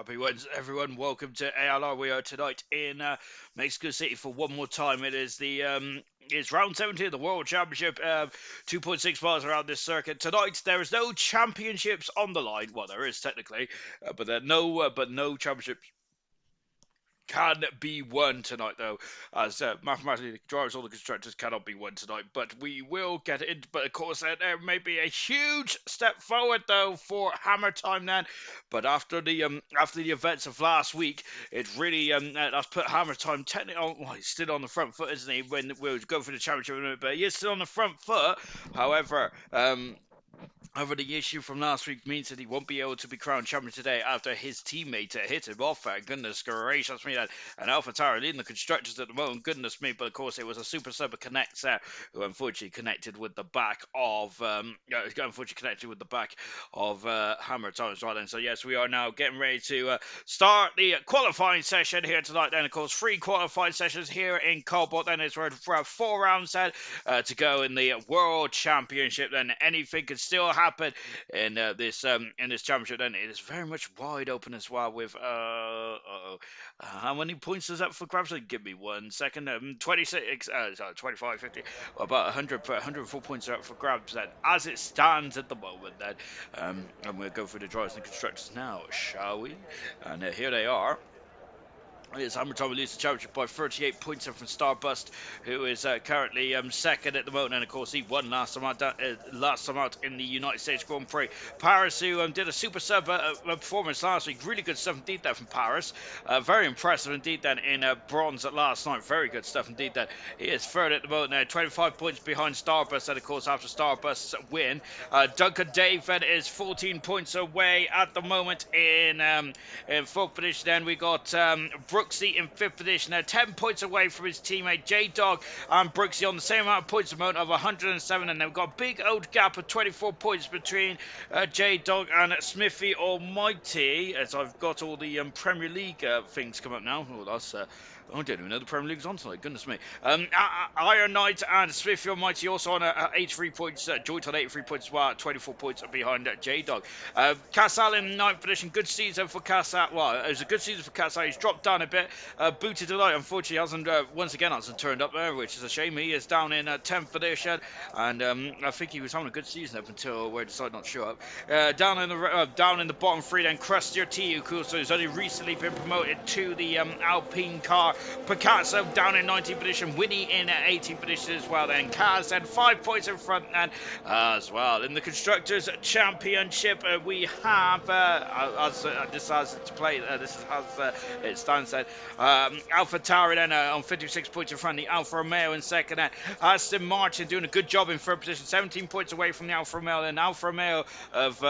Happy Wednesday, everyone. Welcome to ALR. We are tonight in Mexico City for one more time. It is it's round 17 of the World Championship. 2.6 miles around this circuit tonight. There is no championships on the line. Well, there is technically, but no championships can be won tonight, though, as mathematically the drivers or the constructors cannot be won tonight. But we will get it. But of course, there may be a huge step forward, though, for Hammer Time then. But after the events of last week, it really that's put Hammer Time technically on. Well, he's still on the front foot, isn't he? When we'll go for the championship in a minute, but he is still on the front foot. However, the issue from last week means that he won't be able to be crowned champion today after his teammate hit him off. Goodness gracious me, and AlphaTauri leading the constructors at the moment. Goodness me, but of course it was a Super Sub Connect who unfortunately connected with the back of Hammer Time as well. And so yes, we are now getting ready to start the qualifying session here tonight. Then of course 3 qualifying sessions here in Cobalt. Then it's for 4 rounds to go in the World Championship. Then anything could still happen in this championship. Then it is very much wide open as well. With how many points is that for grabs? Give me 1 second. 26, 25, 50, about 104 points are up for grabs. Then, as it stands at the moment, then, and we'll go through the drivers and constructors now, shall we? And here they are. It's Hammer Time leads the championship by 38 points from Starbust, who is currently second at the moment, and of course he won last time out in the United States Grand Prix. Paris, who did a super sub performance last week, really good stuff indeed there from Paris. Very impressive indeed then in bronze at last night. Very good stuff indeed then. He is third at the moment now, 25 points behind Starbust, and of course after Starbust's win, Duncan Dave then is 14 points away at the moment in fourth position. Then we got Brooksy in 5th position, 10 points away from his teammate J-Dog and Brooksy on the same amount of points amount of 107, and they've got a big old gap of 24 points between J-Dog and Smithy Almighty, as I've got all the Premier League things come up now. Oh, that's I don't even know the Premier League's on tonight, goodness me. Iron Knight and Smithy Almighty also on 83 points, joint on 83 points as well, 24 points behind J-Dog. Casal in 9th position, good season for Casal. Well, it was a good season for Casal. He's dropped down a bit, booted tonight, unfortunately hasn't turned up there, which is a shame. He is down in 10th position, and I think he was having a good season up until where he decided not to show up. Down in the bottom 3 then, Crustier T, who has only recently been promoted to the Alpine car. Picasso down in 19th position, Winnie in 18th position as well. Then Kaz and 5 points in front and as well. In the Constructors Championship, we have this has it stands then. AlphaTauri then on 56 points in front of the Alfa Romeo in second. And Aston Martin doing a good job in third position, 17 points away from the Alfa Romeo. And Alfa Romeo of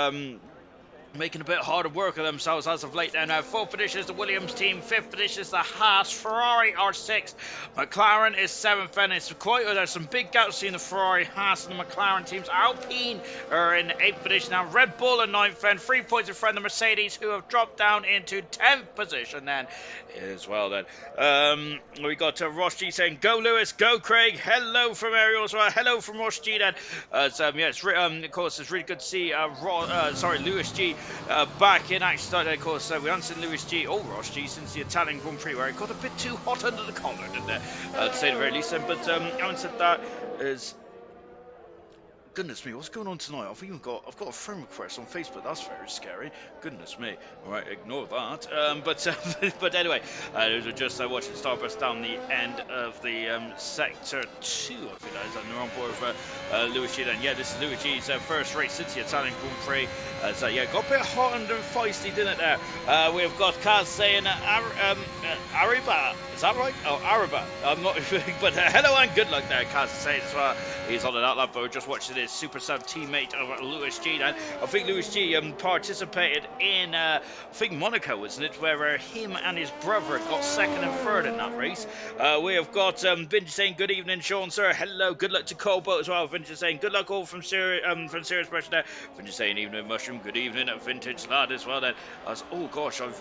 making a bit harder work of themselves as of late. Then 4th position is the Williams team, 5th position is the Haas, Ferrari are 6th, McLaren is 7th, and there's some big gaps between the Ferrari, Haas and the McLaren teams. Alpine are in 8th position now, Red Bull in 9th, and 3 points in front of the Mercedes, who have dropped down into 10th position then as well. Then we got Ross G saying go Lewis, go Craig, hello from Ariel as well, hello from Ross G then. Of course it's really good to see Lewis G back in action tonight. Of course, we haven't seen Lewis G or Ross G since the Italian Grand Prix, where it got a bit too hot under the collar, didn't it? To say the very least. But having said that, is goodness me, what's going on tonight? I've got a friend request on Facebook. That's very scary. Goodness me. All right, ignore that. But anyway, those are just watching Starburst down the end of the sector 2. I think that is, and they're on board with Lewis G. And yeah, this is Lewis G's first race since the Italian Grand Prix. So yeah, got a bit hot and feisty, didn't it? There. We've got Kaz saying Ariba. Is that right? Oh, Ariba. I'm not. But hello and good luck there, Kaz is saying as well. He's on it out loud, but we're just watching his super sub teammate of Lewis G. And I think Lewis G participated in I think Monaco, wasn't it, where him and his brother got 2nd and 3rd in that race. We have got Vintage saying good evening, Sean sir. Hello, good luck to Cobalt as well. Vintage saying good luck all from Serious Pressure there. Vintage saying evening Mushroom, good evening at Vintage lad as well. Then oh gosh, I've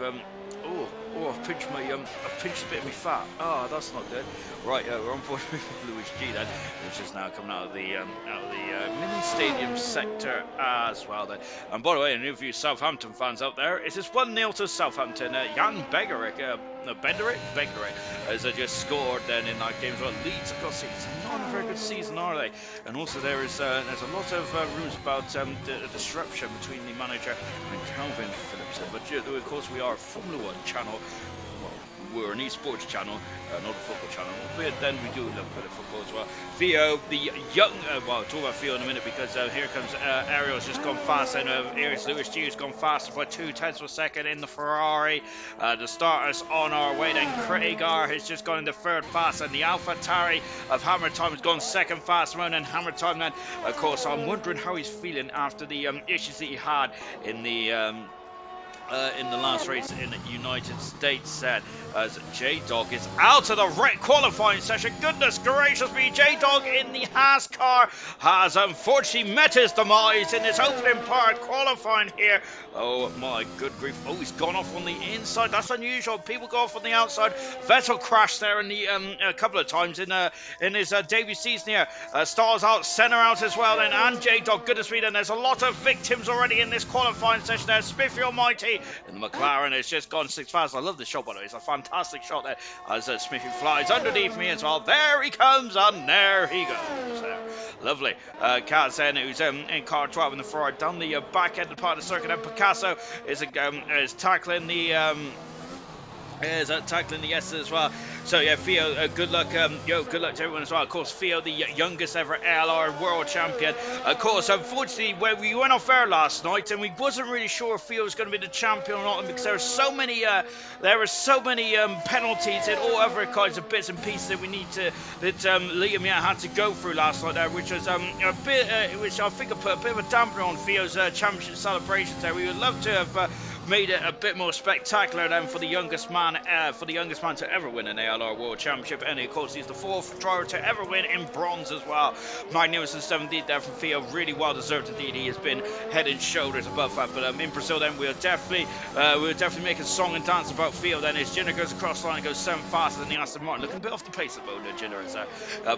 Oh, I've pinched a bit of my fat. Oh, that's not good. Right, we're on board with Louis G then, which is now coming out of the mini stadium sector as well. Then, and by the way, a new few Southampton fans out there. It is 1-0 to Southampton. Jan Bederick, has just scored then in that game as well. Leeds, of course, it's not a very good season, are they? And also there's a lot of rumours about the disruption between the manager and Calvin Phillips. But of course, we are a Formula One channel. We're an esports channel, not a football channel. But then we do a little bit of football as well. Theo, the young, well, I'll talk about Theo in a minute because here comes Ariel's just gone fast, and here's Lewis G's gone faster by 0.2 of a second in the Ferrari. The starters on our way. Then Craigar has just gone into third fast, and the Alpha Tari of Hammer Time has gone second fast round. And Hammer Time then, of course, I'm wondering how he's feeling after the issues that he had in the last race in the United States, said as J-Dog is out of the qualifying session. Goodness gracious me, J-Dog in the Haas car has unfortunately met his demise in this opening part qualifying here. Oh my good grief. Oh, he's gone off on the inside. That's unusual. People go off on the outside. Vettel crashed there in the a couple of times in his debut season here. Stars out, Senna out as well then, and J-Dog, goodness me, then there's a lot of victims already in this qualifying session there. Smithy Almighty and the McLaren has just gone 6 fast. I love this shot, by the way. It's a fantastic shot there as Smithy flies underneath me as well. There he comes, and there he goes. There. Lovely. Kaz then, who's in car 12 in the Ferrari down the back end of the part of the circuit, and Picasso is tackling the tackling the S as well. So yeah, Theo, good luck. Good luck to everyone as well. Of course, Theo, the youngest ever ALR world champion. Of course, unfortunately, when we went off air last night, and we wasn't really sure if Theo was going to be the champion or not, because there were so many penalties and all other kinds of bits and pieces that Liam had to go through last night there, which was a bit, which I think put a bit of a dampener on Theo's championship celebrations there. We would love to have made it a bit more spectacular than for the youngest man to ever win an ALR World Championship, and of course he's the 4th driver to ever win in bronze as well. Magnificent 17th there from Theo, really well deserved indeed. He has been head and shoulders above that. But in Brazil then we'll definitely make a song and dance about Theo. Then as Jenner goes across the line and goes 7 faster than the Aston Martin, looking a bit off the pace of the moment, Jenner is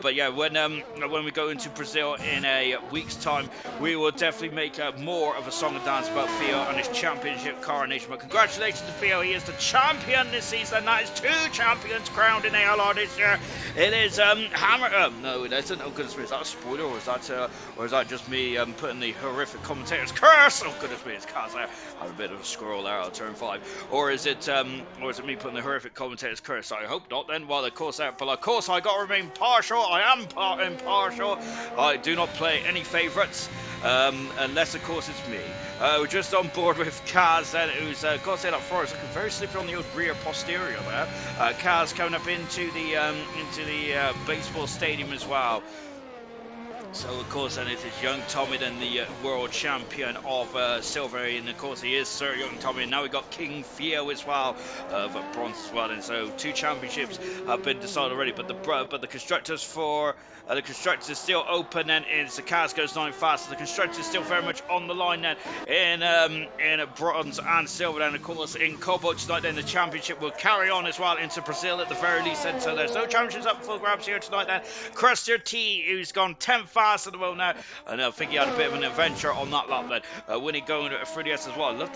but yeah, when we go into Brazil in a week's time, we will definitely make more of a song and dance about Theo and his championship coronation. But congratulations to Theo, he is the champion this season. That is 2 champions crowned in ALR this year. It is Hammer. No, it isn't. Oh goodness me, is that a spoiler, or is that just me putting the horrific commentator's curse? Oh goodness me, it's Kaz. I have a bit of a scroll there. I'll turn 5. Or is it me putting the horrific commentator's curse? I hope not. Then, well, of course, but of course, I got to remain partial. I am impartial. I do not play any favourites. Unless of course it's me. We're just on board with Kaz then, who's got to say that for us, looking very slippery on the old rear posterior there. Kaz coming up into the baseball stadium as well. So of course then it is young Tommy then, the world champion of silver, and of course he is Sir Young Tommy, and now we got King Theo as well of bronze as well. And so 2 championships have been decided already, but the constructors for the constructors is still open, and the Kaz goes 9 fast. The constructors is still very much on the line then in bronze and silver. Then of course in Cobalt tonight then the championship will carry on as well into Brazil at the very least. And so there's no championships up for grabs here tonight then. Cruster T, who's gone 10 fast at the moment now, and I think he had a bit of an adventure on that lap then. Winnie going through the S as well. I love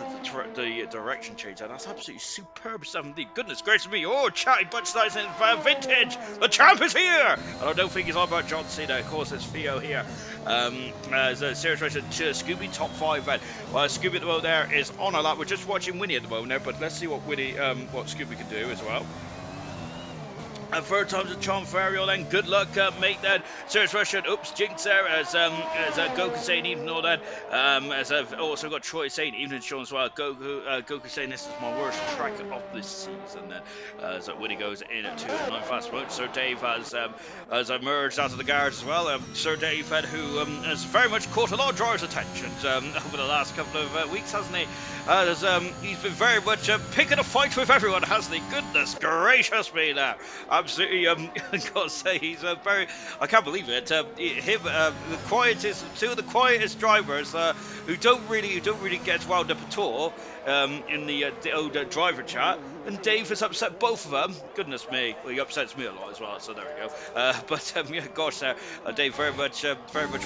the direction change there. That's absolutely superb stuff indeed. Goodness gracious me. Oh, chatty bunch nice and vintage. The champ is here. And I don't think he's on about John Cena. Of course, it's Theo here. As a serious race, Scooby top 5 then. Well, Scooby at the moment there is on a lap. We're just watching Winnie at the moment there, but let's see what what Scooby can do as well. And 3rd time's a charm for Ariel then. Good luck, mate then. Serious Russian. Oops, jinx there. As Goku saying even though that. As I've also got Troy saying even Sean as well. Goku saying this is my worst track of this season then. As Winnie goes in at 2 and 9 fast mode. Sir Dave has emerged out of the garage as well. Sir Dave who has very much caught a lot of drivers' attentions over the last couple of weeks, hasn't he? He's been very much picking a fight with everyone, hasn't he? Goodness gracious me there. Absolutely, I've got to say, he's very, I can't believe it, the quietest, 2 of the quietest drivers who don't really get wound up at all in the old driver chat. And Dave has upset both of them. Goodness me. Well, he upsets me a lot as well, so there we go. But yeah, gosh, Dave very much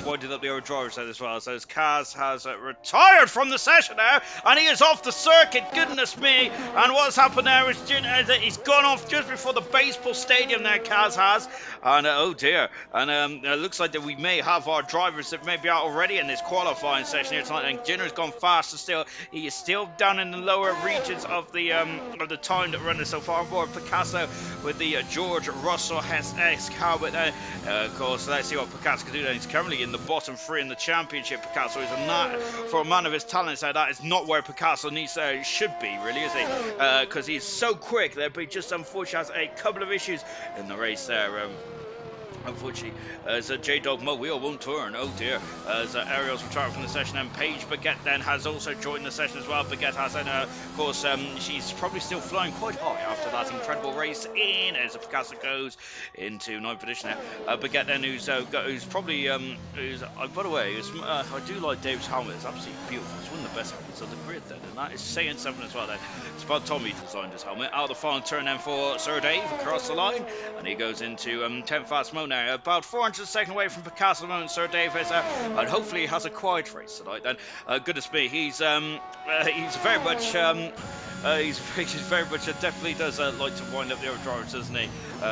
winding up the old driver set as well. So as Kaz has retired from the session now, and he is off the circuit. Goodness me. And what's happened there is he's gone off just before the baseball stadium there, Kaz has. And oh dear. And it looks like that we may have our drivers that may be out already in this qualifying session here tonight. And Jenner's gone faster still. He is still down in the lower regions of the time that runner so far on board. Picasso with the George Russell esque helmet there. Of course, let's see what Picasso can do then. He's currently in the bottom 3 in the championship. Picasso is for a man of his talents there, that is not where Picasso should be, really, is he? Because he's so quick there, but he just unfortunately has a couple of issues in the race there. Unfortunately, as J-Dog Mo wheel won't turn. Oh dear. As Ariel's retired from the session, and Paige Baguette then has also joined the session as well. Baguette has then, of course, she's probably still flying quite high after that incredible race in as Picasso goes into 9th position there. Baguette then, who's probably, by the way, I do like Dave's helmet. It's absolutely beautiful. It's one of the best helmets on the grid then, and that is saying something as well then. It's about Tommy designed his helmet. Out of the final turn then for Sir Dave across the line, and he goes into 10th fast mode now. About 400 seconds away from Picasso moment, Sir Dave is, and hopefully he has a quiet race tonight then. Goodness me, he's very much definitely does like to wind up the other drivers, doesn't he,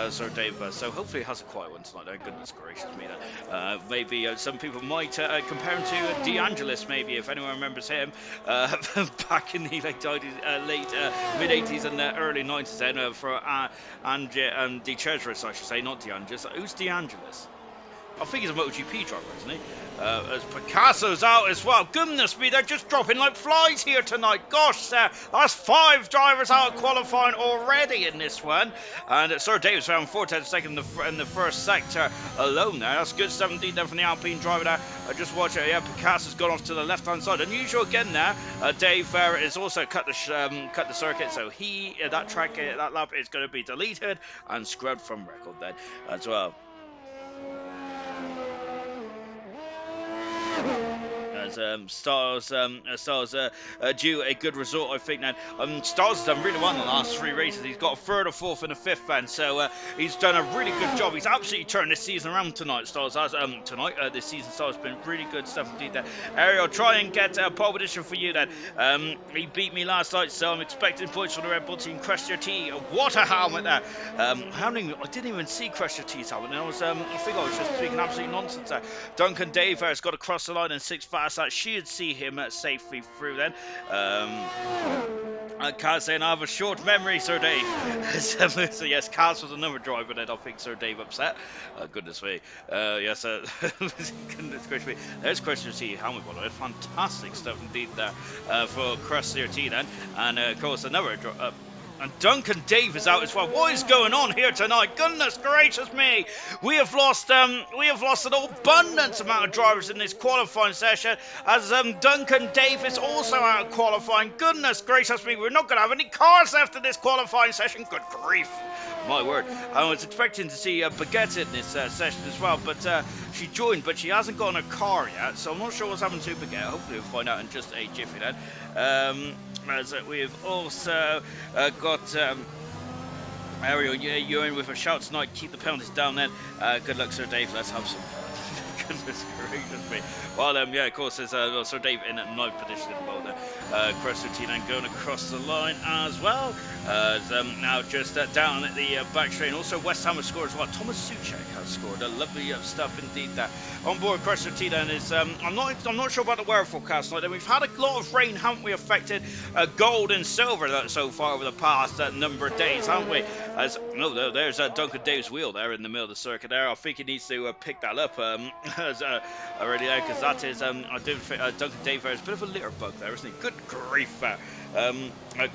Sir Dave? So hopefully he has a quiet one tonight. Goodness gracious me then. Maybe some people might compare him to DeAngelis, maybe, if anyone remembers him, back in the late mid-80s and early 90s then, for and the Treasurers, I should say, not DeAngelis. Who's DeAngelis? I think he's a MotoGP driver, isn't he? As Picasso's out as well. Goodness me, they're just dropping like flies here tonight. Gosh, that's 5 drivers out of qualifying already in this one. And Sir Davis found 4/10 seconds in the first sector alone there. That's good 17 then from the Alpine driver there. Just watch it. Yeah, Picasso's gone off to the left-hand side. Unusual again there. Dave Farrett has also cut the circuit, so that lap is going to be deleted and scrubbed from record then as well. As Stars due a good result, I think. Now Stars has done really well in the last 3 races. He's got a 3rd, a 4th and a 5th then, so he's done a really good job. He's absolutely turned this season around tonight. Stars has this season. Stars has been really good stuff indeed there. Ariel, try and get a pole position for you then. He beat me last night, so I'm expecting points from the Red Bull team. Crusher T, what a helmet there. I didn't even see Crusher T's helmet, and I think I was just speaking absolute nonsense there. Duncan Dave has got across the line in 6th fast. That should see him safely through then. Kaz saying, I have a short memory, Sir Dave. So yes, Kaz was another driver that I think Sir Dave upset. Goodness me. Yes, goodness gracious me. There's Cressler T helmet, by the way. Fantastic stuff indeed there for Cressler T then. And of course, another and Duncan Dave is out as well. What is going on here tonight? Goodness gracious me! We have lost an abundance amount of drivers in this qualifying session, as Duncan Dave is also out of qualifying. Goodness gracious me! We're not going to have any cars left in this qualifying session. Good grief! My word! I was expecting to see Baguette in this session as well, but she joined, but she hasn't got a car yet, so I'm not sure what's happened to Baguette. Hopefully we'll find out in just a jiffy then. As we've also got Ariel, you're in with a shout tonight. Keep the penalties down then. Good luck, Sir Dave. Let's have some goodness gracious me. Well, yeah, of course, there's Sir Dave in at 9th position in the world there. Cressler T then going across the line as well. Now just down at the back straight. Also, West Ham has scored as well. Thomas Suchek has scored. Lovely stuff indeed there. On board, Cressler T then is. I'm not sure about the weather forecast tonight. We've had a lot of rain, haven't we? Affected gold and silver so far over the past number of days, haven't we? There's Duncan Dave's wheel there in the middle of the circuit there. I think he needs to pick that up already there, because that is I do think Duncan Dave is a bit of a litter bug there, isn't he? Good grief!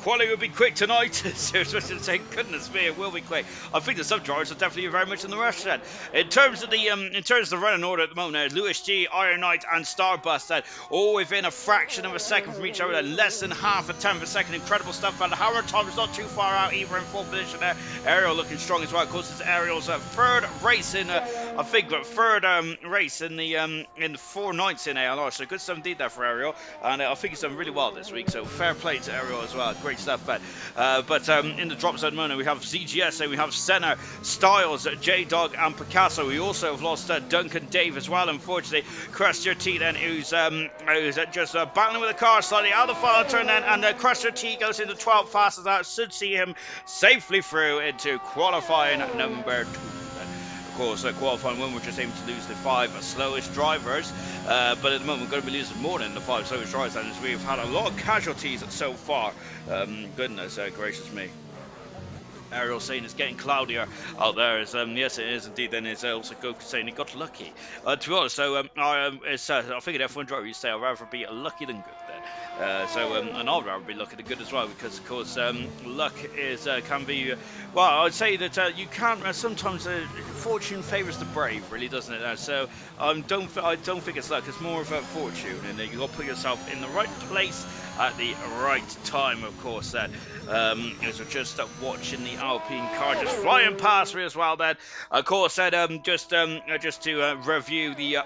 Quality will be quick tonight. Seriously, saying, goodness me, it will be quick. I think the sub drivers are definitely very much in the rush then. In terms of the running order at the moment, Lewis G, Iron Knight, and Starbust then all within a fraction of a second from each other. Less than half a tenth of a second. Incredible stuff. And the hammer time is not too far out either in 4th position there. Ariel looking strong as well. Of course, it's Ariel's 3rd race in I think, third race in the 4 nights in ALR. So good stuff indeed there for Ariel, and I think he's done really well this week. So fair play to Ariel as well. Great stuff, Ben. But in the drop zone moment, we have ZGS, and we have Senna, Styles, J-Dog, and Picasso. We also have lost Duncan Dave as well, unfortunately. Crusher T then, who's just battling with the car slightly out of the final turn then, and Crusher T goes into 12th fastest out. Should see him safely through into qualifying number 2. Of course, qualifying one, we're just aiming to lose the 5 slowest drivers, but at the moment we're going to be losing more than the 5 slowest drivers, and we've had a lot of casualties so far. Goodness gracious me. Ariel saying it's getting cloudier out there. Yes, it is indeed. Then it's also Goku saying he got lucky. To be honest, so I think an F1 driver, you say I'd rather be lucky than good then. And I'd rather be lucky than good as well, because of course luck is can be, well, I'd say that you can't sometimes fortune favours the brave, really, doesn't it? So I don't think it's luck. It's more of a fortune, and you got to put yourself in the right place at the right time, of course. Then as we're just watching the Alpine car just flying past me as well. Then, of course, then just to review the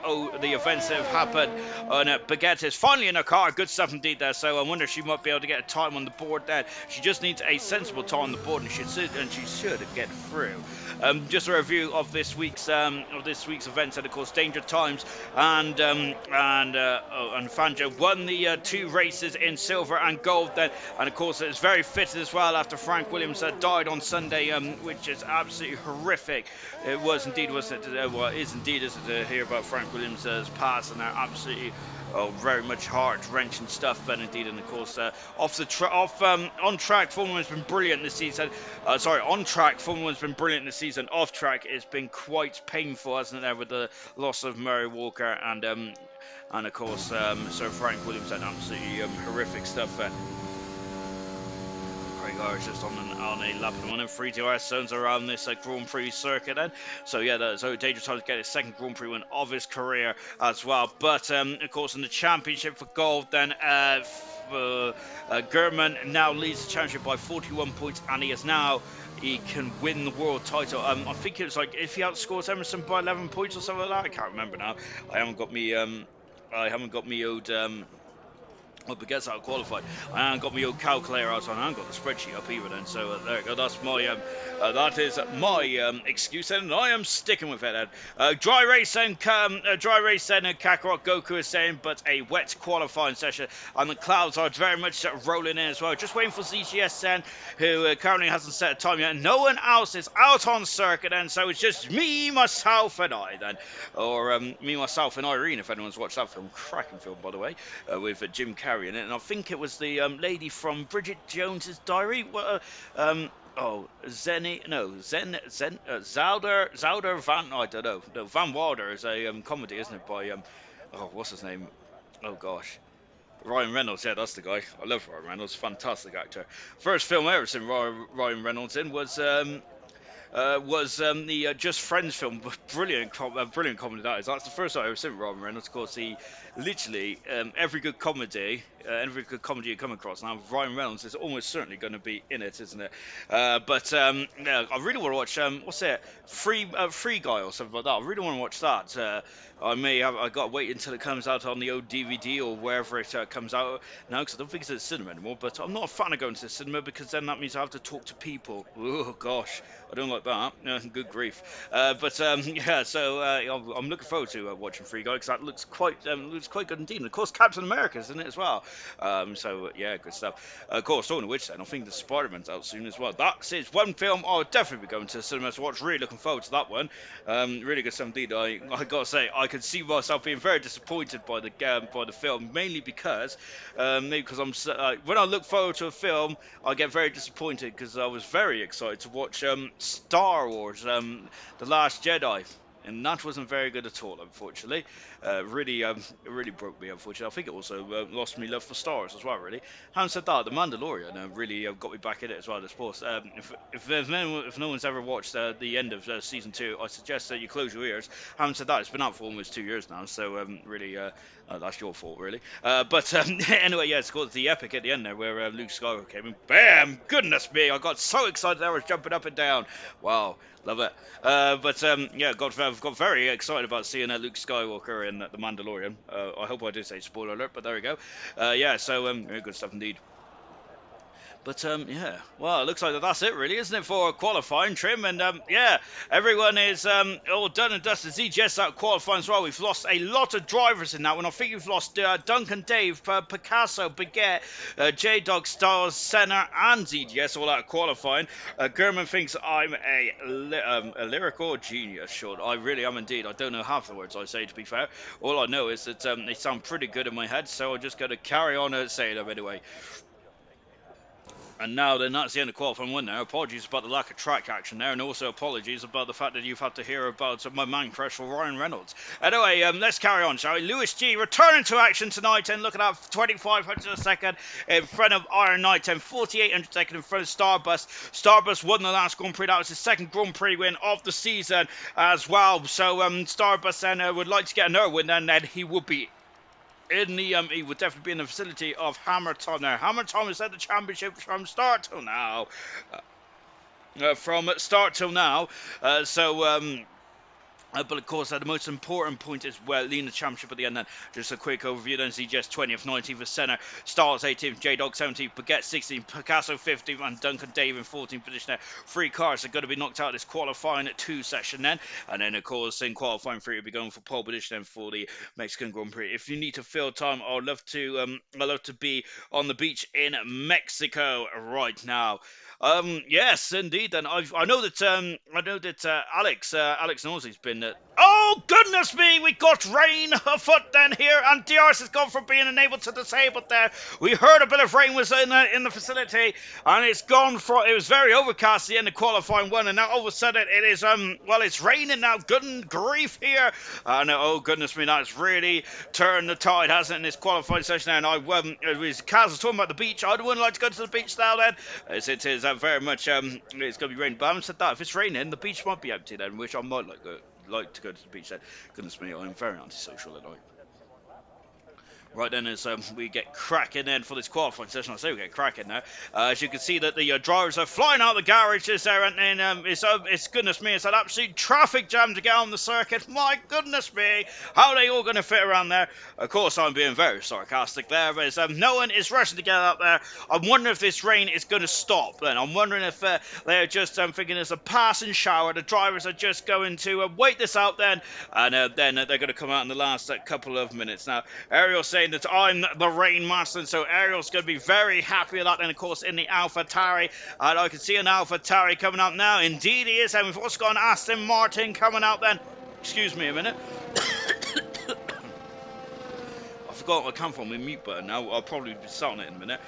events that have happened. Baguette is finally in her car. Good stuff indeed there. So I wonder if she might be able to get a time on the board there. She just needs a sensible time on the board, and she should get through. Just a review of this week's events, and of course, Danger Times and Fangio won the 2 races in silver and gold then, and of course it's very fitted as well after Frank Williams died on Sunday, which is absolutely horrific. It was indeed, wasn't it? Well, it is indeed, isn't it, to hear about Frank Williams' pass, and they're absolutely very much heart-wrenching stuff, but indeed, and of course, on-track Formula 1's been brilliant this season. On-track Formula 1's been brilliant this season. Off-track, it's been quite painful, hasn't it, there, with the loss of Murray Walker and of course, Sir Frank Williams, and absolutely horrific stuff there. Craig just on a lap and 1 and 3 DRS zones around this Grand Prix circuit then. So yeah, so Danger Times get his second Grand Prix win of his career as well. But of course, in the championship for gold then, German now leads the championship by 41 points, and he can win the world title. I think it was like if he outscores Emerson by 11 points or something like that. I can't remember now. I haven't got me old But gets out qualified. I haven't got my old calculator out, so I haven't got the spreadsheet up either then. So there you go. That's my that is my excuse, and I am sticking with it. Dry race and Kakarot Goku is saying, but a wet qualifying session, and the clouds are very much rolling in as well. Just waiting for ZGS then, who currently hasn't set a time yet. No one else is out on circuit, and so it's just me, myself, and I then, or me, myself, and Irene. If anyone's watched that film, cracking film by the way, with Jim Carrey in it, and I think it was the lady from Bridget Jones's Diary. Zouder Van, I don't know. No, Van Wilder is a comedy, isn't it? By what's his name? Oh gosh. Ryan Reynolds, yeah, that's the guy. I love Ryan Reynolds, fantastic actor. First film I ever seen Ryan Reynolds in was the Just Friends film. Brilliant comedy that is. That's the first time I ever seen Ryan Reynolds. Of course, he literally every good comedy you come across now, Ryan Reynolds is almost certainly going to be in it, isn't it? Yeah, I really want to watch what's it, Free Guy or something like that. I really want to watch that. I got to wait until it comes out on the old DVD or wherever it comes out now, because I don't think it's at the cinema anymore. But I'm not a fan of going to the cinema, because then that means I have to talk to people. Oh gosh, I don't like that. Good grief. Yeah, so I'm looking forward to watching Free Guy, because that looks quite good indeed. And of course, Captain America's in it as well. So yeah, good stuff. Of course, talking of which, then I think the Spider-Man's out soon as well. That's it. One film I'll definitely be going to the cinema to watch. Really looking forward to that one. Really good stuff indeed. I gotta say, I could see myself being very disappointed by the film, mainly because maybe because when I look forward to a film, I get very disappointed, because I was very excited to watch Star Wars, The Last Jedi. And that wasn't very good at all, unfortunately. It really broke me, unfortunately. I think it also lost me love for Star Wars as well, really. Having said that, The Mandalorian really got me back in it as well, I suppose. If no one's ever watched the end of Season 2, I suggest that you close your ears. Having said that, it's been out for almost 2 years now, so really, that's your fault, really. Anyway, yeah, it's called the epic at the end there, where Luke Skywalker came in. Bam! Goodness me, I got so excited I was jumping up and down. Wow. Love it. Yeah, got very excited about seeing Luke Skywalker in The Mandalorian. I hope I did say spoiler alert, but there we go. Yeah, so very good stuff indeed. But yeah, well, it looks like that's it, really, isn't it, for qualifying, Trim? And yeah, everyone is all done and dusted. ZGS out qualifying as well. We've lost a lot of drivers in that one. I think we've lost Duncan, Dave, Picasso, Baguette, J-Dog, Stars, Senna, and ZGS all out of qualifying. German thinks I'm a lyrical genius, Sean. I really am indeed. I don't know half the words I say, to be fair. All I know is that they sound pretty good in my head, so I'm just going to carry on saying them anyway. And now then, that's the end of qualifying one now. Apologies about the lack of track action there, and also apologies about the fact that you've had to hear about my man crush for Ryan Reynolds. Anyway, let's carry on, shall we? Lewis G returning to action tonight and looking at 2,500 a second in front of Iron Knight and 4,800 a second in front of Starbus. Starbus won the last Grand Prix. That was his second Grand Prix win of the season as well. So Starbus then would like to get another win, and then he would be in the he would definitely be in the vicinity of Hammer Time now. Hammer Time has led the championship from start till now. But of course, the most important point is leading the championship at the end. Then just a quick overview. Then ZGS 20th, 19th for Senna, Stars 18th, J-Dog 17th, Baguette 16th, Picasso 15th, and Duncan Dave in 14th position there. 3 cars are going to be knocked out of this qualifying 2 session then. And then, of course, in qualifying 3, you'll be going for pole position then for the Mexican Grand Prix. If you need to fill time, I'd love to be on the beach in Mexico right now. Yes, indeed. Then I know that Alex knows he's been. Oh goodness me! We got rain afoot then here, and DRS has gone from being unable to disable there. We heard a bit of rain was in the facility, and it's gone from. It was very overcast at the end of qualifying 1, and now all of a sudden it is well, it's raining now. Good grief here, and oh goodness me, that's really turned the tide, hasn't it, in this qualifying session? And Kaz was talking about the beach. I wouldn't like to go to the beach now then, as it is very much it's going to be raining. But I haven't said that. If it's raining, the beach might be empty then, which I might like to go to the beach then. Goodness me, I'm very antisocial at night. Right then, as we get cracking in for this qualifying session, I say we get cracking now. As you can see that the drivers are flying out the garages there, and then it's goodness me, it's an absolute traffic jam to get on the circuit. My goodness me, how are they all going to fit around there? Of course, I'm being very sarcastic there, but as no one is rushing to get out there. I'm wondering if this rain is going to stop. Then I'm wondering if they're just thinking it's a passing shower. The drivers are just going to wait this out then, and then they're going to come out in the last couple of minutes. Now, Ariel saying that I'm the rain master, and so Ariel's going to be very happy with that. And of course, in the AlphaTauri, and I can see an AlphaTauri coming up now. Indeed, he is. And we've also got an Aston Martin coming out then. Excuse me a minute. I forgot I can't find my mute button now. I'll probably be starting it in a minute.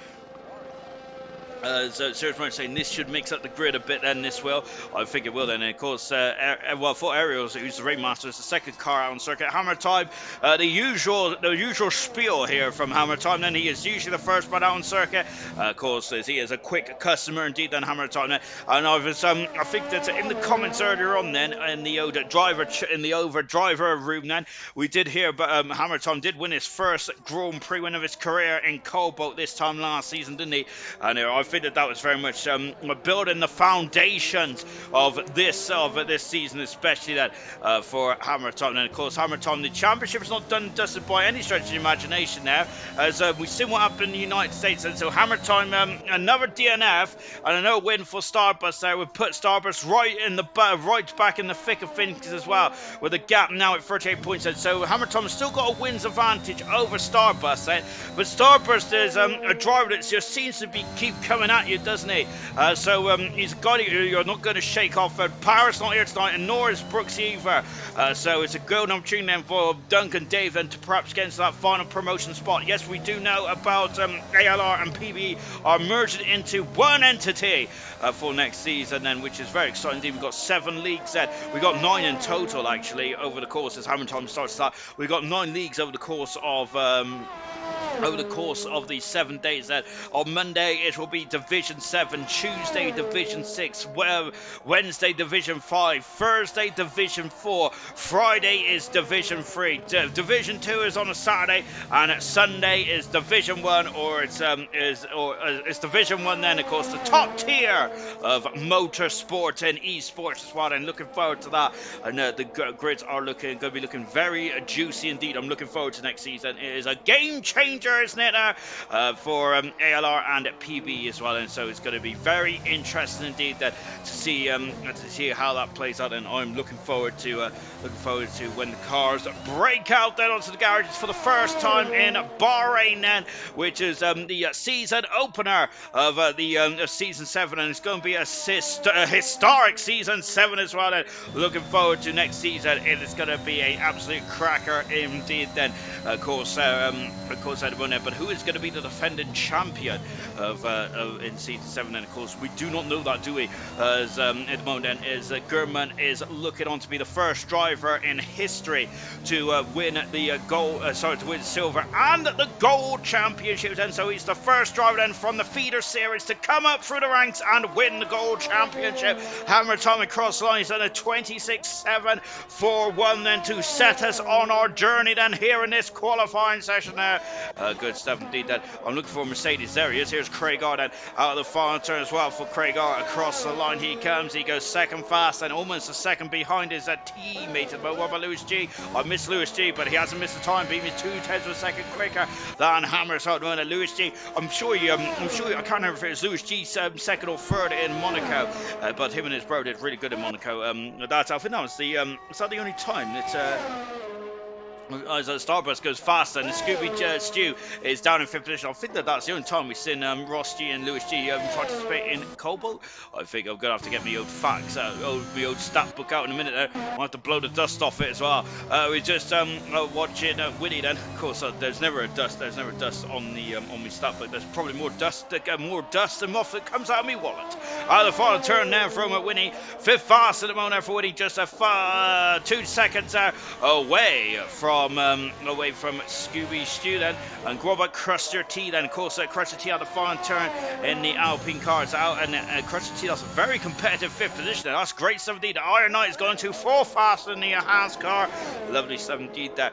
So Serious saying this should mix up the grid a bit then, this will. I think it will then. And of course, well, for Ariels, who's the Ringmaster, it's the second car out on circuit. Hammer Time, the usual spiel here from Hammer Time. Then he is usually the first one out on circuit. Of course, as he is a quick customer indeed, then Hammer Time. And I think that in the comments earlier on then, in the driver room then, we did hear, but Hammer Time did win his first Grand Prix win of his career in Cobalt this time last season, didn't he? And I think that was very much building the foundations of this season, especially that for Hammer Time. And of course, Hammer Time, the championship is not done and dusted by any stretch of the imagination now, as we've seen what happened in the United States. And so Hammer Time, another DNF and another win for Starbus there would put Starbus right back in the thick of things as well, with a gap now at 38 points. And so Hammer Time has still got a wins advantage over Starbus, but Starbus is a driver that just seems to keep coming at you, doesn't he? So he's a guy you're not going to shake off. Paris not here tonight, and nor is Brooks either. So it's a golden opportunity then for Duncan Dave then to perhaps get into that final promotion spot. Yes, we do know about ALR and PBE are merged into one entity for next season then, which is very exciting. We've got 7 leagues then. We've got 9 in total actually over the course as Hammer Time starts that. We've got 9 leagues over the course of over the course of the 7 days. That on Monday it will be Division 7, Tuesday Division 6, Wednesday Division 5, Thursday Division 4, Friday is Division 3, Division 2 is on a Saturday, and Sunday is Division 1, or it's Division 1 then, of course, the top tier of motorsport and esports as well, and looking forward to that. And the grids are going to be looking very juicy indeed. I'm looking forward to next season. It is a game changer, isn't it, for ALR and PB as well, and so it's going to be very interesting indeed to see how that plays out, and I'm looking forward to when the cars break out then onto the garages for the first time in Bahrain then, which is the season opener of the season 7, and it's going to be a historic season 7 as well, and looking forward to next season. It is going to be an absolute cracker indeed then, of course at the moment. But who is going to be the defending champion of in season 7? And of course we do not know that, do we? As at the moment, is Gurman is looking on to be the first driver in history to win the to win silver and the gold championship. And so he's the first driver then from the feeder series to come up through the ranks and win the gold championship. Hammer time across lines and a 26.741 then to set us on our journey then here in this qualifying session there. Good stuff indeed. That I'm looking for Mercedes. There he is. Here's Craig Ard out of the final turn as well for Craig Ard. Across the line he comes. He goes second fast and almost a second behind his teammate. But what about Lewis G? I missed Lewis G, but he hasn't missed the time. Beat me 2/10 of a second quicker than Hammer's out winner Lewis G. I'm sure I can't remember if it was Lewis G second or third in Monaco, but him and his bro did really good in Monaco. I think that was the is that the only time that as Starbus goes faster and Scooby Stew is down in 5th position. I think that's the only time we've seen Ross G and Lewis G participate in Cobalt. I think I'm going to have to get my old facts out, my old stat book out in a minute there. I'll have to blow the dust off it as well. We're just watching Winnie then. Of course, there's never dust on the on my stat book. There's probably more dust than moth that comes out of my wallet. The final turn now from Winnie. 5th fast at the moment for Winnie, just 2 seconds away from Scooby Stew then, and what about Cruster T then? Of course, Cruster T had the final turn in the Alpine cars out, and Cruster T, that's a very competitive 5th position there. That's great stuff indeed. Iron Knight is going to 4 faster than the Haas car. Lovely stuff indeed there.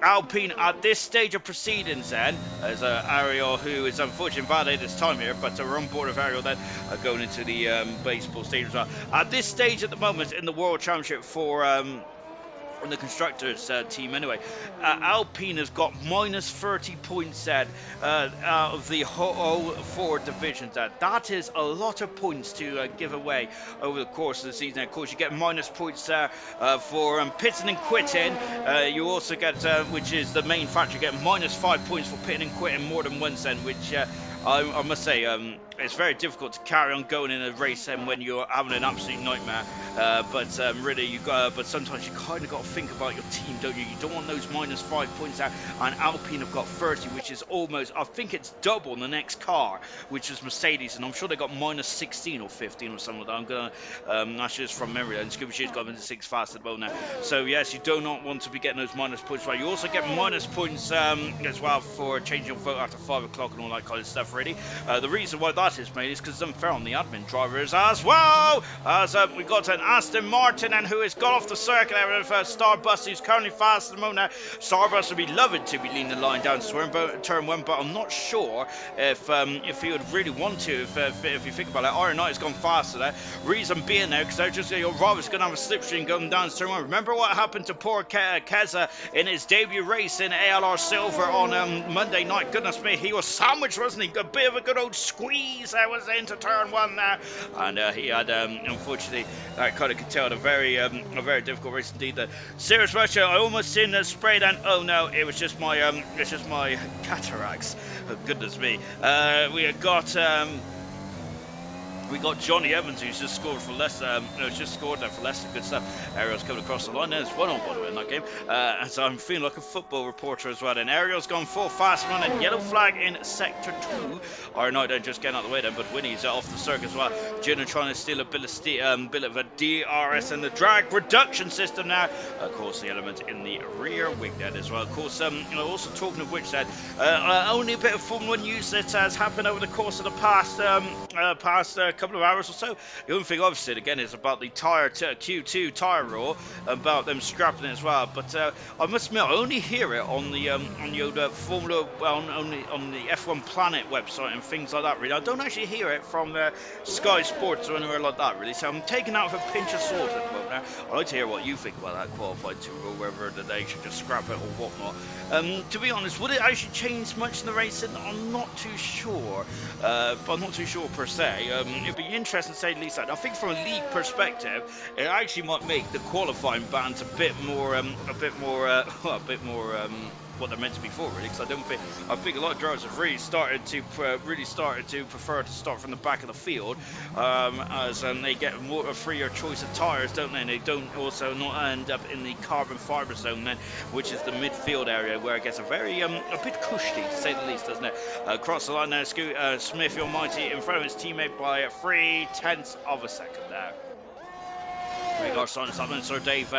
Alpine at this stage of proceedings then, as Ariel, who is unfortunately validated this time here, but we're on board of Ariel then, going into the baseball stage as well. At this stage at the moment in the World Championship for the Constructors team anyway, Alpine has got minus 30 points out of the whole 4 divisions. That is a lot of points to give away over the course of the season. Of course, you get minus points for pitting and quitting. You also get, which is the main factor, you get minus 5 points for pitting and quitting more than once then, which I must say, it's very difficult to carry on going in a race and when you're having an absolute nightmare. But really, but sometimes you kind of got to think about your team, don't you? You don't want those minus 5 points out. And Alpine have got 30, which is almost, I think it's double the next car, which is Mercedes, and I'm sure they got minus 16 or 15 or something like that. I'm gonna, that's just from memory. And Scooby Shoe's got into 6 fast at the moment now. So yes, you do not want to be getting those minus points. Right, you also get minus points as well for changing your vote after 5 o'clock and all that kind of stuff. Really, the reason why that is made is because it's unfair on the admin drivers as well. As we got an Aston Martin and who has got off the circuit there with Starbus, who's currently fast at the moment now. Starbus would be loving to be leading the line down turn 1, but I'm not sure if he would really want to. If you think about it, Iron Knight has gone faster there. Reason being there because they're just Robert's going to have a slipstream going down turn 1. Remember what happened to poor Keza in his debut race in ALR Silver on Monday night? Goodness me, he was sandwiched, wasn't he? A bit of a good old squeeze there was into turn 1 there, and he had unfortunately that kind of could tell a very difficult race indeed. The Serious Russia, I almost seen the spray down. Oh no, it was just my cataracts. Oh, goodness me. We have got We got Johnny Evans, who's just scored for Leicester. Just scored there for Leicester. Good stuff. Ariel's coming across the line. There's 1-on, by the way, in that game. So I'm feeling like a football reporter as well. And Ariel's gone full fast run and yellow flag in sector 2. Or no, don't just get out of the way then. But Winnie's off the circuit as well. Jenna trying to steal a bit of a DRS and the drag reduction system now. Of course, the element in the rear wing then as well. Of course, also talking of which, then only a bit of Formula 1 news that has happened over the course of the past couple of hours or so. The only thing I've seen again is about the Q2 tyre rule, about them scrapping it as well. But I must admit, I only hear it on the Formula, on the F1 Planet website and things like that. Really, I don't actually hear it from Sky Sports or anywhere like that. Really, so I'm taking out with a pinch of salt at the moment. Now, I'd like to hear what you think about that qualified 2 rule, whether they should just scrap it or whatnot. To be honest, would it actually change much in the racing? I'm not too sure. I'm not too sure per se. It'd be interesting to say the least. I think from a league perspective, it actually might make the qualifying bans a bit more what they're meant to be for, really, because I think a lot of drivers have really started to prefer to start from the back of the field, as they get a freer choice of tyres, don't they? And they don't also not end up in the carbon fibre zone then, which is the midfield area where it gets a bit cushy, to say the least, doesn't it? Across the line now, Smith, the Almighty, in front of his teammate by 0.3 of a second there. We got Simon Sir Dave,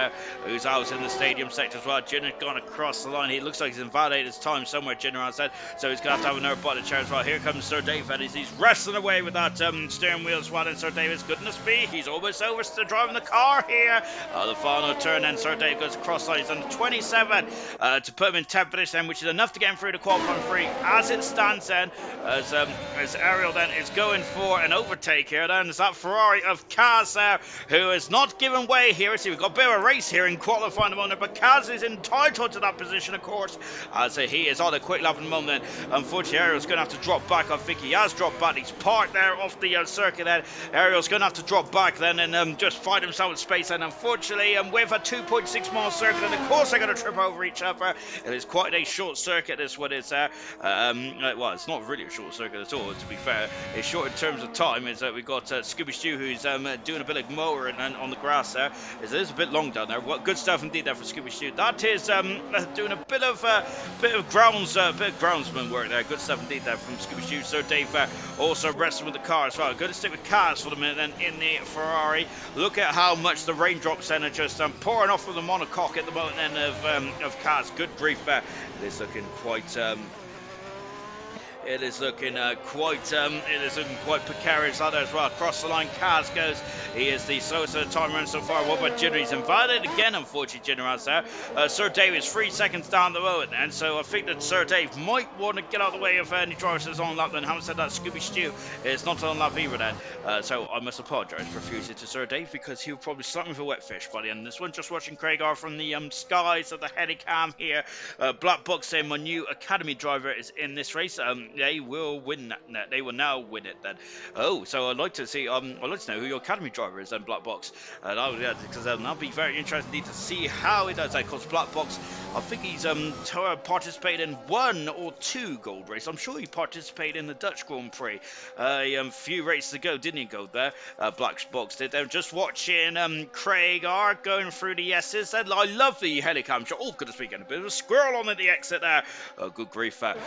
who's out in the stadium sector as well. Jinner's gone across the line. He looks like he's invalidated his time somewhere, Jinner has said, so he's going to have another bite of chair as well. Here comes Sir Dave, and he's wrestling away with that steering wheel as well. And Sir Dave's goodness me, he's almost over to driving the car here. The final turn, and Sir Dave goes across the line. He's on 27 to put him in 10th position, which is enough to get him through the qualifying free. As it stands then, as Ariel then is going for an overtake here, then is that Ferrari of Kaz there, who is not giving way here. See, we've got a bit of a race here in qualifying at the moment, but Kaz is entitled to that position, of course, as he is on a quick lap at the moment. Unfortunately, Ariel's going to have to drop back. I think he has dropped back. He's parked there off the circuit then. Ariel's going to have to drop back then and just find himself in space. And unfortunately, with a 2.6 mile circuit, and of course they're going to trip over each other. It is quite a short circuit, this one is there. Well, it's not really a short circuit at all, to be fair. It's short in terms of time. Is that we've got Scooby Stew, who's doing a bit of mower and on the grass there. It is a bit long down there. What good stuff indeed there for Scooby Stew. That is doing a bit of groundsman work there. Good stuff indeed there from Scooby Stew. So Dave also wrestling with the car as well. Going to stick with cars for the minute then in the Ferrari. Look at how much the raindrops then are just pouring off of the monocoque at the moment then of cars. Good grief there. It is looking quite. It is looking quite precarious out there as well. Across the line, Kaz goes. He is the slowest of the time around so far. What about Jinner? He's invited again, unfortunately, Jinner has there. Sir Dave is 3 seconds down the road, and so I think that Sir Dave might want to get out of the way of any drivers that's on lap. Then, having said that, Scooby Stew is not on lap either then. So I must apologise profusely to Sir Dave, because he'll probably slap me with a wet fish by the end of this one. Just watching Craig R from the skies of the Helicam here. Black Box saying my new academy driver is in this race. They will win that. They will now win it then. Oh, so I'd like to see. I'd like to know who your academy driver is then, Black Box. Because that'll be very interesting to see how he does that. Because Black Box, I think he's participated in 1 or 2 gold races. I'm sure he participated in the Dutch Grand Prix a few races ago, didn't he? Go there. Black Box did. They're just watching Craig R going through the S's. I love the Helicam shot. Oh, goodness me, getting a bit of a squirrel on at the exit there. Oh, good grief. But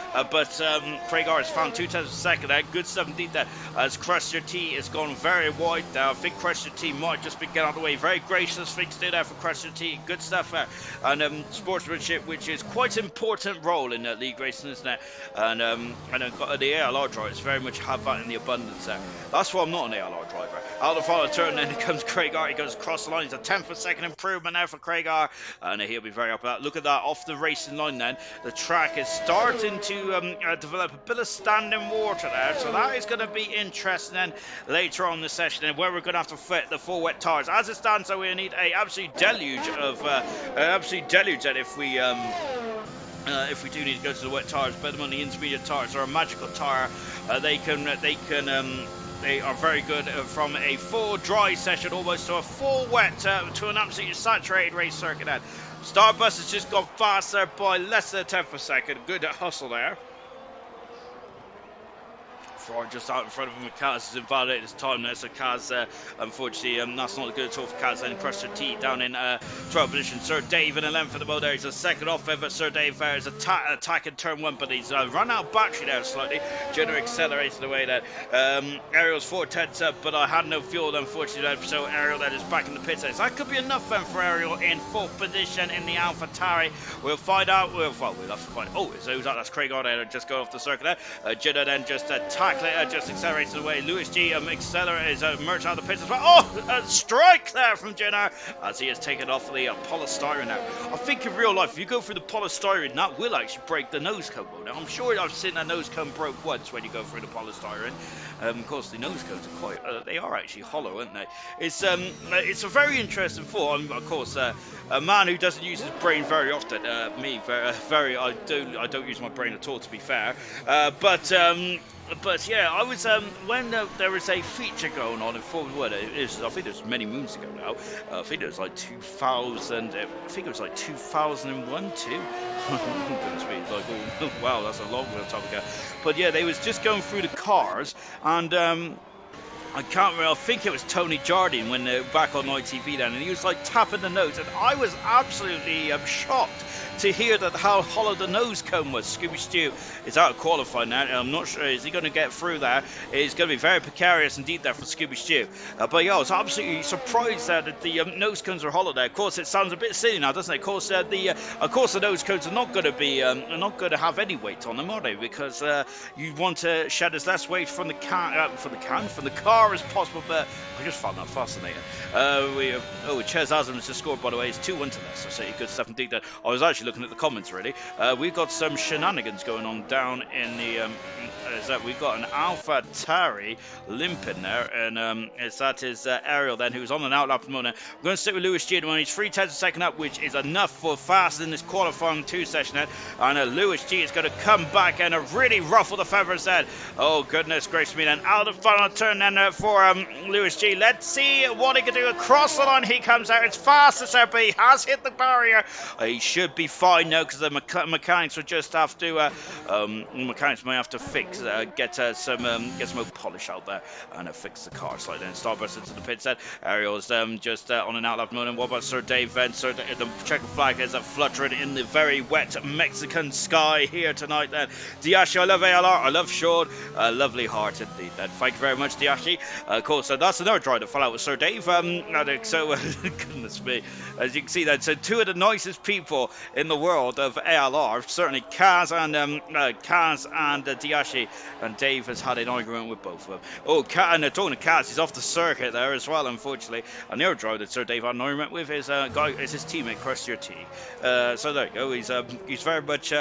Craig R has found 2 tenths of a second there. Good stuff indeed there. As Crusher T has gone very wide there. I think Crusher T might just be getting out of the way. Very gracious thing to do there for Crusher T. Good stuff there. And sportsmanship, which is quite an important role in league racing, isn't it? And the ALR drivers very much have that in the abundance there. That's why I'm not an ALR driver. Out of the final turn, then comes Craig R. He goes across the line. It's a 10th of a second improvement there for Craig R. And he'll be very up with that. Look at that off the racing line then. The track is starting to develop a bit of standing water there, so that is going to be interesting then later on in the session, and where we're going to have to fit the full wet tires. As it stands, so we need a absolute deluge then if we do need to go to the wet tires. But on the intermediate tires are a magical tire. They are very good from a full dry session almost to a full wet to an absolutely saturated race circuit. Then Starbus has just gone faster by less than a tenth of a second. Good hustle there Ferrari just out in front of him. Kaz has invalidated his time there, so Kaz, unfortunately, that's not good at all for Kaz. Then Crusher T down in 12th position. Sir Dave in 11th for the mode there. He's a second off ever. Sir Dave is attacking turn 1, but he's run out of battery there slightly. Jenner accelerated away there. Ariel's 4 tenths up, but I had no fuel, unfortunately, so Ariel then is back in the pit. So that could be enough then for Ariel in 4th position in the AlphaTauri. We'll find out. We'll have to find. Oh, who's that? That's Craig Arden just going off the circuit there. Jenner then just tackling it, just accelerating away. Lewis G accelerates, merged out of the pits as well. Oh, a strike there from Jenner as he has taken off the polystyrene now. I think in real life, if you go through the polystyrene, that will actually break the nose cone. Now, I'm sure I've seen a nose cone broke once when you go through the polystyrene. Of course, the nose cones are quite, they are actually hollow, aren't they? It's a very interesting thought. Of course, a man who doesn't use his brain very often, I don't use my brain at all, to be fair. But yeah, I was when there was a feature going on in Formula 1. I think it was many moons ago now. I think it was like 2000. I think it was like 2001 too. Like, oh, wow, that's a long time ago. But yeah, they was just going through the cars, and I can't remember. I think it was Tony Jardine when back on ITV then, and he was like tapping the nose, and I was absolutely shocked to hear that how hollow the nose cone was. Scooby Stew is out of qualifying now. I'm not sure, is he going to get through there? It's going to be very precarious indeed there for Scooby Stew. But yeah, I was absolutely surprised that the nose cones are hollow there. Of course, it sounds a bit silly now, doesn't it? Of course, the nose cones are not going to be, not going to have any weight on them, are they? Because you want to shed as less weight from the car as possible. But I just found that fascinating. Ches Aslam has just scored, by the way. It's 2-1 to Leicester City. Good stuff indeed there. I was actually looking at the comments, really. We've got some shenanigans going on down in the we've got an AlphaTauri limping there, and that is Ariel then, who's on an outlap at the moment. We're going to stick with Lewis G when he's 3/10 second up, which is enough for fast in this qualifying 2 session then. And Lewis G is going to come back and really ruffle the feathers then. Oh goodness gracious me then. Out of the final turn then for Lewis G. Let's see what he can do. Across the line he comes out. It's fastest there, but he has hit the barrier. He should be fine now, because the mechanics will just have to mechanics may have to fix get some more polish out there and fix the car slightly. And Starburst into the pit set. Ariel's just on an outlap moment. What about Sir Dave then? The checkered flag is fluttering in the very wet Mexican sky here tonight then. Diashi, I love ALR, I love Sean, lovely heart indeed then. Thank you very much, Diashi. Of course, that's another try to fall out with Sir Dave. So goodness me, as you can see then, so two of the nicest people in the world of ALR, certainly Kaz and Diashi, and Dave has had an argument with both of them. Oh, and talking to Kaz, he's off the circuit there as well, unfortunately. And the other driver that Sir Dave had an argument with is his teammate Crusher T. So there you go. He's very much.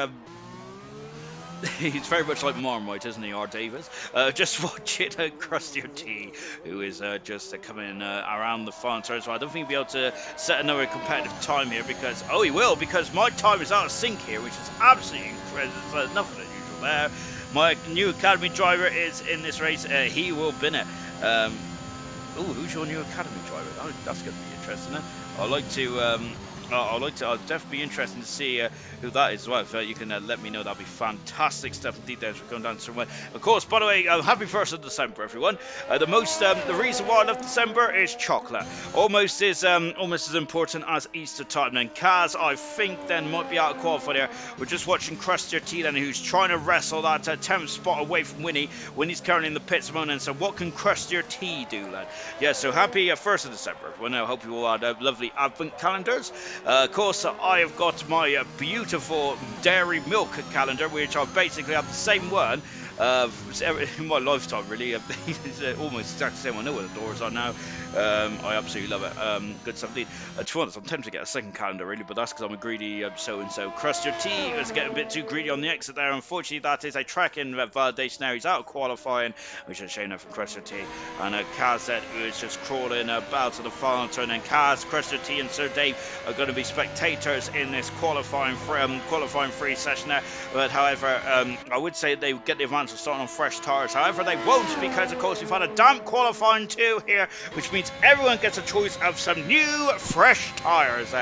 He's very much like Marmite, isn't he, R. Davis? Just watch it, Crusty T, who is just coming around the final turn. So I don't think he'll be able to set another competitive time here, because, oh, he will, because my time is out of sync here, which is absolutely incredible. Nothing unusual there. My new academy driver is in this race. He will win it. Who's your new academy driver? That's going to be interesting. I'll definitely be interested to see who that is as well. If you can let me know, that'd be fantastic stuff indeed. We're going down somewhere. Of course, by the way, happy 1st of December, everyone. The reason why I love December is chocolate. Almost as important as Easter time. Then Kaz, I think, then might be out of qualify there. We're just watching Crusher T then, who's trying to wrestle that 10th spot away from Winnie. Winnie's currently in the pits at the moment. So what can Crusher T do, lad? Yeah, so happy 1st of December. Well, I hope you all had lovely advent calendars. Of course, I have got my beautiful dairy milk calendar, which I basically have the same one in my lifetime, really. It's almost exactly the same. I know where the doors are now. I absolutely love it. Good stuff indeed. To be honest, I'm tempted to get a second calendar, really, but that's because I'm a greedy so-and-so. Crusher T is getting a bit too greedy on the exit there. Unfortunately, that is a track-in validation now. He's out of qualifying, which is a shame now for Crusher T. And Kaz, who is just crawling about to the final turn. And Kaz, Crusher T, and Sir Dave are going to be spectators in this qualifying free session there. But however, I would say they would get the advantage chance of starting on fresh tyres. However, they won't, because of course we've had a damp qualifying too here, which means everyone gets a choice of some new fresh tyres.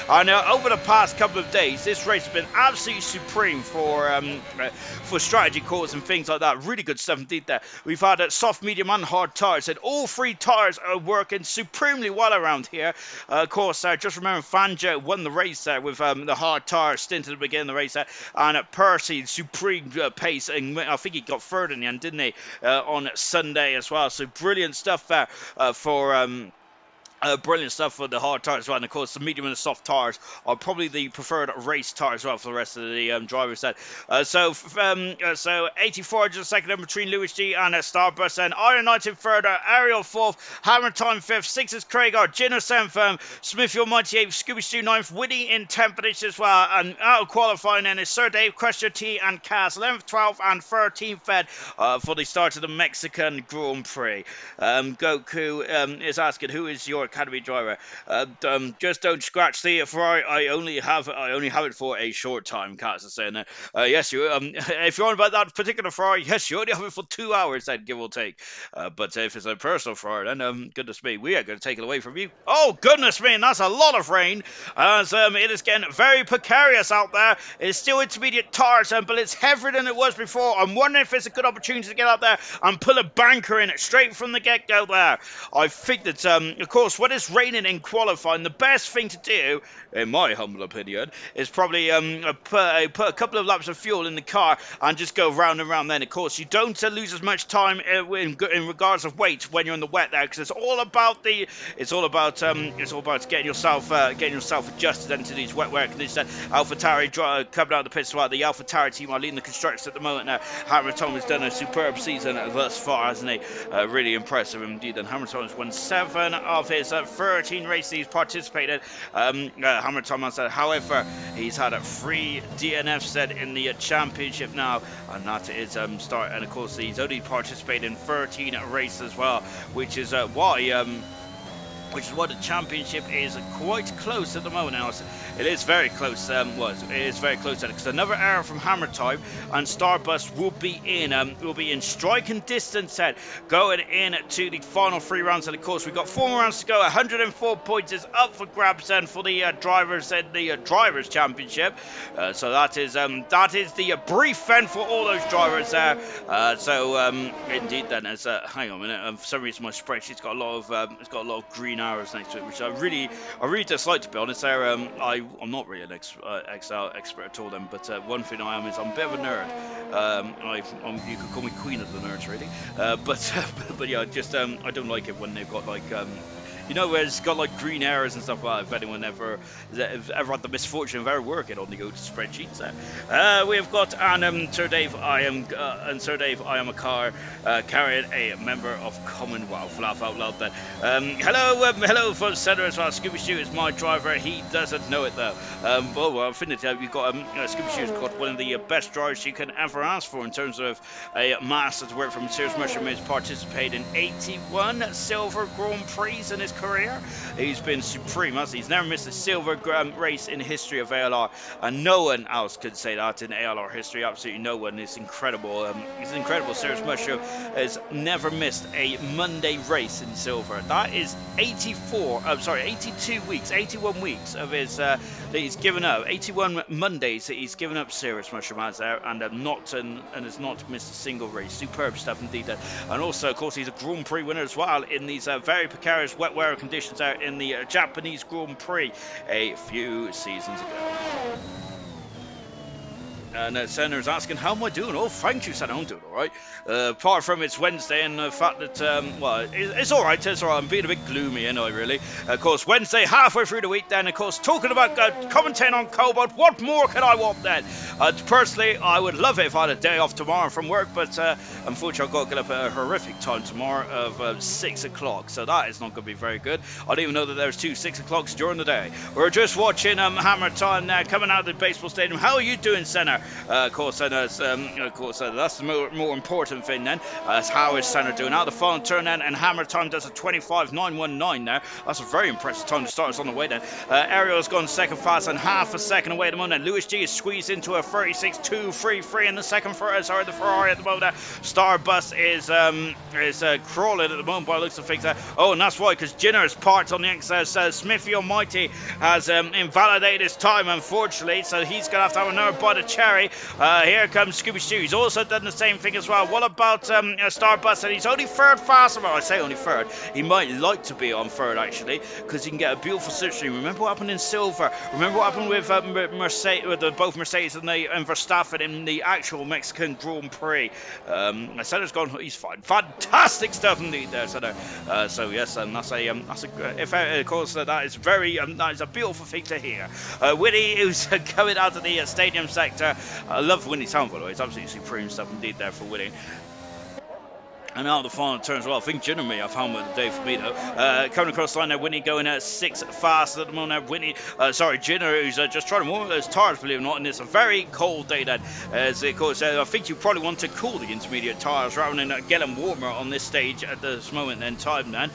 And over the past couple of days, this race has been absolutely supreme for strategy calls and things like that. Really good stuff indeed there. We've had soft, medium and hard tyres, and all three tyres are working supremely well around here. Of course, just remember Fangio won the race there with the hard tyre stint at the beginning of the race there, and Percy supreme pace, and I think he got third in the end, didn't he, on Sunday as well. So brilliant stuff there for brilliant stuff for the hard tyres as well. And of course the medium and the soft tyres are probably the preferred race tyres as well for the rest of the drivers then. So 84 just second in between Lewis G and Starburst, and Iron Knight in third, Ariel fourth, Hammer Time fifth, sixth is Craigar, Jinner seventh, Smithy Almighty eighth, Scooby Stew ninth, Winnie in 10th position as well. And out of qualifying then is Sir Dave, Question T and Cass 11th, 12th and 13th fed for the start of the Mexican Grand Prix. Goku is asking, who is your academy driver? Just don't scratch the Ferrari. I only have it for a short time. Cass is saying that. Yes, you. If you're on about that particular Ferrari, yes, you only have it for 2 hours, then give or take. But if it's a personal Ferrari, then goodness me, we are going to take it away from you. Oh goodness me, and that's a lot of rain. As it is getting very precarious out there. It's still intermediate tyres, but it's heavier than it was before. I'm wondering if it's a good opportunity to get out there and pull a banker in straight from the get-go there. I think that, of course, when it's raining in qualifying, the best thing to do, in my humble opinion, is probably put a couple of laps of fuel in the car and just go round and round. Then, of course, you don't lose as much time in regards of weight when you're in the wet there, because it's all about getting yourself adjusted into these wet wear conditions. AlphaTauri coming out of the pits as well. The AlphaTauri team are leading the constructors at the moment now. Hamilton has done a superb season thus far, hasn't he? Really impressive indeed. And Hamilton has won 7 of his 13 races he's participated. Hamilton has said, however, he's had 3 DNFs said in the championship now, and that is start. And of course, he's only participated in 13 races as well, which is why the championship is quite close at the moment now. It is very close. It is very close because another error from Hammer Time and Starbust will be in striking distance set going in to the final 3 rounds. And of course, we've got 4 more rounds to go. 104 points is up for grabs then for the drivers and the drivers championship. So that is the brief then for all those drivers there. Indeed then, hang on a minute. For some reason, my spreadsheet's got a lot of green arrows next to it, which I really dislike, to be honest. I'm not really an Excel expert at all, then, but one thing I am is I'm a bit of a nerd. You could call me queen of the nerds, really. But yeah, just I don't like it when they've got like where it's got like green errors and stuff like that. If anyone ever had the misfortune of ever working on the go-to spreadsheets, we've got Sir Dave. I am a car carrying a member of Commonwealth. Laugh out loud then. Hello from Centre as well. Scooby Stew is my driver. He doesn't know it though. I think that you've got Scooby Stew's got one of the best drivers you can ever ask for in terms of a master's work from Serious Mushroom. He's participated in 81 silver Grand Prix in his career. He's been supreme. He's never missed a silver race in the history of ALR, and no one else could say that in ALR history. Absolutely no one. It's incredible. It's incredible. Serious Mushroom has never missed a Monday race in silver. That is 81 weeks of his that he's given up. 81 Mondays that he's given up. Serious Mushroom has there, and has not missed a single race. Superb stuff indeed. And also, of course, he's a Grand Prix winner as well in these very precarious wet weather conditions out in the Japanese Grand Prix a few seasons ago. And Senator's asking, how am I doing? Oh, thank you, Senator. I'm doing all right. Apart from it's Wednesday and the fact that, it's all right. It's all right. I'm being a bit gloomy, really. Of course, Wednesday, halfway through the week then. Of course, talking about commentating on Cobalt. What more can I want then? Personally, I would love it if I had a day off tomorrow from work, but unfortunately, I've got to get up at a horrific time tomorrow of 6 o'clock. So that is not going to be very good. I didn't even know that there was 2 6 o'clocks during the day. We're just watching Hammer Time now coming out of the baseball stadium. How are you doing, Senna? there. Of course, and that's the more important thing then. That's how is Senna doing out the final turn then, and Hammer time does a 25.919 there. That's a very impressive time to start us on the way then. Ariel's gone second fast and half a second away at the moment. Lewis G is squeezed into a 36.233 in the second for the Ferrari at the moment. Starbust is crawling at the moment by the looks of things. Oh, and that's why, because Jinner is parked on the excess. Smithy Almighty has invalidated his time, unfortunately, so he's going to have another bite of cherry. Here comes Scooby Stew. He's also done the same thing as well. What about Starbust? And he's only third fast. Well, I say only third. He might like to be on third, actually, because he can get a beautiful slipstream. Remember what happened in Silver? Remember what happened with Mercedes, with both Mercedes and Verstappen in the actual Mexican Grand Prix? Senna's gone. He's fine. Fantastic stuff indeed there, Senna. So yes, that's of course that is that is a beautiful thing to hear. Winnie, who's coming out of the stadium sector. I love Winnie's sound, by the way. It's absolutely supreme stuff indeed there for Winnie. And out of the final turn as well. I think Jinner may have found the day for me though. Coming across the line there, Winnie going at 6 fast at the moment. Jinner, who's just trying to warm up those tires, believe it or not, and it's a very cold day then. As of course, I think you probably want to cool the intermediate tires rather than get them warmer on this stage at this moment in time then.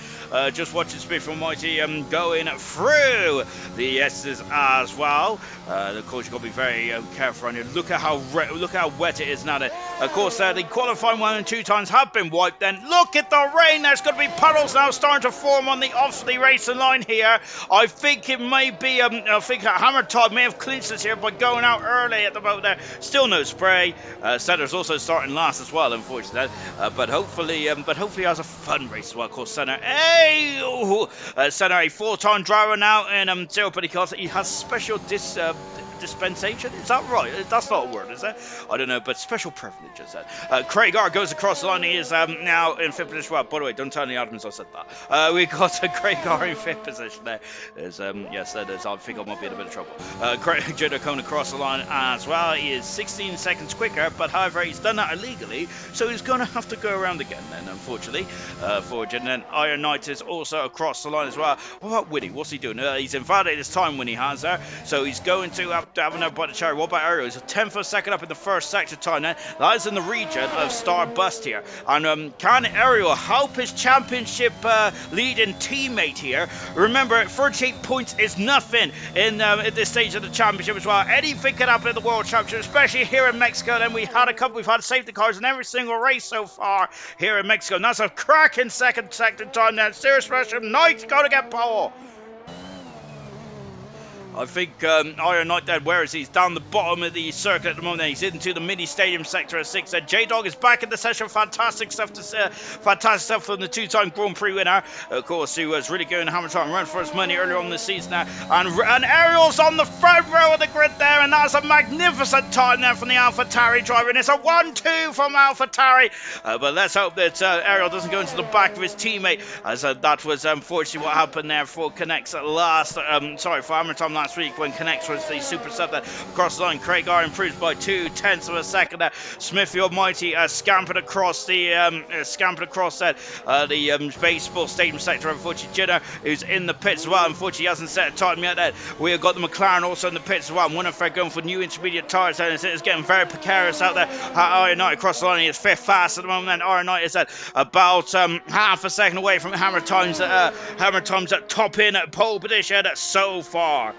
Just watching Smith Almighty going through the S's as well. Of course, you've got to be very careful around here. Look at how wet it is now then. Of course, the qualifying 1 and 2 times have been wiped. Then look at the rain. There's going to be puddles now starting to form on the off the racing line here. I think it may be I think Hammer Todd may have clinched this here by going out early at the moment there. Still no spray. Senna's also starting last as well, unfortunately, but hopefully has a fun race as well. Of course, Senna, Senna, a full-time driver now in Zero, but he has special dispensation, is that right? That's not a word, is it? I don't know, but special privileges. Craig R goes across the line. He is now in 5th position. Well, by the way, don't tell any admins I said that. We got Craig R in 5th position there. Yes, that is. I think I might be in a bit of trouble. Craig Jenner coming across the line as well. He is 16 seconds quicker, but however, he's done that illegally, so he's going to have to go around again then, unfortunately, for Jenner. Then Iron Knight is also across the line as well. What about Winnie? What's he doing? He's invalidated his time when he has there, so he's going to have another bite of cherry. What about Ariel? He's a 10th of a second up in the first sector time then. That is in the region of Starbust here. And can Ariel help his championship leading teammate here? Remember, 38 points is nothing at this stage of the championship as well. Anything can happen in the World Championship, especially here in Mexico. And we've had safety cars in every single race so far here in Mexico. And that's a cracking second sector time then. Serious pressure. Knight's got to get pole. I think Iron Knight then, where is he? He's down the bottom of the circuit at the moment. He's into the mini stadium sector at 6. J-Dog is back in the session. Fantastic stuff from the 2-time Grand Prix winner, of course, who was really going hammer time run for his money earlier on this season now. And Ariel's on the front row of the grid there, and that's a magnificent time there from the AlphaTauri driver. And it's a 1-2 from AlphaTauri. But let's hope that Ariel doesn't go into the back of his teammate, as that was unfortunately what happened there for Connects at last. For Hammer Time last week when Connects was the super sub that across the line. Craig R improves by 0.2 of a second. Smithy Almighty scampered across the baseball stadium sector. Unfortunately, Jenner, who's in the pits as well, unfortunately he hasn't set a time yet there. We have got the McLaren also in the pits as well. One of them going for new intermediate tyres, and it's getting very precarious out there. Iron Knight across the line, he is 5th fast at the moment. And Iron Knight is at about half a second away from Hammer Times at top in at pole position so far.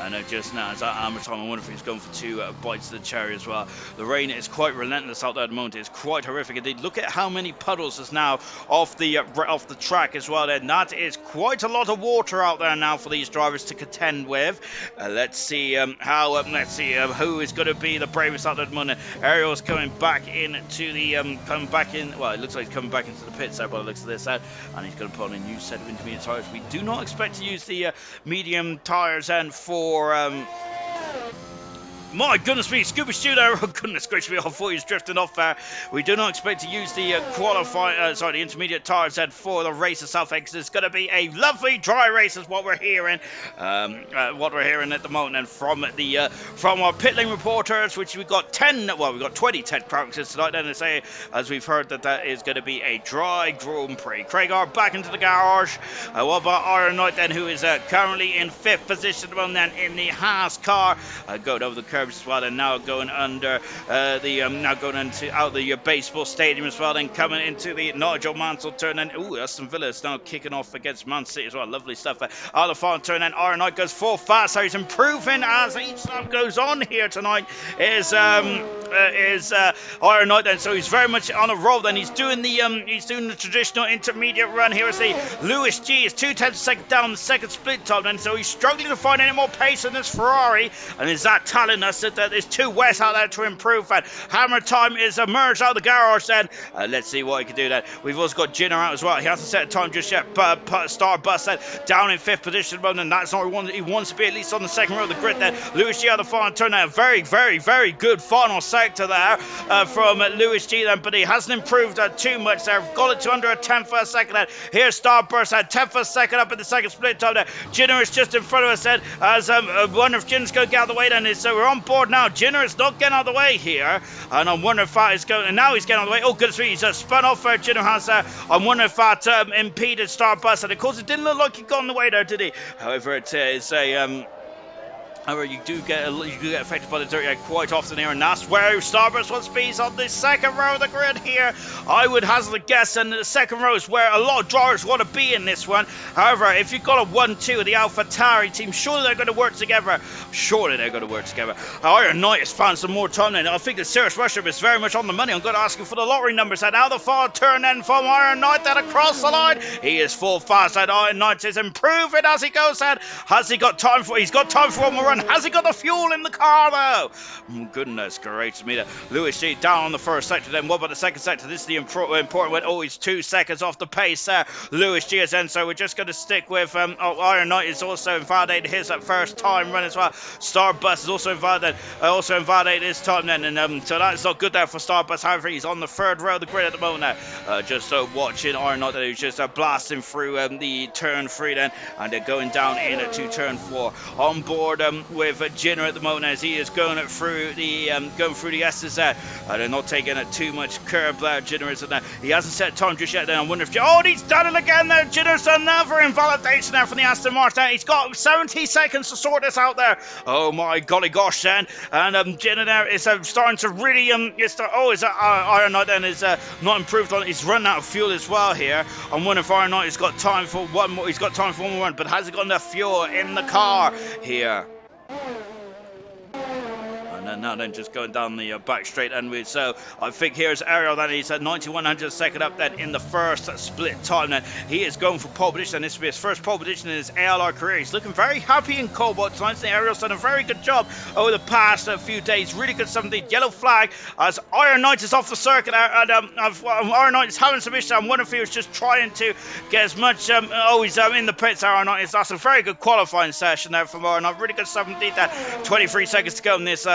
And just now, as Hammer Time, I wonder if he's going for 2 bites of the cherry as well. The rain is quite relentless out there at the moment. It's quite horrific indeed. Look at how many puddles is now off the track as well. And that is quite a lot of water out there now for these drivers to contend with. Let's see who is going to be the bravest out there at the moment. Ariel's coming back into the well, it looks like he's coming back into the pits there by the looks of this out, and he's going to put on a new set of intermediate tires. We do not expect to use the medium tires and for My goodness me, Scooby Stew there. Oh, goodness gracious me, I thought he was drifting off there. We do not expect to use the the intermediate tires then for the race itself, because it's going to be a lovely dry race is what we're hearing. At the moment, and from our pit lane reporters, which we've got 20 tech practices tonight, then they say, as we've heard, that is going to be a dry Grand Prix. Craig are back into the garage. What about Iron Knight then, who is currently in 5th position at the moment then in the Haas car, going over the curves as well, and now going under out the baseball stadium as well, then coming into the Nigel Mansell turn, and Aston Villa is now kicking off against Man City as well. Lovely stuff. Out the final turn, and Iron Knight goes full fast, so he's improving as each lap goes on here tonight. Is Iron Knight then, so he's very much on a roll. Then he's doing the traditional intermediate run here. As the Lewis G is 2/10 second down the second split time, then so he's struggling to find any more pace in this Ferrari, and is that telling us that there's two wets out there to improve? And Hammer Time is emerged out of the garage then. Let's see what he can do then. We've also got Jinner out as well. He hasn't set a time just yet. Starbus then down in 5th position, and that's not what he wants to be, at least on the second row of the grid then. Lewis G out of the final turn there. Very, very, very good final sector there from Lewis G then, but he hasn't improved too much there. Got it to under a 10th for a second then. Here's Starburst at 10th for a second up in the second split time there. Jinner is just in front of us then, as I wonder if Jinner's going to get out of the way then. So we're on board now. Jinner is not getting out of the way here, and I'm wondering if that is going, and now he's getting out of the way. Oh goodness me, he's spun off where Jinner has there. I'm wondering if that impeded Starburst, and of course it didn't look like he got in the way there, did he? However, it is a however, you do get affected by the dirt quite often here, and that's where Starburst wants to be. He's on the second row of the grid here. I would hazard a guess, and the second row is where a lot of drivers want to be in this one. However, if you've got a 1-2 of the AlphaTauri team, surely they're going to work together. Iron Knight has found some more time then. I think that Cirrus Russia is very much on the money. I'm going to ask him for the lottery numbers. And now the final turn then from Iron Knight then across the line. He is full fast, and Iron Knight is improving as he goes then. Has he got time for? He's got time for one more run. Has he got the fuel in the car though? Goodness gracious me. Lewis G down on the first sector then. What about the second sector? This is the important one. Oh, he's 2 seconds off the pace there. Lewis G is in, so we're just going to stick with Iron Knight is also invalidated his first time run as well. Starbus is also invalidated his time then, and so that's not good there for Starbus. However, he's on the third row of the grid at the moment now. Just watching Iron Knight who's just blasting through the turn 3 then, and they're going down into turn 4. On board with Jinner at the moment as he is going through the SSZ. They're not taking too much curb there. Jinner isn't there. He hasn't set time just yet. Then I wonder if he's done it again there. Jinner's another invalidation there from the Aston Martin. He's got 70 seconds to sort this out there. Oh my golly gosh then. And Jinner there is starting to really Iron Knight then is not improved on. He's run out of fuel as well here. I'm wondering if Iron Knight has got time for one more. He's got time for one more run, but has he got enough fuel in the car here? And now then just going down the back straight, and so I think here's Ariel then. He's at 9100 second up then in the first split time then. He is going for pole position, and this will be his first pole position in his ALR career. He's looking very happy in Cobalt tonight. Ariel's done a very good job over the past few days. Really good stuff indeed. Yellow flag as Iron Knight is off the circuit there, and Iron Knight is having some issues. I'm wondering if he was just trying to get as much he's in the pits. Iron Knight, that's a very good qualifying session there from Iron Knight. Really good stuff indeed there. 23 seconds to go in this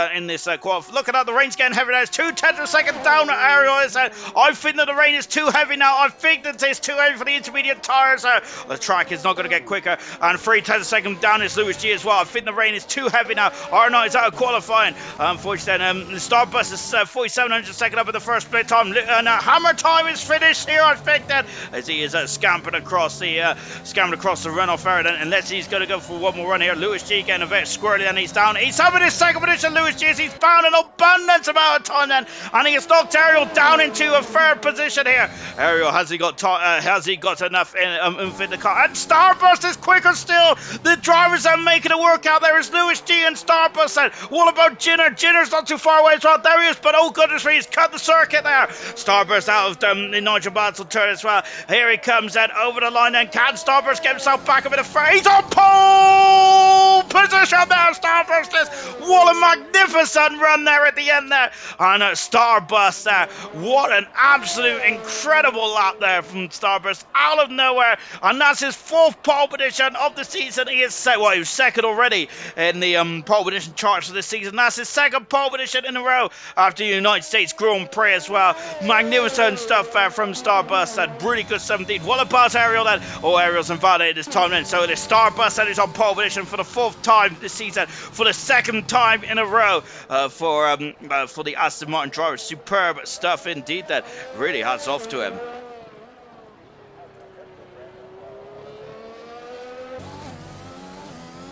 qualify. Look at that, the rain's getting heavy now. It's 2/10 of a second down. Ariel is I think that the rain is too heavy now. I think that it's too heavy for the intermediate tyres. The track is not going to get quicker, and 3/10 of a second down is Lewis G as well. I think the rain is too heavy now. Iron Knight is out of qualifying. Unfortunately, the Starbus is 4700 second up in the first split time, and Hammer Time is finished here. I think that as he is scampering across the runoff area, unless he's going to go for one more run here. Lewis G getting a bit squirrely, and he's down. He's having his second position. Lewis G, he's found an abundance amount of time then, and he has knocked Ariel down into a third position here. Ariel, has he got enough in the car? And Starburst is quicker still. The drivers are making it work out. There is Lewis G and Starburst. And what about Jinner? Jinner's not too far away as well. There he is, but oh goodness me, he's cut the circuit there. Starburst out of the Nigel Mansell turn as well. Here he comes then over the line, and can Starburst get himself back a bit of front? He's on pole position there. Starburst is. What a magnificent magnificent run there at the end there. And Starburst there. What an absolute incredible lap there from Starburst out of nowhere. And that's his 4th pole position of the season. He is he was 2nd already in the pole position charts for this season. That's his 2nd pole position in a row after the United States Grand Prix as well. Magnificent stuff from Starburst. That really good 17th. What about Ariel then? Oh, Ariel's invalidated this time then. So it is Starburst that is on pole position for the 4th time this season, for the 2nd time in a row for the Aston Martin driver. Superb stuff indeed. That really hats off to him.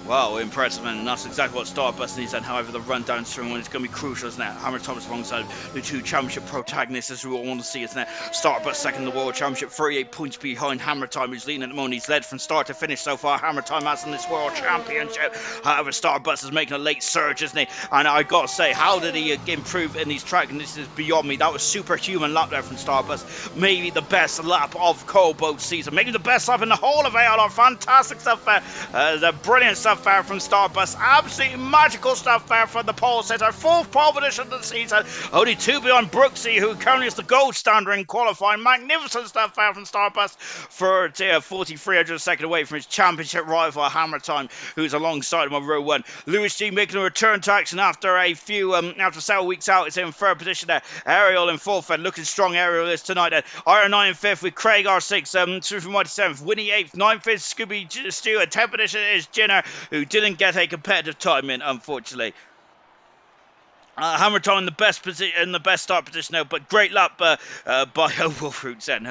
Wow, impressive, and that's exactly what Starburst needs. And however, the rundown string one is going to be crucial, isn't it? Hammer Thomas alongside the 2 championship protagonists, as we all want to see, isn't it? Starburst 2nd in the World Championship, 38 points behind Hammer Time, who's leading at the moment. He's led from start to finish so far. Hammer Time has in this World Championship. However, Starburst is making a late surge, isn't he? And I got to say, how did he improve in these tracks? And this is beyond me. That was superhuman lap there from Starburst. Maybe the best lap of Cobalt season. Maybe the best lap in the whole of ALR. Fantastic stuff there. The brilliant stuff there from Starburst. Absolutely magical stuff there from the pole sitter. 4th pole position of the season. Only 2 beyond Brooksy, who currently is the gold standard in qualifying. Magnificent stuff there from Starburst for 4,300 away from his championship rival Hammer Time, who's alongside him on row 1. Lewis G making a return to action after after several weeks out. Is in 3rd position there. Ariel in 4th, and looking strong Ariel is tonight. Iron 9 in 5th with Craig R6, Super Mighty 7th, Winnie 8th, 9th is Scooby Stew, and 10th position is Jinner, who didn't get a competitive time in, unfortunately. Hammer Time in the best position, in the best start position now, but great lap by Wolfroot then.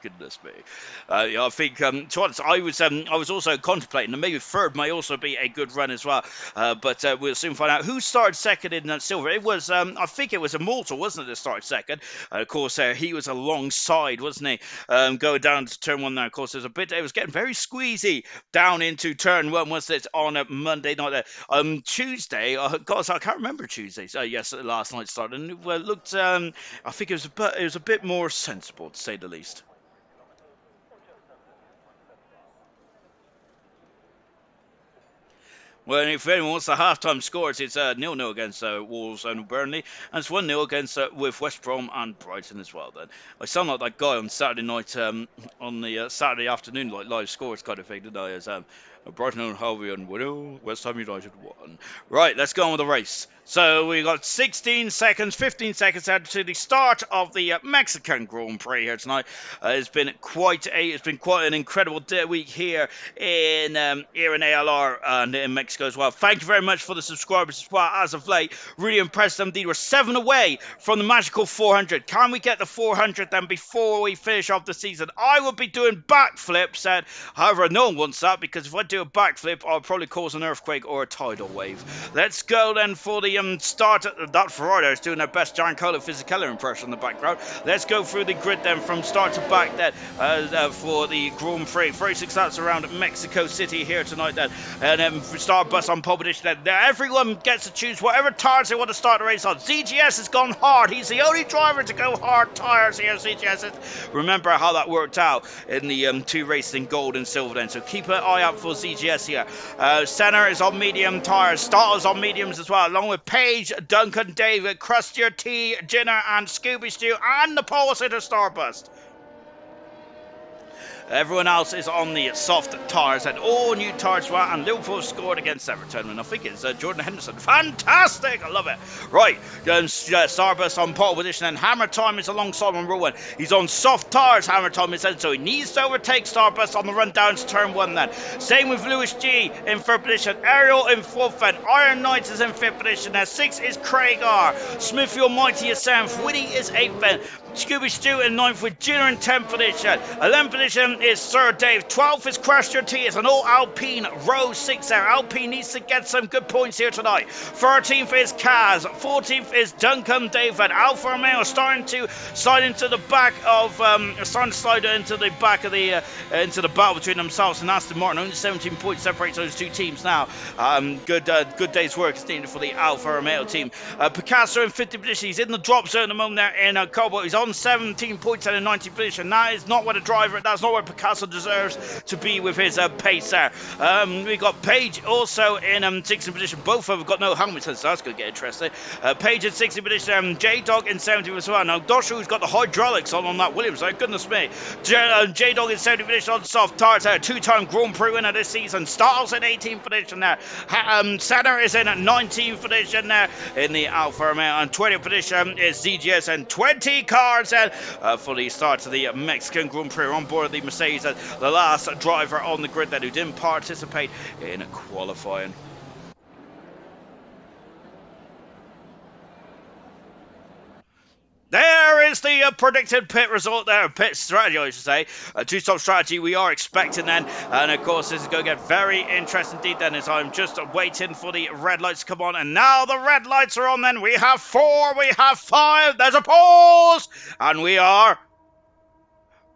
Goodness me. I think to be honest, I was also contemplating that maybe 3rd may also be a good run as well. But we'll soon find out who started 2nd in that silver. It was I think it was Immortal, wasn't it, that started 2nd? Of course, he was alongside, wasn't he? Going down to turn 1 there. Of course, it was getting very squeezy down into turn 1, wasn't it, on a Monday night there. Tuesday, gosh, I can't remember Tuesday. Yes, last night started, and it looked. I think it was a bit more sensible, to say the least. Well, if anyone wants the halftime scores, it's 0-0 against Wolves and Burnley, and it's 1-0 against with West Brom and Brighton as well. Then I sound like that guy on Saturday night, on the Saturday afternoon, like live scores kind of thing, didn't I? As Brighton and Hove and West Ham United won. Right, let's go on with the race. So we got 16 seconds, 15 seconds out to the start of the Mexican Grand Prix here tonight. It's been quite an incredible week here in ALR and in Mexico as well. Thank you very much for the subscribers as well as of late. Really impressed them. Indeed, we're 7 away from the magical 400. Can we get the 400 then before we finish off the season? I will be doing backflips. However, no one wants that, because if I do a backflip, I'll probably cause an earthquake or a tidal wave. Let's go then for the start. That Ferrari is doing their best Giancarlo Fisichella impression in the background. Let's go through the grid then from start to back then for the Grand Prix. 36 laps around Mexico City here tonight then. And then Starburst on pole position then. Everyone gets to choose whatever tires they want to start the race on. ZGS has gone hard. He's the only driver to go hard tires here. ZGS. Remember how that worked out in the 2 races in gold and silver then. So keep an eye out for ZGS here. Senna is on medium tires. Starters on mediums as well, along with Page, Duncan, David, Crustier, T, Jinner, and Scooby Stew, and the pole sitter Starburst. Everyone else is on the soft tyres, and all new tyres well, and Liverpool scored against Everton, and I think it's Jordan Henderson. Fantastic! I love it. Right, Starburst on pole position, and Hammer Time is alongside on row 1. He's on soft tyres, Hammer Time is said, so he needs to overtake Starburst on the run down to turn 1 then. Same with Lewis G in 3rd position, Ariel in 4th, and Iron Knight is in 5th position. Now 6 is Craig R. Smithfield Mighty is 7th, Winnie is 8th then. Scooby Stew in 9th with Jinner in 10th position. 11th position is Sir Dave. 12th is Crustier T. It's an all Alpine row 6 there. Alpine needs to get some good points here tonight. 13th is Kaz. 14th is Duncan David. Alfa Romeo starting to slide into the back of into the battle between themselves and Aston Martin. Only 17 points separates those 2 teams now. Good day's work is needed for the Alfa Romeo team. Picasso in 50th position. He's in the drop zone at the moment there in Cobalt. He's on 17 points and a 90 position. That's not where Picasso deserves to be with his pace there. We got Page also in 16th position. Both of them got no helmets, so that's going to get interesting. Page in 16th position, J-Dog in 17th as well. Now, not sure who's got the hydraulics on that Williams, right? Goodness me. J-Dog in 17th position on soft tires there. Two-time Grand Prix winner this season. Styles in 18th position there. Senna is in 19th position there in the Alfa Romeo. And 20th position is ZGS and 20 cars and for the start of the Mexican Grand Prix on board of the Mercedes. The last driver on the grid then who didn't participate in qualifying. There is the predicted pit result there, pit strategy I should say, two-stop strategy we are expecting then, and of course this is going to get very interesting indeed then as I'm just waiting for the red lights to come on, and now the red lights are on then, we have 4, we have 5, there's a pause, and we are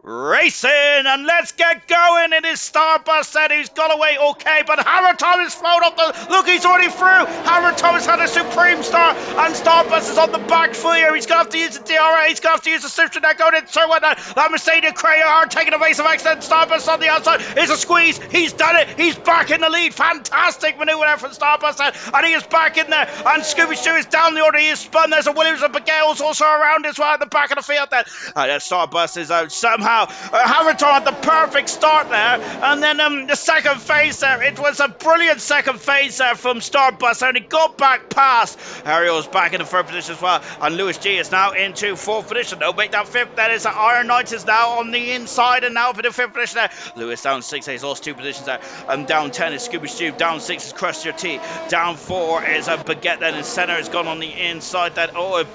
racing, and let's get going. It is Starbus said he's got away okay, but Hammer Thomas flown up the look, he's already through. Hammer Thomas had a supreme start, and Starbus is on the back foot here. He's gonna have to use the DRA, he's gonna have to use the Citroen there going into turn one. That Mercedes Cray are taking a base of accident. Starbus on the outside, it's a squeeze, he's done it, he's back in the lead. Fantastic maneuver there from Starbus, and he is back in there, and Scooby-Doo is down the order, he is spun. There's a Williams and Bagales also around as well at the back of the field then. Starbus is out somehow. Hamilton had the perfect start there, and then the second phase there, it was a brilliant second phase there from Starbus, and he got back past. Ariel's back in the third position as well, and Lewis G is now into fourth position. They'll make that fifth. That is Iron Knight is now on the inside and now up in the fifth position there. Lewis down 6, he's lost 2 positions there. Down 10 is Scooby Stew, down 6 is Crust Your Tea, down 4 is Baguette then, and Senna has gone on the inside then of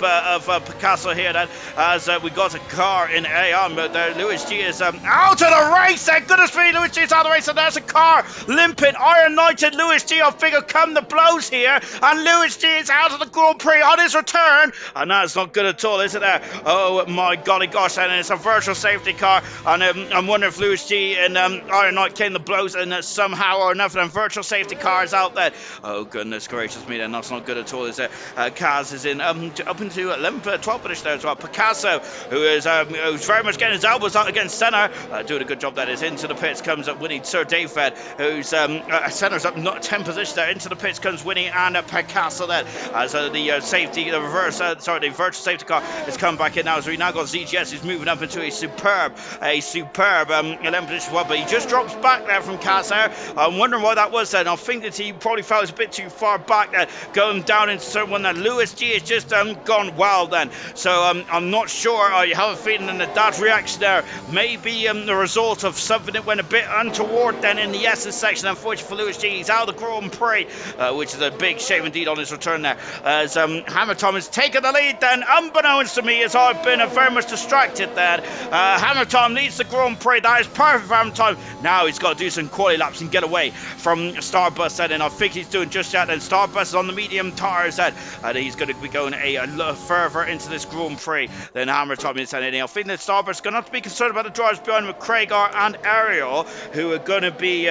Picasso here then, as we got a car in A1, but Lewis G is out of the race there. Goodness me, Lewis G is out of the race, and there's a car limping. Iron Knight and Lewis G, I figure, come the blows here, and Lewis G is out of the Grand Prix on his return, and that's not good at all, is it there? Oh my golly gosh, and it's a virtual safety car, and I'm wondering if Lewis G and Iron Knight came the blows, and somehow or another, and virtual safety cars out there. Oh goodness gracious me, then that's not good at all, is it? Kaz is in up into 12th position there as well. Picasso, who's very much getting his elbows out against Senna, doing a good job. That is into the pits comes up Winnie, Sir David, who's Senna's up not 10 position there. Into the pits comes Winnie and Picasso then, as the safety, the virtual safety car has come back in now, as we now got ZGS who's moving up into a superb 11th position well, but he just drops back there from Kaz there. I'm wondering why that was then. I think that he probably felt a bit too far back there, going down into turn one there. Lewis G has just gone wild then, so I'm not sure. I have a feeling that reaction there may be the result of something that went a bit untoward then in the S's section. Unfortunately for Lewis G, he's out of the Grand Prix, which is a big shame indeed on his return there, as Hammer Tom has taken the lead then, unbeknownst to me, as I've been very much distracted there. Hammer Tom leads the Grand Prix. That is perfect for Hammer Tom. Now he's got to do some quality laps and get away from Starbus then, and I think he's doing just that. And Starbus is on the medium tires then, and he's going to be going a lot further into this Grand Prix than Hammer Tom is anything. I think that Starbus is going to have to be concerned about the drivers behind him, Craigar and Ariel, who are going to be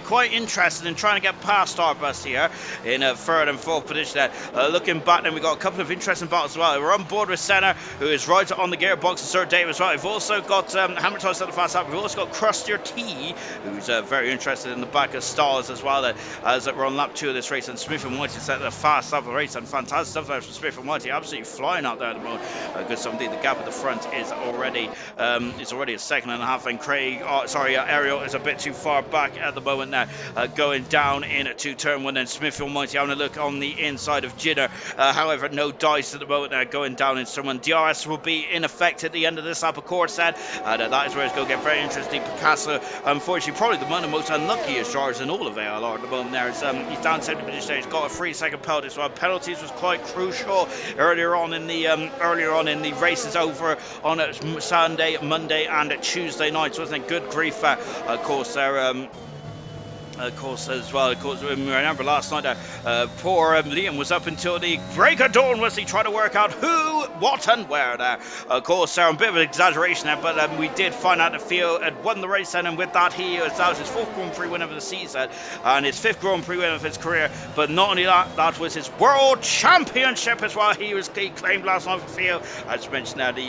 quite interested in trying to get past Starbus here in third and fourth position there. Looking back then, we got a couple of interesting battles as well. We're on board with Senna, who is right on the gearbox, and Sir Dave as well. We've also got Hamilton at the fast lap. We've also got Crust Your Tea, who's very interested in the back of Stars as well, as we're on lap 2 of this race, and Smith and Whitey set the fast lap of the race, and fantastic stuff there from Smith and Whitey, absolutely flying out there at the moment. Good stuff indeed. The gap at the front is already a second and a half, and Ariel is a bit too far back at the moment now, going down into turn 1, then Smith Almighty having a look on the inside of Jidder. However, no dice at the moment there, going down into turn 1. DRS will be in effect at the end of this lap, of course, then. That is where it's going to get very interesting. Picasso, unfortunately, probably one of the most unluckiest drivers in all of ALR at the moment there. He's down 70 position. He's got a 3-second penalty as well. Penalties was quite crucial earlier on in the races over on Sunday, Monday and Tuesday nights, wasn't it? Good grief, of course, there. Of course, as well. Of course, remember last night, poor Liam was up until the break of dawn was he trying to work out who, what, and where there. Of course, a bit of an exaggeration there, but we did find out that Theo had won the race then, and with that, he was out his 4th Grand Prix win of the season and his 5th Grand Prix win of his career. But not only that, that was his World Championship as well. He claimed last night for Theo, as mentioned now, the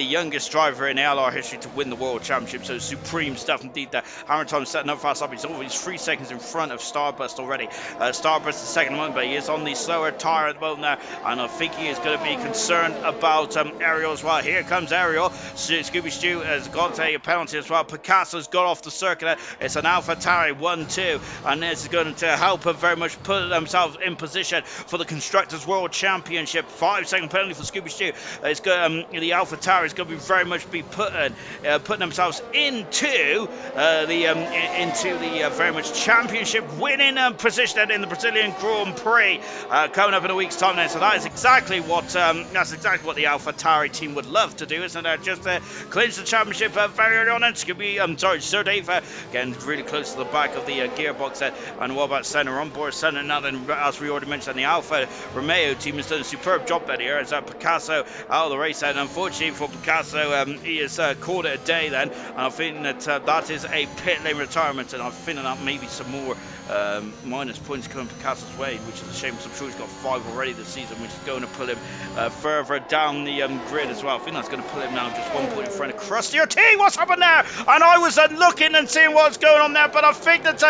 youngest driver in ALR history to win the World Championship. So supreme stuff indeed. Hammer Time setting up fast up. He's always 3 seconds in front of Starburst already. Starburst is second among, but he is on the slower tyre at the moment now, and I think he is going to be concerned about Ariel as well. Here comes Ariel. Scooby Stew has got a penalty as well. Picasso's got off the circuit. It's an AlphaTauri 1-2, and this is going to help him very much put themselves in position for the Constructors World Championship. 5-second penalty for Scooby Stew. It's the AlphaTauri is going to be very much be putting themselves into the very much championship winning position in the Brazilian Grand Prix coming up in a week's time now. So that is exactly what the AlphaTauri team would love to do, isn't it? Just clinch the championship very early on. It's going to be Sir Dave getting really close to the back of the gearbox there. And what about Senna on board? Senna now then, as we already mentioned, the Alfa Romeo team has done a superb job there here as Picasso out of the race, and unfortunately for Picasso, he has called it a day then, and I think that that is a pit lane retirement, and I think that maybe some more minus points coming Picasso's way, which is a shame because I'm sure he's got 5 already this season, which is going to pull him further down the grid as well. I think that's going to pull him now just 1 point in front of Krusty T. What's happened there? And I was looking and seeing what's going on there, but I think that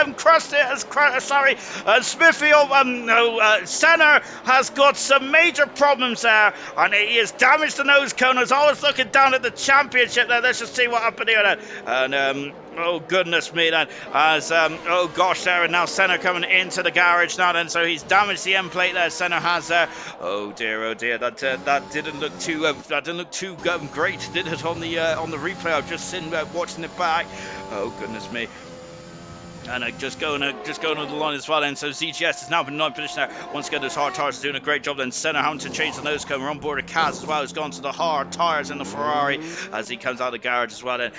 Senna has got some major problems there, and he has damaged the nose cone. As I was looking down at the championship there, let's just see what happened here then. And oh goodness me then, as oh gosh there, and now Senna coming into the garage now then, so he's damaged the end plate there. Senna has oh dear, that didn't look too great, did it, on the replay? I've just seen watching it back. Oh goodness me. And just going on the line as well then. So ZGS has now been in 9th position there. Once again, those hard tyres are doing a great job then. Senna having to change the nose cone. We're on board of Kaz as well, who's gone to the hard tyres in the Ferrari as he comes out of the garage as well then.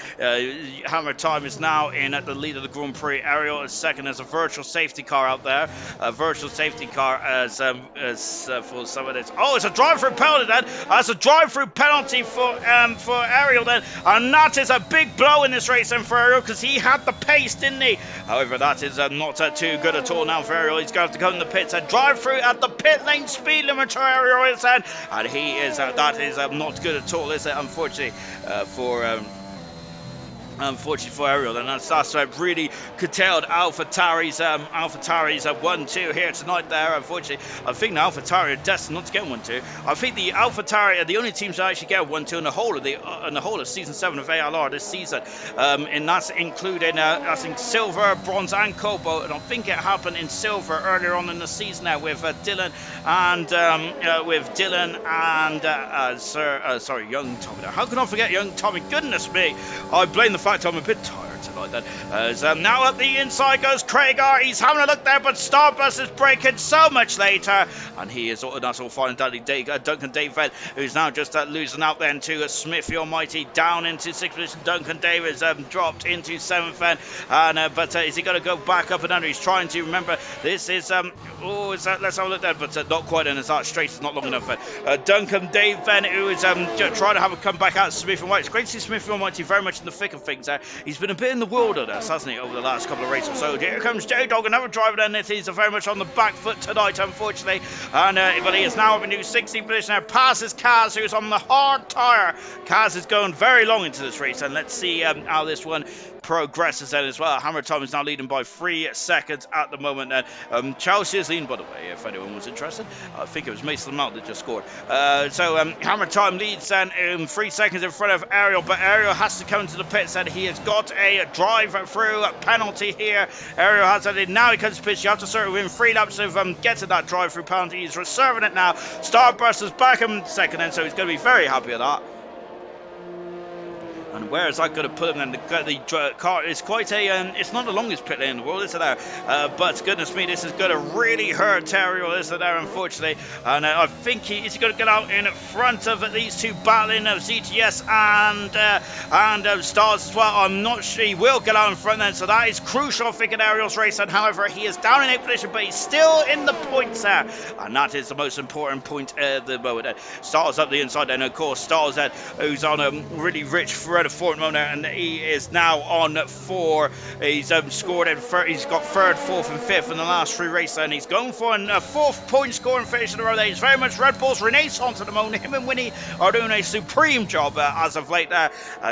Hammer Time is now in at the lead of the Grand Prix. Ariel is second. There's a virtual safety car out there. A virtual safety car as for some of this. Oh, it's a drive-through penalty then. That's a drive-through penalty for Ariel then. And that is a big blow in this race then for Ariel, because he had the pace, didn't he? However, that is not too good at all now for Ariel. He's going to have to go in the pits and drive through at the pit lane speed limit. Ariel is then, and he is that is not good at all, is it? Unfortunately for Ariel, and that's really curtailed AlphaTauri's 1-2 here tonight there. Unfortunately, I think the AlphaTauri are destined not to get 1-2. I think the AlphaTauri are the only teams that actually get 1-2 in the whole of season 7 of ALR this season, and that's including I think silver, bronze, and cobalt. And I think it happened in silver earlier on in the season now with Dylan and young Tommy. How can I forget young Tommy? Goodness me, I blame the fact I'm a bit tired tonight then. As now at the inside goes Craigar. He's having a look there, but Starburst is braking so much later, and he is that's all fine. Duncan David, who's now just losing out then to Smithy Almighty, down into 6th position. Duncan Davis dropped into 7th then, and but is he going to go back up and under? He's trying to remember. This is let's have a look there, but not quite in. As that straight is not long enough. Duncan David, who is trying to have a comeback out. Smithy Almighty. It's great to see Smithy Almighty very much in the thick of things. He's been a bit in the wilderness, hasn't he, over the last couple of races. So here comes J-Dog, another driver then. He's very much on the back foot tonight, unfortunately. And but he is now up in new 16th position now. Passes Kaz, who's on the hard tyre. Kaz is going very long into this race, and let's see how this one progresses then as well. Hammer Time is now leading by 3 seconds at the moment then. Chelsea is leading, by the way, if anyone was interested. I think it was Mason Mount that just scored. So Hammer Time leads then 3 seconds in front of Ariel, but Ariel has to come to the pits, and he has got a drive-through penalty here. Ariel has it in. Now he comes to pits. You have to sort of win 3 laps of getting that drive-through penalty. He's reserving it now. Starburst is back in second then, so he's going to be very happy with that. And And where is that going to put him? And the car is quite a, it's not the longest pit lane in the world, is it there? But goodness me, this is going to really hurt Terriel, is it there, unfortunately. And I think is he going to get out in front of these two battling of ZTS and Stars as well. I'm not sure he will get out in front then, so that is crucial, I think, in Ariel's race. And however, he is down in 8th position, but he's still in the points there. And that is the most important point at the moment. Stars up the inside then, of course, Stars who's on a really rich thread of form moment, and he is now on 4. He's scored in he's got 3rd, 4th and 5th in the last 3 races, and he's going for a 4th point scoring finish in a row there. He's very much Red Bull's renaissance at the moment. Him and Winnie are doing a supreme job as of late there.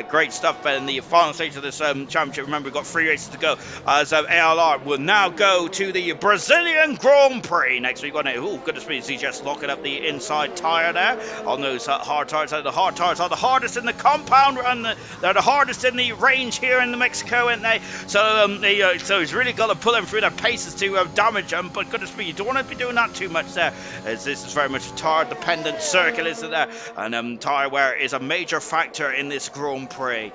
Great stuff, but in the final stage of this championship, remember we've got 3 races to go, as Alr will now go to the Brazilian Grand Prix next week on it. Oh goodness me, he's just locking up the inside tyre there on those hard tyres. The hard tyres are the hardest in the compound, and they're the hardest in the range here in Mexico, aren't they? So so he's really got to pull them through their paces to damage them, but goodness me, you don't want to be doing that too much there, as this is very much a tyre dependent circuit, isn't there? And tyre wear is a major factor in this Grand Prix.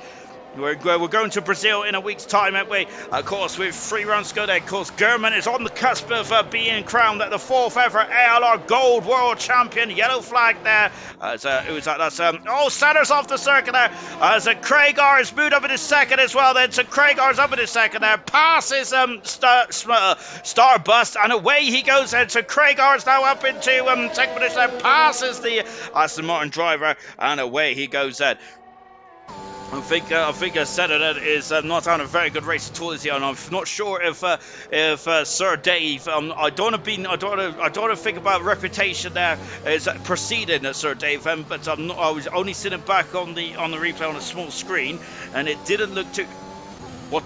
We're going to Brazil in a week's time, aren't we? Of course, with 3 rounds to go there. Of course, German is on the cusp of being crowned at the 4th ever ALR Gold World Champion. Yellow flag there. Who's that? That's Sanders off the circuit there. As Craigar is moved up in his 2nd as well. Then so Craigar's up in his 2nd there. Passes Starbust, and away he goes. Then so Craigar's now up into 2nd position. There. Passes the Aston Martin driver, and away he goes then. I think Senator is not on a very good race at all, is he? And I'm not sure if Sir Dave. I don't want to think about reputation there is preceding Sir Dave. But I was only sitting back on the replay on a small screen, and it didn't look too. What?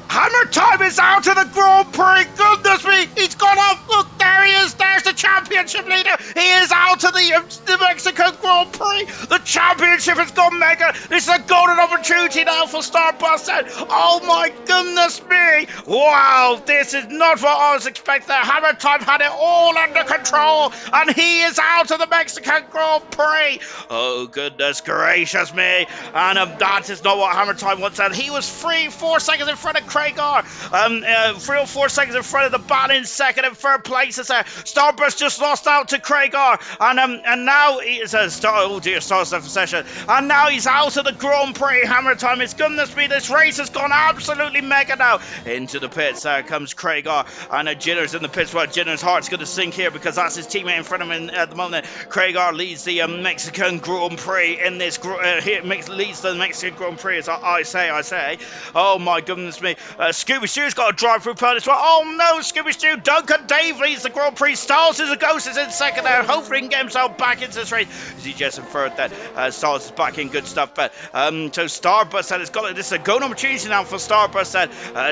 Hammer Time is out of the Grand Prix. Goodness me, he's gone off. Look, there he is. There's the championship leader. He is out of the Mexican Grand Prix. The championship has gone mega. This is a golden opportunity now for Starbust. Oh my goodness me. Wow, this is not what I was expecting. Hammer Time had it all under control, and he is out of the Mexican Grand Prix. Oh goodness gracious me. And that is not what Hammer Time wants. And he was 3-4 seconds in front of Craigar, 3 or 4 seconds in front of the bat in 2nd and 3rd places there. Starburst just lost out to Craigar, and now he is Stars left for session, and now he's out of the Grand Prix. Hammer Time is goodness me, this race has gone absolutely mega now. Into the pits there comes Craigar, and Jinner's in the pits. Well, Jinner's heart's going to sink here because that's his teammate in front of him at the moment. Craigar leads the Mexican Grand Prix in this leads the Mexican Grand Prix, as I say. Oh my goodness me. Scooby Stew's got a drive-through pole as well. Oh no, Scooby Stew. Duncan Dave leads the Grand Prix. Styles is a ghost, is in 2nd there. Hopefully he can get himself back into this race. ZGS in 3rd then. Styles is back in, good stuff. But so Starbust has got this is a golden opportunity now for Starbust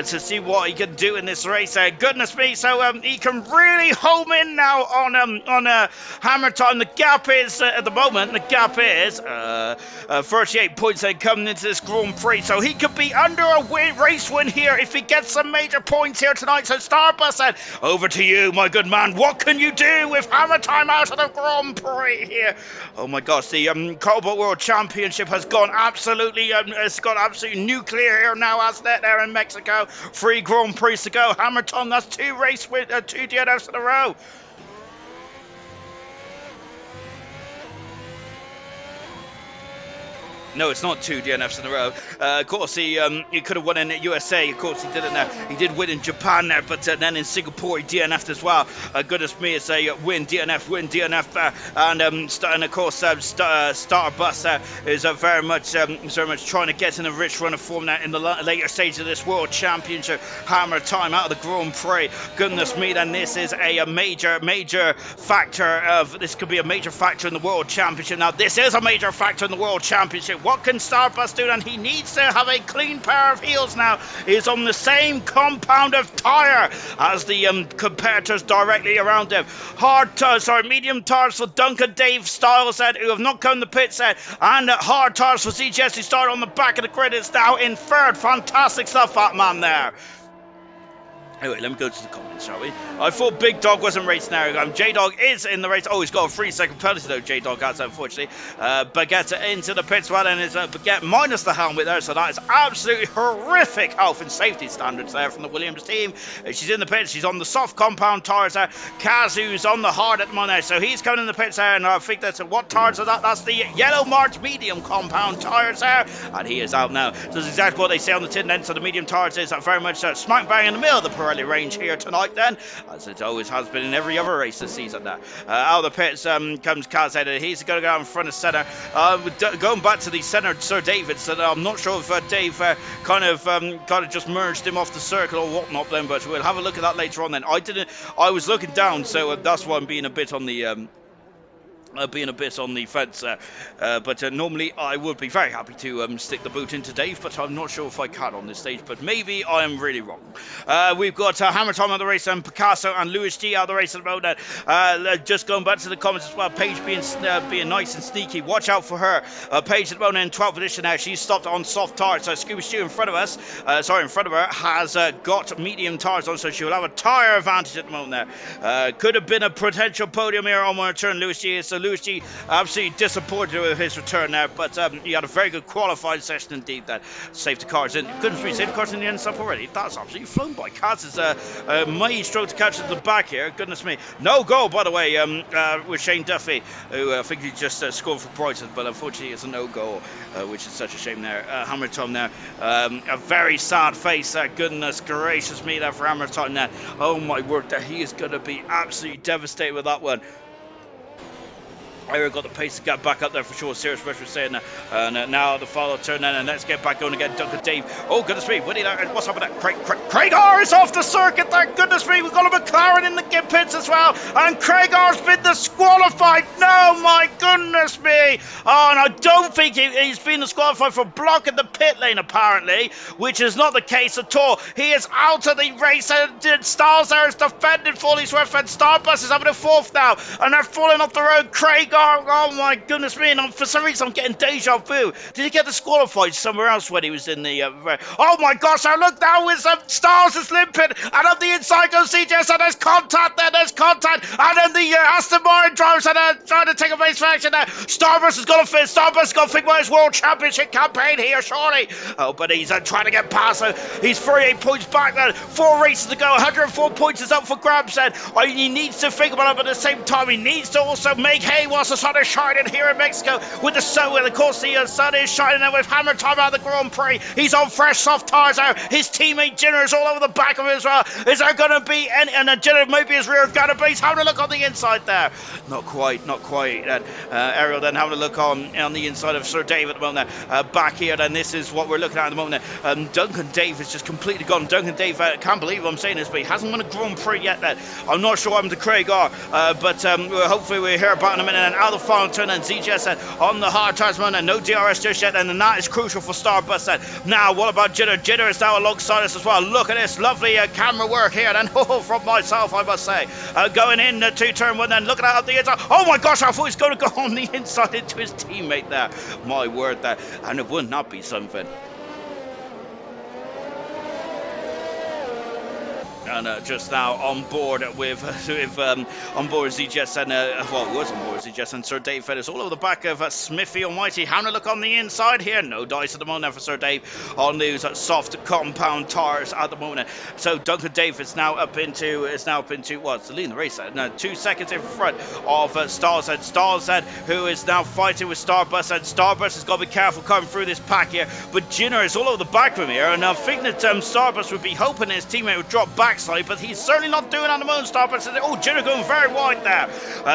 to see what he can do in this race. Goodness me, so he can really home in now on Hammer Time. The gap is at the moment. The gap is 38 points coming into this Grand Prix, so he could be under a race win here if he gets some major points here tonight. So Starbust, over to you, my good man. What can you do with Hammer Time out of the Grand Prix here? Oh my gosh, the Cobalt World Championship has gone absolutely nuclear here now, hasn't it, there in Mexico? 3 Grand Prix to go. Hammer Time, that's 2 DNFs in a row. No, it's not 2 DNFs in a row. Of course, he could have won in the USA. Of course, he didn't. He did win in Japan there, but then in Singapore he DNF'd as well. Goodness me, it's a win DNF, and of course Starbust is very much trying to get in a rich run of form now in the later stage of this World Championship. Hammer Time out of the Grand Prix. Goodness me, then this is a major factor this could be a major factor in the World Championship. Now this is a major factor in the World Championship. What can Starbust do? And he needs to have a clean pair of heels now. He's on the same compound of tyre as the competitors directly around him. Medium tyres for Duncan Dave Styles who have not come to the pit and hard tyres for ZGS who started on the back of the grid. It's now in 3rd. Fantastic stuff, that man there. Anyway, let me go to the comments, shall we? I thought Big Dog wasn't racing now. J-Dog is in the race. Oh, he's got a 3-second penalty, though, J-Dog has, unfortunately. Baguette into the pits, well, and it's Baguette minus the helmet there, so that is absolutely horrific health and safety standards there from the Williams team. She's in the pits. She's on the soft compound tyres there. Kazu's on the hard at the moment, so he's coming in the pits there, and I think that's what tyres are that? That's the Yellow March medium compound tyres there, and he is out now. So that's exactly what they say on the tin then, so the medium tyres is very much smack bang in the middle of the Pirelli range here tonight then, as it always has been in every other race this season now. Out of the pits comes Kaz Header. He's going to go out in front of centre. Going back to the centre, Sir David, so I'm not sure if Dave kind of just merged him off the circle or whatnot then, but we'll have a look at that later on then. I was looking down, so that's why I'm being a bit on the fence, but normally I would be very happy to stick the boot into Dave, but I'm not sure if I can on this stage, but maybe I am really wrong. We've got Hammer Tom on the race, and Picasso and Louis G out of the race at the moment. Just going back to the comments as well, Paige being nice and sneaky, watch out for her. Paige at the moment in 12th position now, she's stopped on soft tyres, so Scuba Stew in front of her, has got medium tyres on, so she will have a tyre advantage at the moment there. Could have been a potential podium here on one return, Louis G is, so Louis G absolutely disappointed with his return there, but he had a very good qualifying session indeed. That saved the cars in. Goodness me, saved the cars in the end stop already. That's absolutely flown by. Kaz is mighty stroke to catch at the back here. Goodness me. No goal, by the way, with Shane Duffy, who I think he just scored for Brighton, but unfortunately it's a no goal, which is such a shame there. Hammer Tom there, a very sad face there. Goodness gracious me there for Hammer Tom there. Oh my word, there he is going to be absolutely devastated with that one. Ira got the pace to get back up there for sure. Serious Rush was saying that. And now the follow turn in, and let's get back going again. Duncan Dave. Oh, goodness me. What's happening there? Craig R is off the circuit there. Goodness me. We've got a McLaren in the pits as well. And Craig R's been disqualified. No, my goodness me. Oh, and I don't think he's been disqualified for blocking the pit lane, apparently, which is not the case at all. He is out of the race. And Styles there is defending fully swift, and Starbus is having a fourth now. And they're falling off the road. Craig, oh my goodness me, and for some reason I'm getting deja vu. Did he get disqualified somewhere else when he was in the oh my gosh, now look now, with Styles is limping, and on the inside goes CJ, and there's contact, and then the Aston Martin drivers are trying to take a base for action now. Starburst has got to fit, Starburst has got to think about his World Championship campaign here, surely. Oh, but he's trying to get past her. He's 38 points back then, 4 races to go, 104 points is up for grabs then. He needs to think about it, but at the same time he needs to also make hay whilst the sun is shining here in Mexico with the sun. Well, of course the sun is shining, and with Hammer Time out of the Grand Prix, he's on fresh soft tyres now. His teammate Jenner is all over the back of him as well. Is there going to be any, and Jenner maybe his rear guard, but he's having a look on the inside there. Not quite. Ariel then having a look on the inside of Sir Dave at the moment there. Back here then, this is what we're looking at the moment there. Duncan Dave is just completely gone. Duncan Dave, can't believe I'm saying this, but he hasn't won a Grand Prix yet then. I'm not sure what happened to Craig R, but hopefully we'll hear about in a minute. And out of the final turn, and ZJ on the hard tires, and no DRS just yet, and that is crucial for Starbus. Now what about Jitter? Jitter is now alongside us as well. Look at this lovely camera work here, and from myself I must say, going in to turn 1, then looking at the inside. Oh my gosh, I thought he was going to go on the inside into his teammate there. My word there, and it would not be something. And just now on board with on board ZJS and well, it was on board ZJS and Sir Dave Fettis all over the back of Smithy Almighty. Having a look on the inside here. No dice at the moment for Sir Dave on those soft compound tires at the moment. So Duncan Dave is now up into what's the lead in the race? Now 2 seconds in front of Starshead. Starshead, who is now fighting with Starbus, and Starbus has got to be careful coming through this pack here. But Jinner is all over the back of him here, and I think that Starbus would be hoping his teammate would drop back slightly, but he's certainly not doing on the moon. Starbus, oh, Jinner going very wide there.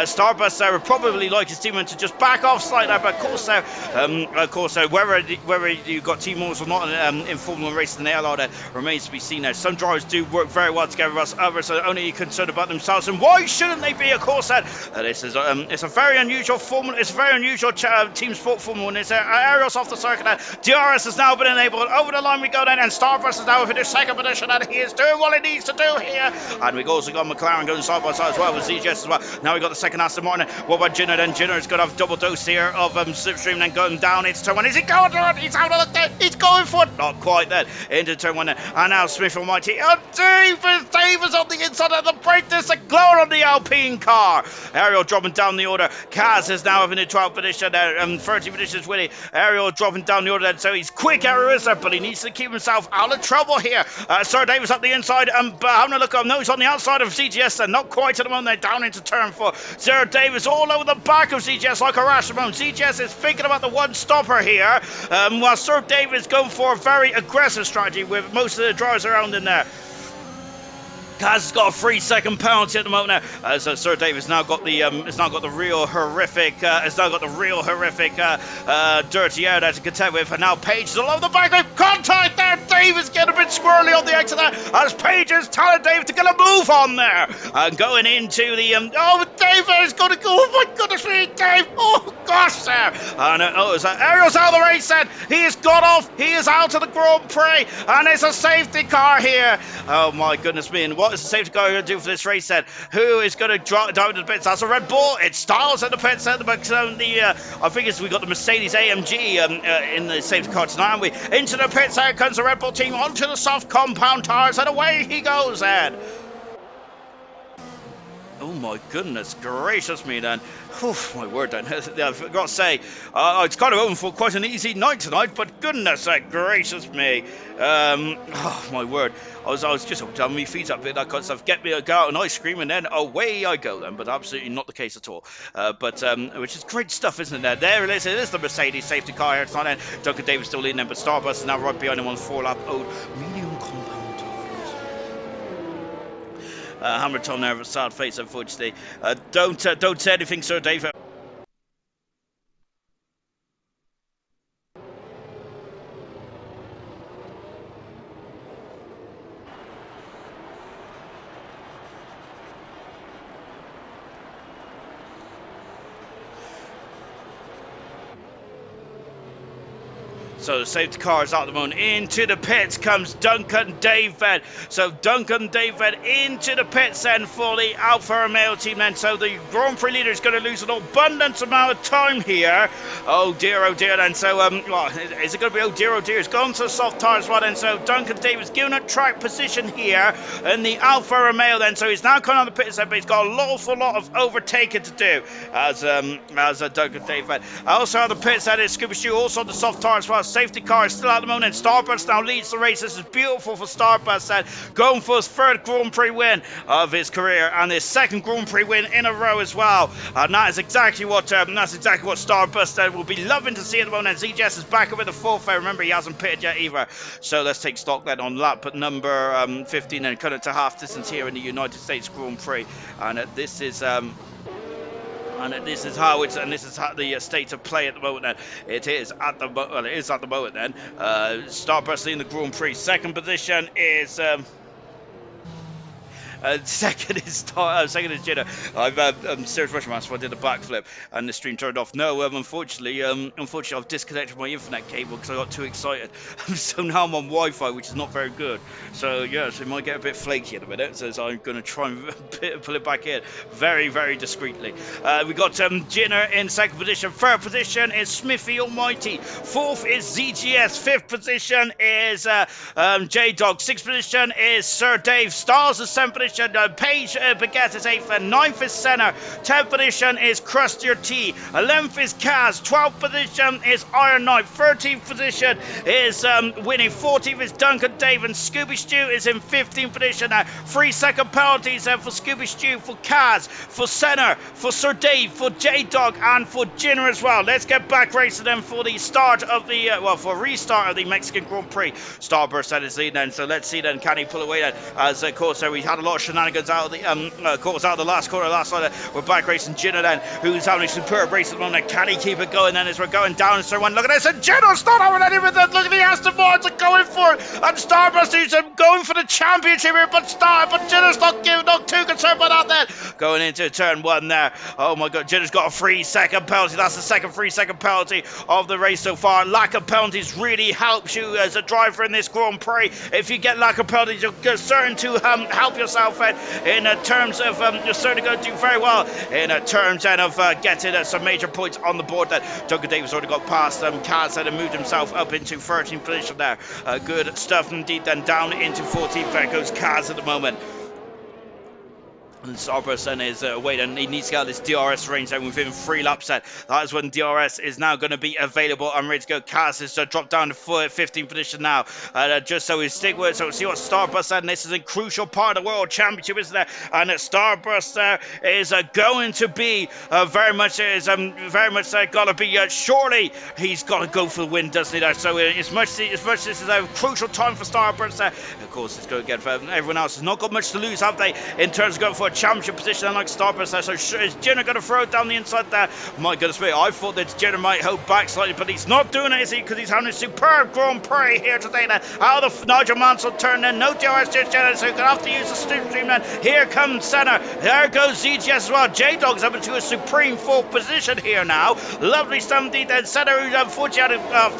Starbus would probably like his teammate to just back off slightly, but of course, whether you've got team modes or not in Formula 1 racing, the LR remains to be seen now. Some drivers do work very well together, whilst others are only concerned about themselves, and why shouldn't they be? Of course, this is it's a very unusual Formula. It's a very unusual team sport Formula 1. It's Ariel's off the circuit now. DRS has now been enabled. Over the line we go then, and Starbus is now in the second position, and he is doing what he needs to to do here. And we've also got McLaren going side by side as well with ZGS as well. Now we've got the second Aston Martin. What about Jenner then? Jenner's going to have double dose here of Slipstream, then going down into turn one. Is he going to it? He's out of the He's going for it. Not quite then. Into turn one then. And now Smith Almighty. Oh, Davis on the inside of the brake. There's a glow on the Alpine car. Ariel dropping down the order. Kaz is now having a 12th position there. 30 positions with it. Ariel dropping down the order then. So he's quick, Ariel is there, but he needs to keep himself out of trouble here. Sir Davis up the inside. Having a look up. No, he's on the outside of ZGS and not quite at the moment. They're down into turn four. Sir Davis all over the back of ZGS like a rash at the moment. ZGS is thinking about the one stopper here. While Sir Davis going for a very aggressive strategy with most of the drivers around in there. Kaz has got a 3-second penalty at the moment now. So Sir Davis now got the real horrific dirty air there to contend with, and now Page is all over the back. Contact there. Davis getting a bit squirrely on the exit there as Page is telling Davis to get a move on there. And going into the Davis going to go. Oh my goodness me, Dave. Oh gosh there. And Ariel's out of the race then. He has got off. He is out of the Grand Prix, and it's a safety car here. Oh my goodness me. And what is the safety car going to do for this race then? Who is going to drive down to the pits? That's a Red Bull. It's Styles at the pits at the back. I think we got the Mercedes AMG in the safety car tonight, haven't we? Into the pits. There comes the Red Bull team onto the soft compound tires, and away he goes then. Oh my goodness gracious me then. Oof, my word then. I've got to say, it's kind of open for quite an easy night tonight, but goodness gracious me. Oh my word. I was just having my feet up, that kind of stuff. Get me a go out and ice cream, and then away I go then. But absolutely not the case at all. Which is great stuff, isn't it? There it is. It is the Mercedes safety car here. It's not in. Duncan Davis still leading them, but Starburst is now right behind him on 4-lap old medium compound. Hamilton there with a sad face, unfortunately. Don't say anything, Sir David. So the safety car is out at the moment. Into the pits comes Duncan David. So Duncan David into the pits then for the Alfa Romeo team then. So the Grand Prix leader is going to lose an abundance amount of time here. Oh dear then. So is it going to be oh dear? It's gone to the soft tyres right then. So Duncan David's given a track position here in the Alfa Romeo then. So he's now coming on the pits then, but he's got an awful lot of overtaking to do as Duncan David. Also on the pits that is Scuba Stu, also on the soft tyres as well. Safety car is still at the moment. Starburst now leads the race. This is beautiful for Starburst, going for his third Grand Prix win of his career and his second Grand Prix win in a row as well. And that is exactly what Starburst will be loving to see at the moment. ZGS is back up with the fourth. Remember, he hasn't pitted yet either. So let's take stock then on lap number 15 and cut it to half distance here in the United States Grand Prix. And this is how the state of play at the moment then. It is at the moment then. Starburst in the Grand Prix. Second position is second is Jenna. I'm serious rushing master. I did a backflip and the stream turned off. No, unfortunately, I've disconnected my internet cable because I got too excited. So now I'm on Wi-Fi, which is not very good. So yes, it might get a bit flaky in a minute. So I'm going to try and pull it back in very, very discreetly. We got Jenner in second position. Third position is Smithy Almighty. Fourth is ZGS. Fifth position is J-Dog. Sixth position is Sir Dave. Stars is seventh position. Page Baguette is 8th, and 9th is Senna. 10th position is Crustier T. 11th is Kaz. 12th position is Iron Knight. 13th position is Winnie. 14th is Duncan Dave, and Scooby Stew is in 15th position now. 3-second penalties for Scooby Stew, for Kaz, for Senna, for Sir Dave, for J-Dog, and for Jinner as well. Let's get back racing then for the start of the for restart of the Mexican Grand Prix. Starburst that is leading then, so let's see then, can he pull away then, as of course we had a lot of shenanigans out of the caught out of the last corner last night. We're back racing Jinner then, who's having a superb race at the moment. Can he keep it going then as we're going down in turn one? Look at this, and Jinner's not having any with it. Look at the Aston Martin going for it, and Starburst is going for the championship here, but Jinner's not too concerned about that then. Going into turn one there. Oh my god, Jinner's got a 3-second penalty. That's the second 3-second penalty of the race so far. Lack of penalties really helps you as a driver in this Grand Prix. If you get lack of penalties, you're certain to help yourself in terms of you're certainly going to do very well in terms of getting some major points on the board. That Duncan Davis already got past Kaz and moved himself up into 13th position there. Good stuff indeed. Then down into 14th. There goes Kaz at the moment. And Starburst then is waiting. He needs to get out of this DRS range then within 3 laps set. That is when DRS is now going to be available. I'm ready to go. Cass is dropped down to 15th position now. Just so we stick with it. So we'll see what Starburst said. And this is a crucial part of the World Championship, isn't there? And Starburst there is going to be very much got to be surely he's got to go for the win, doesn't he? There? So as much this is a crucial time for Starburst there. Of course, it's going to get everyone else has not got much to lose, have they? In terms of going for championship position, unlike Starburst there. So is Jenner going to throw it down the inside there? My goodness me, I thought that Jenner might hold back slightly, but he's not doing it, is he? Because he's having a superb Grand Prix here today then. Out of the Nigel Mansell turn then. No DRS to Jenner, so he's going to have to use the slipstream then. Here comes Senna. There goes ZGS as well. J-Dog's up into a supreme 4th position here now. Lovely stuff indeed then. Senna, who unfortunately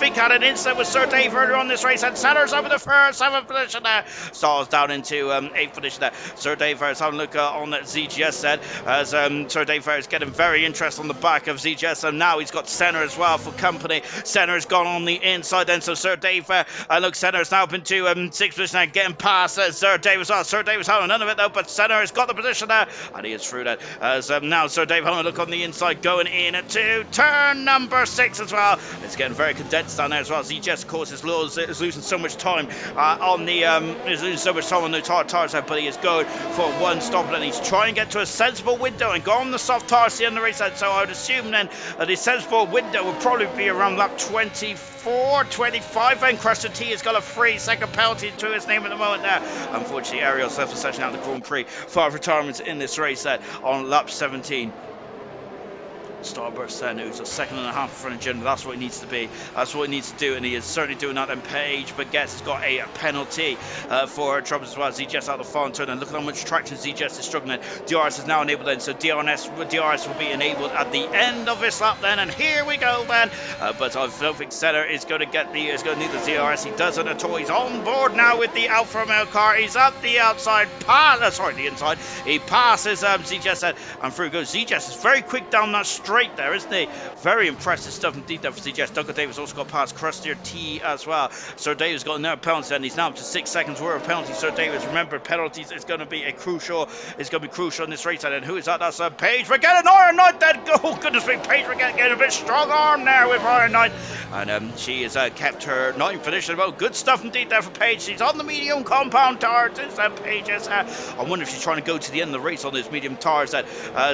had an incident with Sir Dave earlier on this race, and Senna's up in the 7th position there. Stars down into 8th position there. Sir Dave is having a look on that ZGS said, as Sir Dave is getting very interested on the back of ZGS, and now he's got Senna as well for company. Senna has gone on the inside then, so Sir Dave look, Senna has now been to 6th position and getting past Sir Dave as well. Sir Dave is having none of it though, but Senna has got the position there, and he is through that. As now Sir Dave having a look on the inside, going in to turn number 6 as well. It's getting very condensed down there as well. ZGS of course is losing so much time on the tires, but he is going for one stop, and he's trying to get to a sensible window and go on the soft tires at the end of the race. So I would assume then that the sensible window would probably be around lap 24, 25, and Crusher T has got a 3-second penalty to his name at the moment there. Unfortunately, Ariel's left the session out of the Grand Prix. 5 retirements in this race on lap 17. Starburst then, who's a 2.5 seconds in front of Jenner. That's what he needs to be. That's what he needs to do, and he is certainly doing that. And Paige Baguette's has got a penalty for her troubles as well. ZGS out of the final turn, and look at how much traction ZGS is struggling. DRS is now enabled then, so DRS will be enabled at the end of this lap then. And here we go then. But I don't think Senna is going to need the DRS. He doesn't at all. He's on board now with the Alfa Romeo car. He's up the outside, the inside. He passes ZGS and through goes ZGS. Is very quick down that straight there, isn't he? Very impressive stuff indeed there for ZGS. Duncan Davis also got past Crustier T as well. Sir Davis got another penalty, and he's now up to 6 seconds worth of penalties. Sir Davis, remember, penalties is going to be crucial in this race. And who is that? That's Paige Baguette and Iron Knight then. Oh goodness me, Paige Baguette getting a bit strong arm there with Iron Knight, and she has kept her 9th position. Well, good stuff indeed there for Paige. She's on the medium compound tires. Paige is, I wonder if she's trying to go to the end of the race on those medium tires that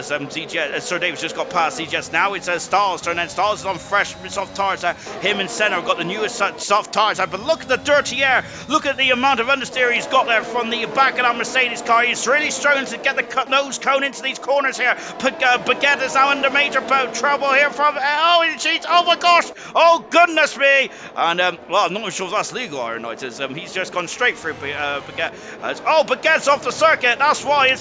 Sir Davis just got past ZGS. Now it's Stahl's turn, and Stahl's is on fresh soft tires. Him and Senna have got the newest soft tires. But look at the dirty air. Look at the amount of understeer he's got there from the back of that Mercedes car. He's really struggling to get the nose cone into these corners here. Baguette is now under major trouble here from... oh my gosh! Oh goodness me! And, well, I'm not sure if that's legal or not. He's just gone straight through Baguette. Baguette's off the circuit. That's why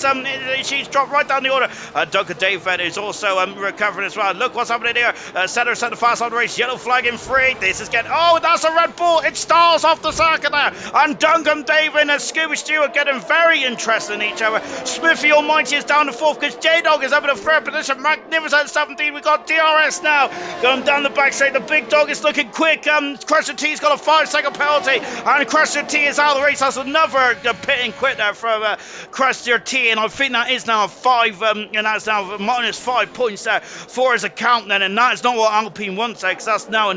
she's dropped right down the order. Duncan David is also recovering as well. Look what's happening here. Senna set the fast on the race. Yellow flag in 3. This is getting... Oh, that's a Red Bull. It stalls off the circuit there. And Duncan David and Scooby Stewart getting very interested in each other. Smithy Almighty is down to 4th because J-Dog is up in a 3rd position. Magnificent 17. We've got DRS now going down the back straight. The big dog is looking quick. Crusher T's got a 5-second penalty, and Crusher T is out of the race. That's another pit and quit there from Crusher T, and I think that is now 5, and that's now minus 5 points there for his account then, and that is not what Alpine wants there, because that's now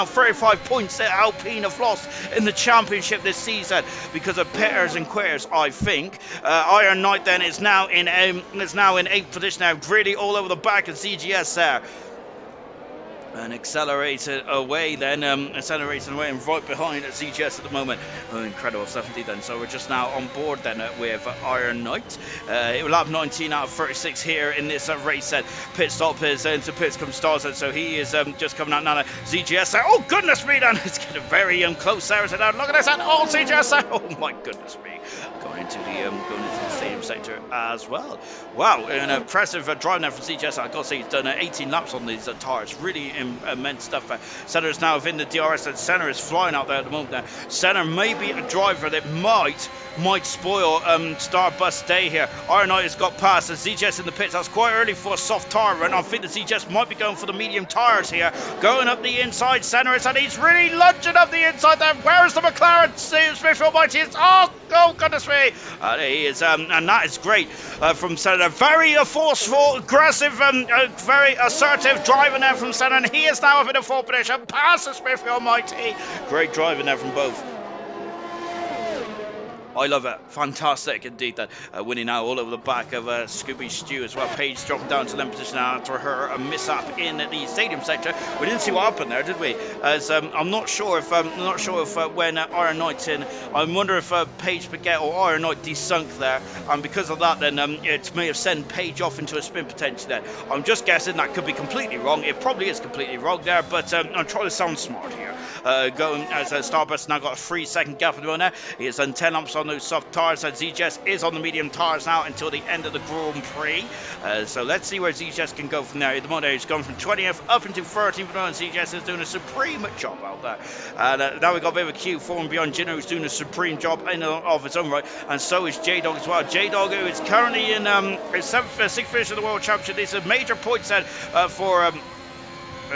35 points that Alpine have lost in the championship this season because of pitters and quitters. I think Iron Knight then is now in 8th position now, really all over the back of CGS there. And accelerated away then, accelerating away and right behind ZGS at the moment. Oh, incredible stuff indeed then. So we're just now on board then with Iron Knight. It will have 19 out of 36 here in this race set. Pit stop is into pits comes Stars, so he is just coming out now. ZGS there. Oh goodness me, then it's getting very close there. Look at this, and oh ZGS there. Oh my goodness me. Going into the stadium sector as well. Wow, an impressive drive now from ZGS. I've got to say he's done 18 laps on these tires. Really immense stuff. Senna is now within the DRS, and Senna is flying out there at the moment. Now, Senna may be a driver that might spoil Starbust's day here. Iron Knight has got past, and ZGS in the pits. That's quite early for a soft tire run. I think the ZGS might be going for the medium tires here. Going up the inside, Senna is, and he's really lunging up the inside there. Where is the McLaren? Smith Almighty is, oh goodness me. He is, and that is great from Senna. Very forceful, aggressive, very assertive driving there from Senna, and he is now up in a 4th position. Passes Smith Almighty. Great driving there from both. I love it. Fantastic indeed. That winning now all over the back of Scooby Stew as well. Paige dropping down to 11th position after her mishap in the stadium sector. We didn't see what happened there, did we? As I'm not sure if when Iron Knight's in, I wonder if Paige Baguette or Iron Knight desunk there, and because of that, then it may have sent Paige off into a spin potentially. There, I'm just guessing. That could be completely wrong. It probably is completely wrong there, but I'm trying to sound smart here. Going as Starbust now got a 3-second gap at the moment. He has done 10 laps on those soft tires, and ZGS is on the medium tires now until the end of the Grand Prix. So let's see where ZGS can go from there. At the moment, he's gone from 20th up into 13th, and ZGS is doing a supreme job out there. And now we've got a bit of a queue for and beyond. Jinno, who's doing a supreme job of his own right, and so is J-Dog as well. J-Dog, who is currently in his 6th finish of the World Championship. These are major points then for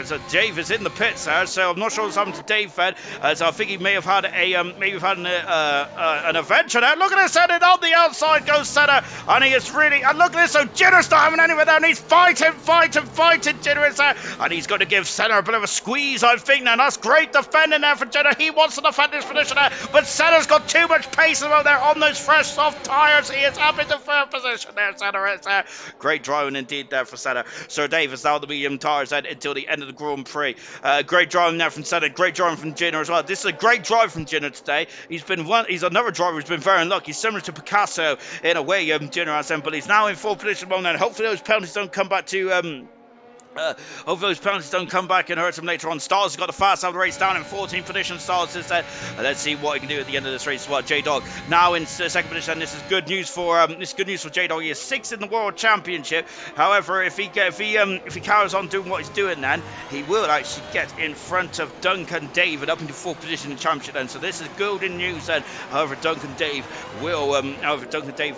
So Dave is in the pits there, so I'm not sure what's happened to Dave then. So I think he may have had an adventure there. Look at this, and on the outside goes Senna, and he is really, and look at this, so Jinner's not having anywhere there, and he's fighting, Jinner is there, and he's going to give Senna a bit of a squeeze, I think, now that's great defending there for Jinner. He wants to defend his position there, but Senna's got too much pace out there on those fresh soft tyres. He is up into 3rd position there, Senna is there. Great driving indeed there for Senna. Sir Dave is now the medium tyres then until the end of the Grand Prix. Great driving there from Senna, great driving from Jinner as well. This is a great drive from Jinner today. He's another driver who's been very unlucky, similar to Picasso in a way, Jinner has him, but he's now in 4th position at the moment. Hopefully those penalties don't come back to hopefully those penalties don't come back and hurt him later on. Stars has got the fast out of the race, down in 14th position. Stars is there. Let's see what he can do at the end of this race as well. J-Dog now in 2nd position. This is good news for J-Dog. He is 6th in the World Championship. However, if he carries on doing what he's doing, then he will actually get in front of Duncan David up into 4th position in the championship then. So this is golden news then. However, Duncan Dave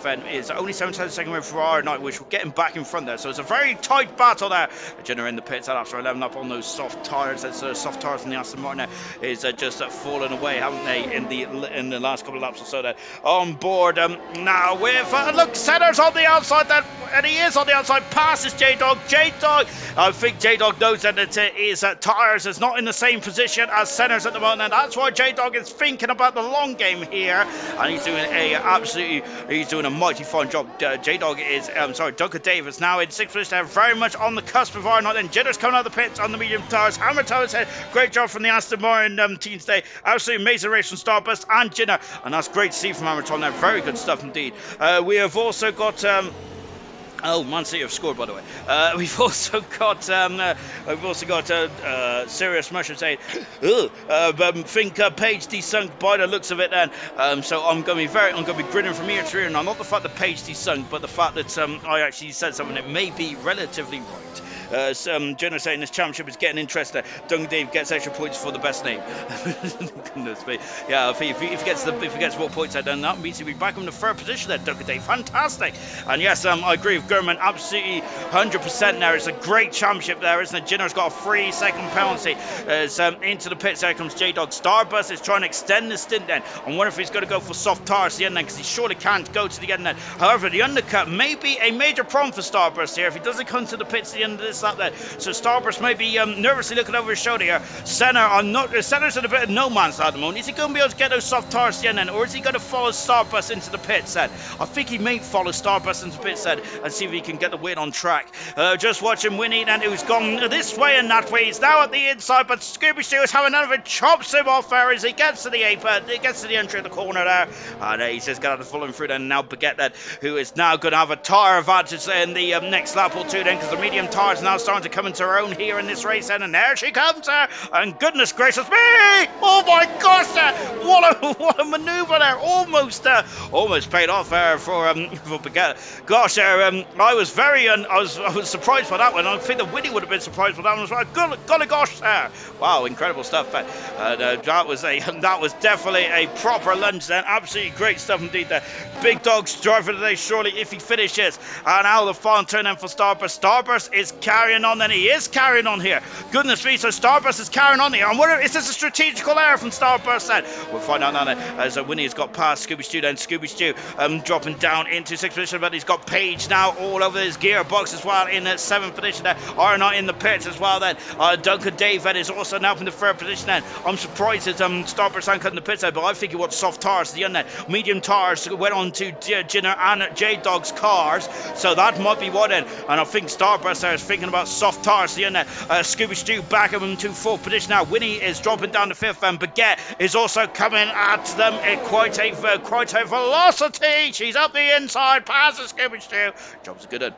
then is only 7 seconds away from Iron Knight, which will get him back in front there. So it's a very tight battle there. Jenner in the pits after 11 up on those soft tyres. Soft tyres from the Aston Martin is just fallen away, haven't they, in the last couple of laps or so there. On board now with look, Senna's on the outside there, and he is on the outside, passes J-Dog. I think J-Dog knows that his tyres is not in the same position as Senna's at the moment, and that's why J-Dog is thinking about the long game here, and he's doing a mighty fine job. J-Dog is Duncan Davis now in 6th position, very much on the cusp of Iron Knight. Then Jinner's coming out of the pits on the medium tyres. Hammer Towers head. Great job from the Aston Martin team today. Absolutely amazing race from Starburst and Jinner, and that's great to see from Hammer Towers there. Very good stuff indeed. We have also got Man City have scored, by the way. We've also got Serious Mushroom saying, think Paige desunk by the looks of it. Then, so I'm going to be grinning from ear to ear. Now, not the fact that Paige desunk, but the fact that I actually said something that may be relatively right. Jenner saying this championship is getting interesting. Duncan Dave gets extra points for the best name. Goodness me. Yeah, if he gets more points, then that means he'll be back in the 3rd position there, Duncan Dave. Fantastic. And yes, I agree with Gurman, absolutely 100% there. It's a great championship there, isn't it? Jenner's got a 3-second penalty. Into the pits, there comes J-Dog. Starbust is trying to extend the stint then. I wonder if he's going to go for soft tires at the end then, because he surely can't go to the end then. However, the undercut may be a major problem for Starburst here if he doesn't come to the pits at the end of this lap there. So Starburst may be nervously looking over his shoulder here. Senna's in a bit of no man's land at the moment. Is he going to be able to get those soft tires at the end then, or is he going to follow Starburst into the pits then? I think he may follow Starburst into the pits then and see see if he can get the win on track. Just watching Winnie then, who's gone this way and that way. He's now at the inside, but Scooby-Doo is having none of it. Chops him off there as he gets to the apron. He gets to the entry of the corner there. And he's just got to follow him through then. Now Baguette then, who is now going to have a tyre advantage in the next lap or two then, because the medium tyre is now starting to come into her own here in this race then. And there she comes there. And goodness gracious me! Oh my gosh! What a manoeuvre there. Almost paid off there for Baguette. Gosh, I was very I was surprised by that one. I think that Winnie would have been surprised by that one as well. Golly gosh there. Wow, incredible stuff. That was definitely a proper lunge then. Absolutely great stuff indeed there. Big Dog's driver today, surely, if he finishes. And now the final turn in for Starburst. Starburst is carrying on, and he is carrying on here. Goodness me, so Starburst is carrying on here. And is this a strategical error from Starburst then? We'll find out now then, as Winnie has got past Scooby-Stew then. Scooby-Stew dropping down into 6th position, but he's got Paige now all over his gearbox as well in 7th position there. Not in the pits as well then. Duncan David is also now in the 3rd position then. I'm surprised that Starburst aren't cutting the pits there, but I think he wants soft tires to the end then. Medium tires went on to Jinner and J-Dog's cars, so that might be what then. And I think Starburst there is thinking about soft tires to the end there. Scooby-Stew back up into 4th position now. Winnie is dropping down to 5th, and Baguette is also coming at them at quite a velocity. She's up the inside, passes Scooby-Stew. Job's a good one.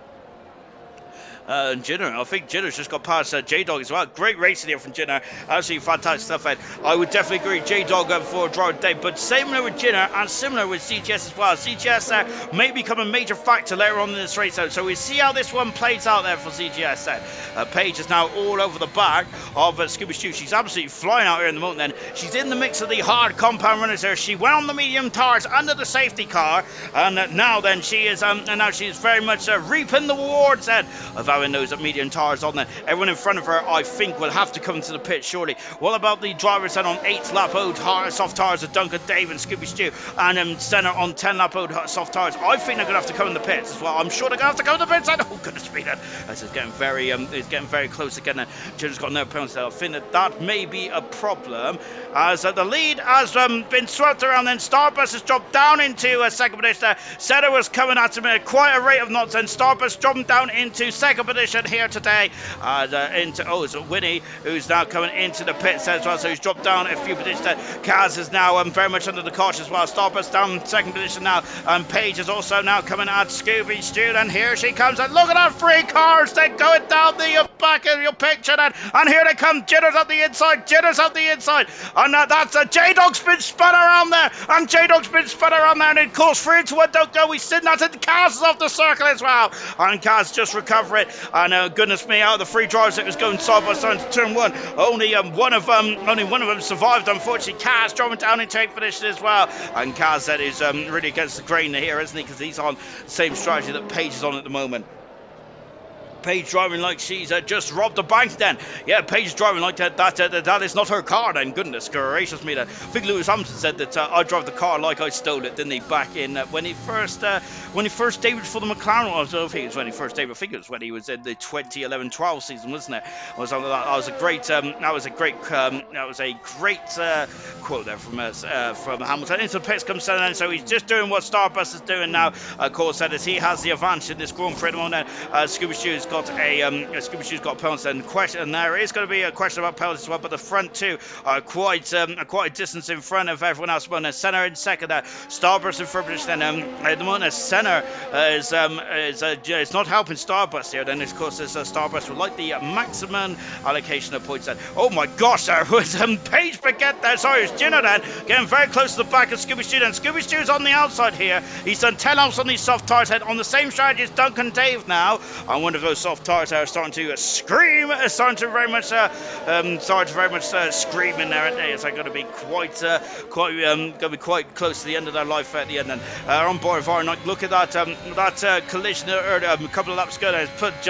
Jinner, I think Jinner's just got past J-Dog as well. Great racing here from Jinner. Absolutely fantastic stuff. And I would definitely agree J-Dog for a driver today, but similar with Jinner and similar with CGS as well. CGS may become a major factor later on in this race out, so we'll see how this one plays out there for CGS. Paige is now all over the back of Scooby-Stew. She's absolutely flying out here in the moment then. She's in the mix of the hard compound runners there. She went on the medium tires under the safety car, and now then she is very much reaping the rewards then of having those medium tires on there. Everyone in front of her, I think, will have to come to the pit shortly. What about the drivers then on 8th lap old soft tires of Duncan Dave and Scooby-Stew, and Senna on 10 lap old soft tires? I think they're going to have to come in the pits as well. I'm sure they're going to have to come in the pits. Oh goodness me, then this is getting very close again. Jenner's got no penalty. I think that may be a problem, as the lead has been swept around. Then Starburst has dropped down into 2nd position. Senna was coming at him at quite a rate of knots, and Starburst dropping down into 2nd position here today. It's Winnie who's now coming into the pits as well, so he's dropped down a few positions. Kaz is now very much under the caution as well. Starburst down 2nd position now, and Paige is also now coming at Scooby-Stew, and here she comes, and look at that, 3 cars, they're going down the back of your picture then, and here they come. Jinner's at the inside, and that's J-Dog's been spun around there, and it calls 3 into 1, don't go, we sit that, and Kaz is off the circle as well, and Kaz just recover it. And goodness me, out of the 3 drivers that was going side by side into turn 1, only one of them survived. Unfortunately, Kaz dropping down in 8th position as well. And Kaz that is really against the grain here, isn't he? Because he's on the same strategy that Paige is on at the moment. Paige driving like she's just robbed the bank then. Yeah, Paige driving like that is not her car then. Goodness gracious me. I think Lewis Hamilton said that I drove the car like I stole it, didn't he? Back in when he first debuted for the McLaren. I don't know if it was when he first debuted. I think it was when he was in the 2011-12 season, wasn't it? Or something like that. That was a great quote there from Hamilton. Into the pits comes Senna, so he's just doing what Starburst is doing now. Of course, that is he has the advantage in this Grand Prix at the moment. Scooby-Stew's got Scooby-Stew's got penalties, and there is going to be a question about penalties as well, but the front two are quite a distance in front of everyone else. But Senna in 2nd there, Starburst in 3rd position, and at the moment Senna is not helping Starburst here. Then of course Starburst would like the maximum allocation of points then. Oh my gosh, there was Paige Baguette there, sorry, it's Jinner then, getting very close to the back of Scooby-Stew, and Scooby-Stew's on the outside here. He's done 10 laps on these soft tires, head on the same strategy as Duncan Dave now, and one of those soft tires are starting to scream, starting to very much scream in there. It's going to be quite close to the end of their life at the end. And on board of Iron Knight, look at that collision a couple of laps ago. It's put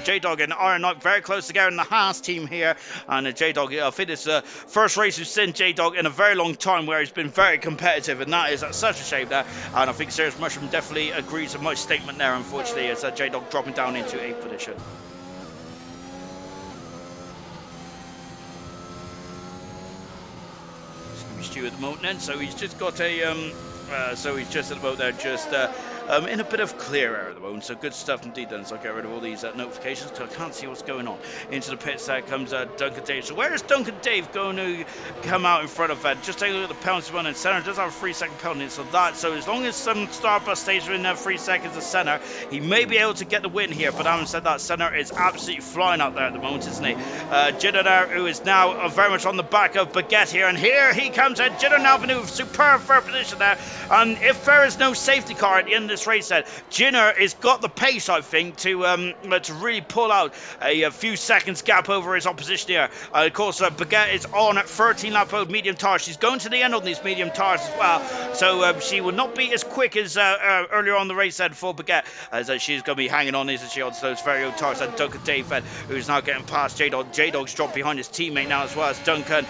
J-Dog and Iron Knight very close together in the Haas team here. And J-Dog, I think it's the first race we've seen J-Dog in a very long time where he's been very competitive, and that is such a shame there. And I think Serious Mushroom definitely agrees with my statement there, unfortunately, as J-Dog dropping down into 8th position. Stew at the moment then, so he's just got a in a bit of clear air at the moment. So good stuff indeed then. So I'll get rid of all these notifications because I can't see what's going on. Into the pits there comes Duncan Dave. So where is Duncan Dave going to come out in front of just take a look at the penalty one, and Senna does have a 3-second penalty. So as long as Starbus stays within that 3 seconds of Senna, he may be able to get the win here. But having said that, Senna is absolutely flying out there at the moment, isn't he? Jinder there, who is now very much on the back of Baguette here, and here he comes in. Jinder now in a superb third position there, and if there is no safety car at the end of this race, then Jinder has got the pace, I think, to really pull out a few seconds gap over his opposition here. Of course, Baguette is on at 13 lap old medium tires. She's going to the end on these medium tires as well, so she will not be as quick as earlier on the race then for Baguette, as she's going to be hanging on, isn't she, on those very old tires. And Duncan Dave, who's now getting past J-Dog. J-Dog's dropped behind his teammate now as well as Duncan.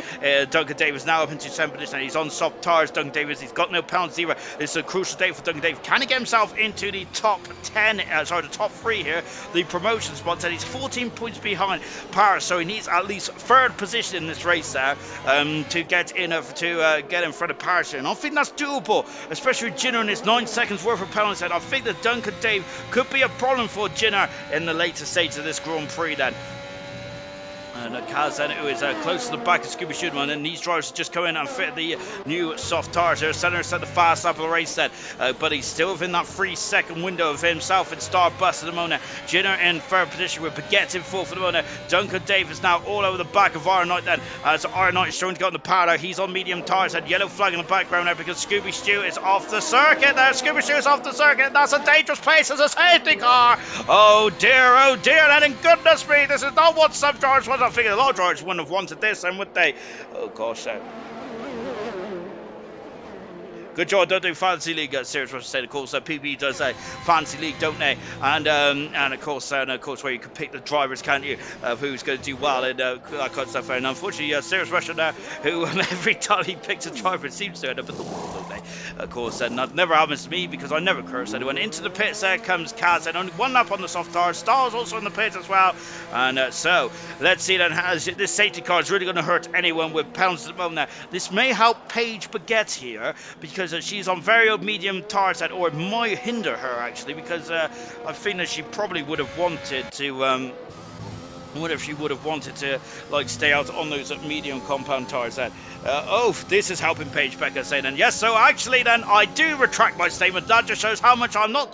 Duncan Davis now up into 7th position, and he's on soft tires. Duncan Davis, he's got no penalty either. This is a crucial day for Duncan Davis. Can he get himself into the top 10, the top 3 here, the promotion spots, and he's 14 points behind Paris, so he needs at least 3rd position in this race there to get in get in front of Paris here. And I think that's doable, especially with Jinder and his 9 seconds worth of penalty. I think that Duncan Dave could be a problem for Jinder in the later stages of this Grand Prix then. And Kaz then, who is close to the back of Scooby Shootman, and these drivers just come in and fit the new soft tires here. Senna set the fast lap of the race then, but he's still within that 3-second window of himself and Starbus at the moment. Jinder in 3rd position with Baguette in 4th at the moment. Duncan Davis now all over the back of Iron Knight then, as Iron Knight is trying to get on the power. He's on medium tires, and yellow flag in the background there because Scooby Stew is off the circuit there. Scooby Stew is off the circuit. That's a dangerous place as a safety car. Oh dear, and in goodness me, this is not what some drivers want. I figure a lot of drivers wouldn't have wanted this, and would they? Oh gosh. Good job, don't do Fantasy League. Serious Rush said, of course, PB does a Fantasy League, don't they? And of course, where you can pick the drivers, can't you, of who's going to do well and that kind of stuff. And unfortunately, Serious Rush there, who every time he picks a driver, it seems to end up at the wall, don't they? Of course, that never happens to me because I never curse anyone. Into the pits there comes Kaz, and only 1 lap on the soft tires. Star's also in the pits as well. And so let's see then, has this safety car is really going to hurt anyone with pounds at the moment. Now, this may help Paige Baguette here because she's on very old medium tires, or it might hinder her actually, because I think that she probably would have wanted to like stay out on those medium compound tires then. This is helping Paige Becker saying, and yes, so actually then I do retract my statement. That just shows how much I don't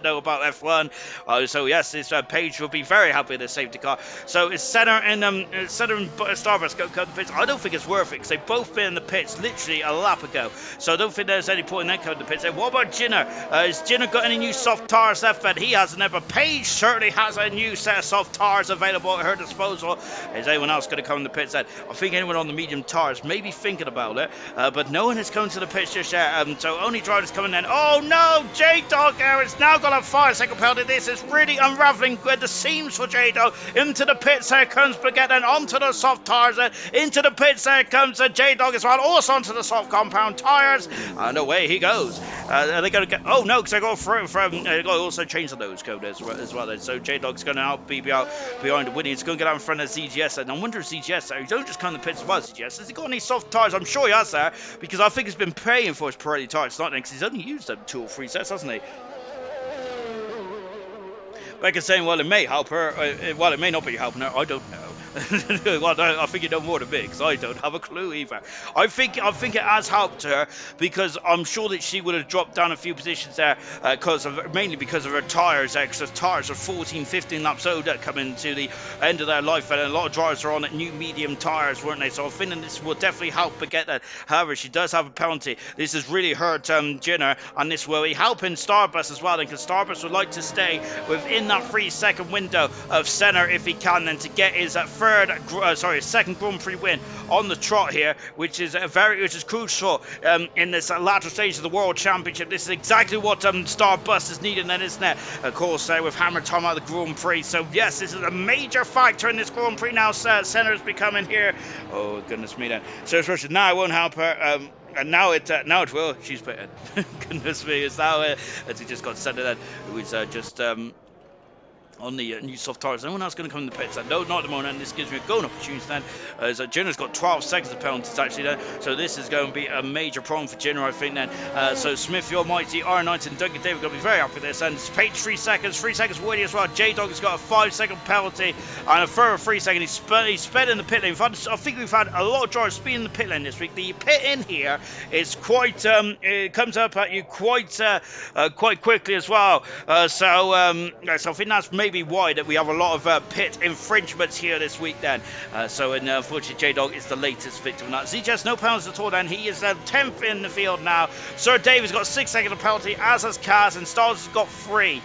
know about F1. So yes, this Paige will be very happy with this safety car. So it's Senna and Starbus go to the pits. I don't think it's worth it because they've both been in the pits literally a lap ago. So I don't think there's any point in them coming to the pits. What about Jinder? Has Jinder got any new soft tires left? But he hasn't ever. Paige certainly has a new set of soft tires available at her disposal. Is anyone else going to come in the pits then? I think anyone on the medium tires may be thinking about it, but no one is coming to the pits just yet. So only drivers coming in. Oh no, J-Dog here is now got a 5-second penalty. This is really unraveling the seams for J-Dog. Into the pits there comes Baguette, and onto the soft tires. Into the pits there comes J-Dog as well, also onto the soft compound tires, and away he goes. Are they going to get? Oh no, because they go through from. They got to also change the nose code as well. So J-Dog's going to be behind the winning. He's going to get out in front of ZGS, and I wonder if ZGS there. You don't just come in the pits as well, ZGS. Has he got any soft tires? I'm sure he has there, because I think he's been paying for his Pirelli tires, not because he's only used them 2 or 3 sets, hasn't he? Like I'm saying, well, it may help her. Well, it may not be helping her. I don't know. Well, I think you know more than me, because I don't have a clue either. I think it has helped her, because I'm sure that she would have dropped down a few positions there, mainly because of her tyres there, because her tyres are 14, 15 laps old coming to the end of their life, and a lot of drivers are on new medium tyres, weren't they? So I'm thinking this will definitely help her get that. However, she does have a penalty. This has really hurt Jinder, and this will be helping Starbus as well, because Starbus would like to stay within that 3-second window of Senna if he can, then to get his second Grand Prix win on the trot here, which is crucial in this latter stage of the World Championship. This is exactly what Starbus is needing then, isn't it? Of course, with hammer time out of the Grand Prix. So yes, this is a major factor in this Grand Prix now. Senna is becoming here. Oh goodness me then. So now it won't help her. And now it will. She's put it. Goodness me, it's now as he just got Senna then, who is just on the new soft tires. No one else going to come in the pits. No, not at the moment. And this gives me a going opportunity then. As Jenner's got 12 seconds of penalties actually then. So this is going to be a major problem for Jenner, I think then. So Smith, the Almighty, Iron Knight, and Duncan David going to be very happy with this. And it's Page 3 seconds. 3 seconds Woody as well. J-Dog has got a 5-second penalty and a further 3 second. He's sped in the pit lane. I think we've had a lot of drivers speed in the pit lane this week. The pit in here is quite, it comes up at you quite quickly as well. So I think that's maybe why that we have a lot of pit infringements here this week then. So unfortunately J-Dog is the latest victim of that. ZJS no penalties at all then. He is 10th in the field now. Sir David's got 6 seconds of penalty, as has Kaz, and Stars has got 3.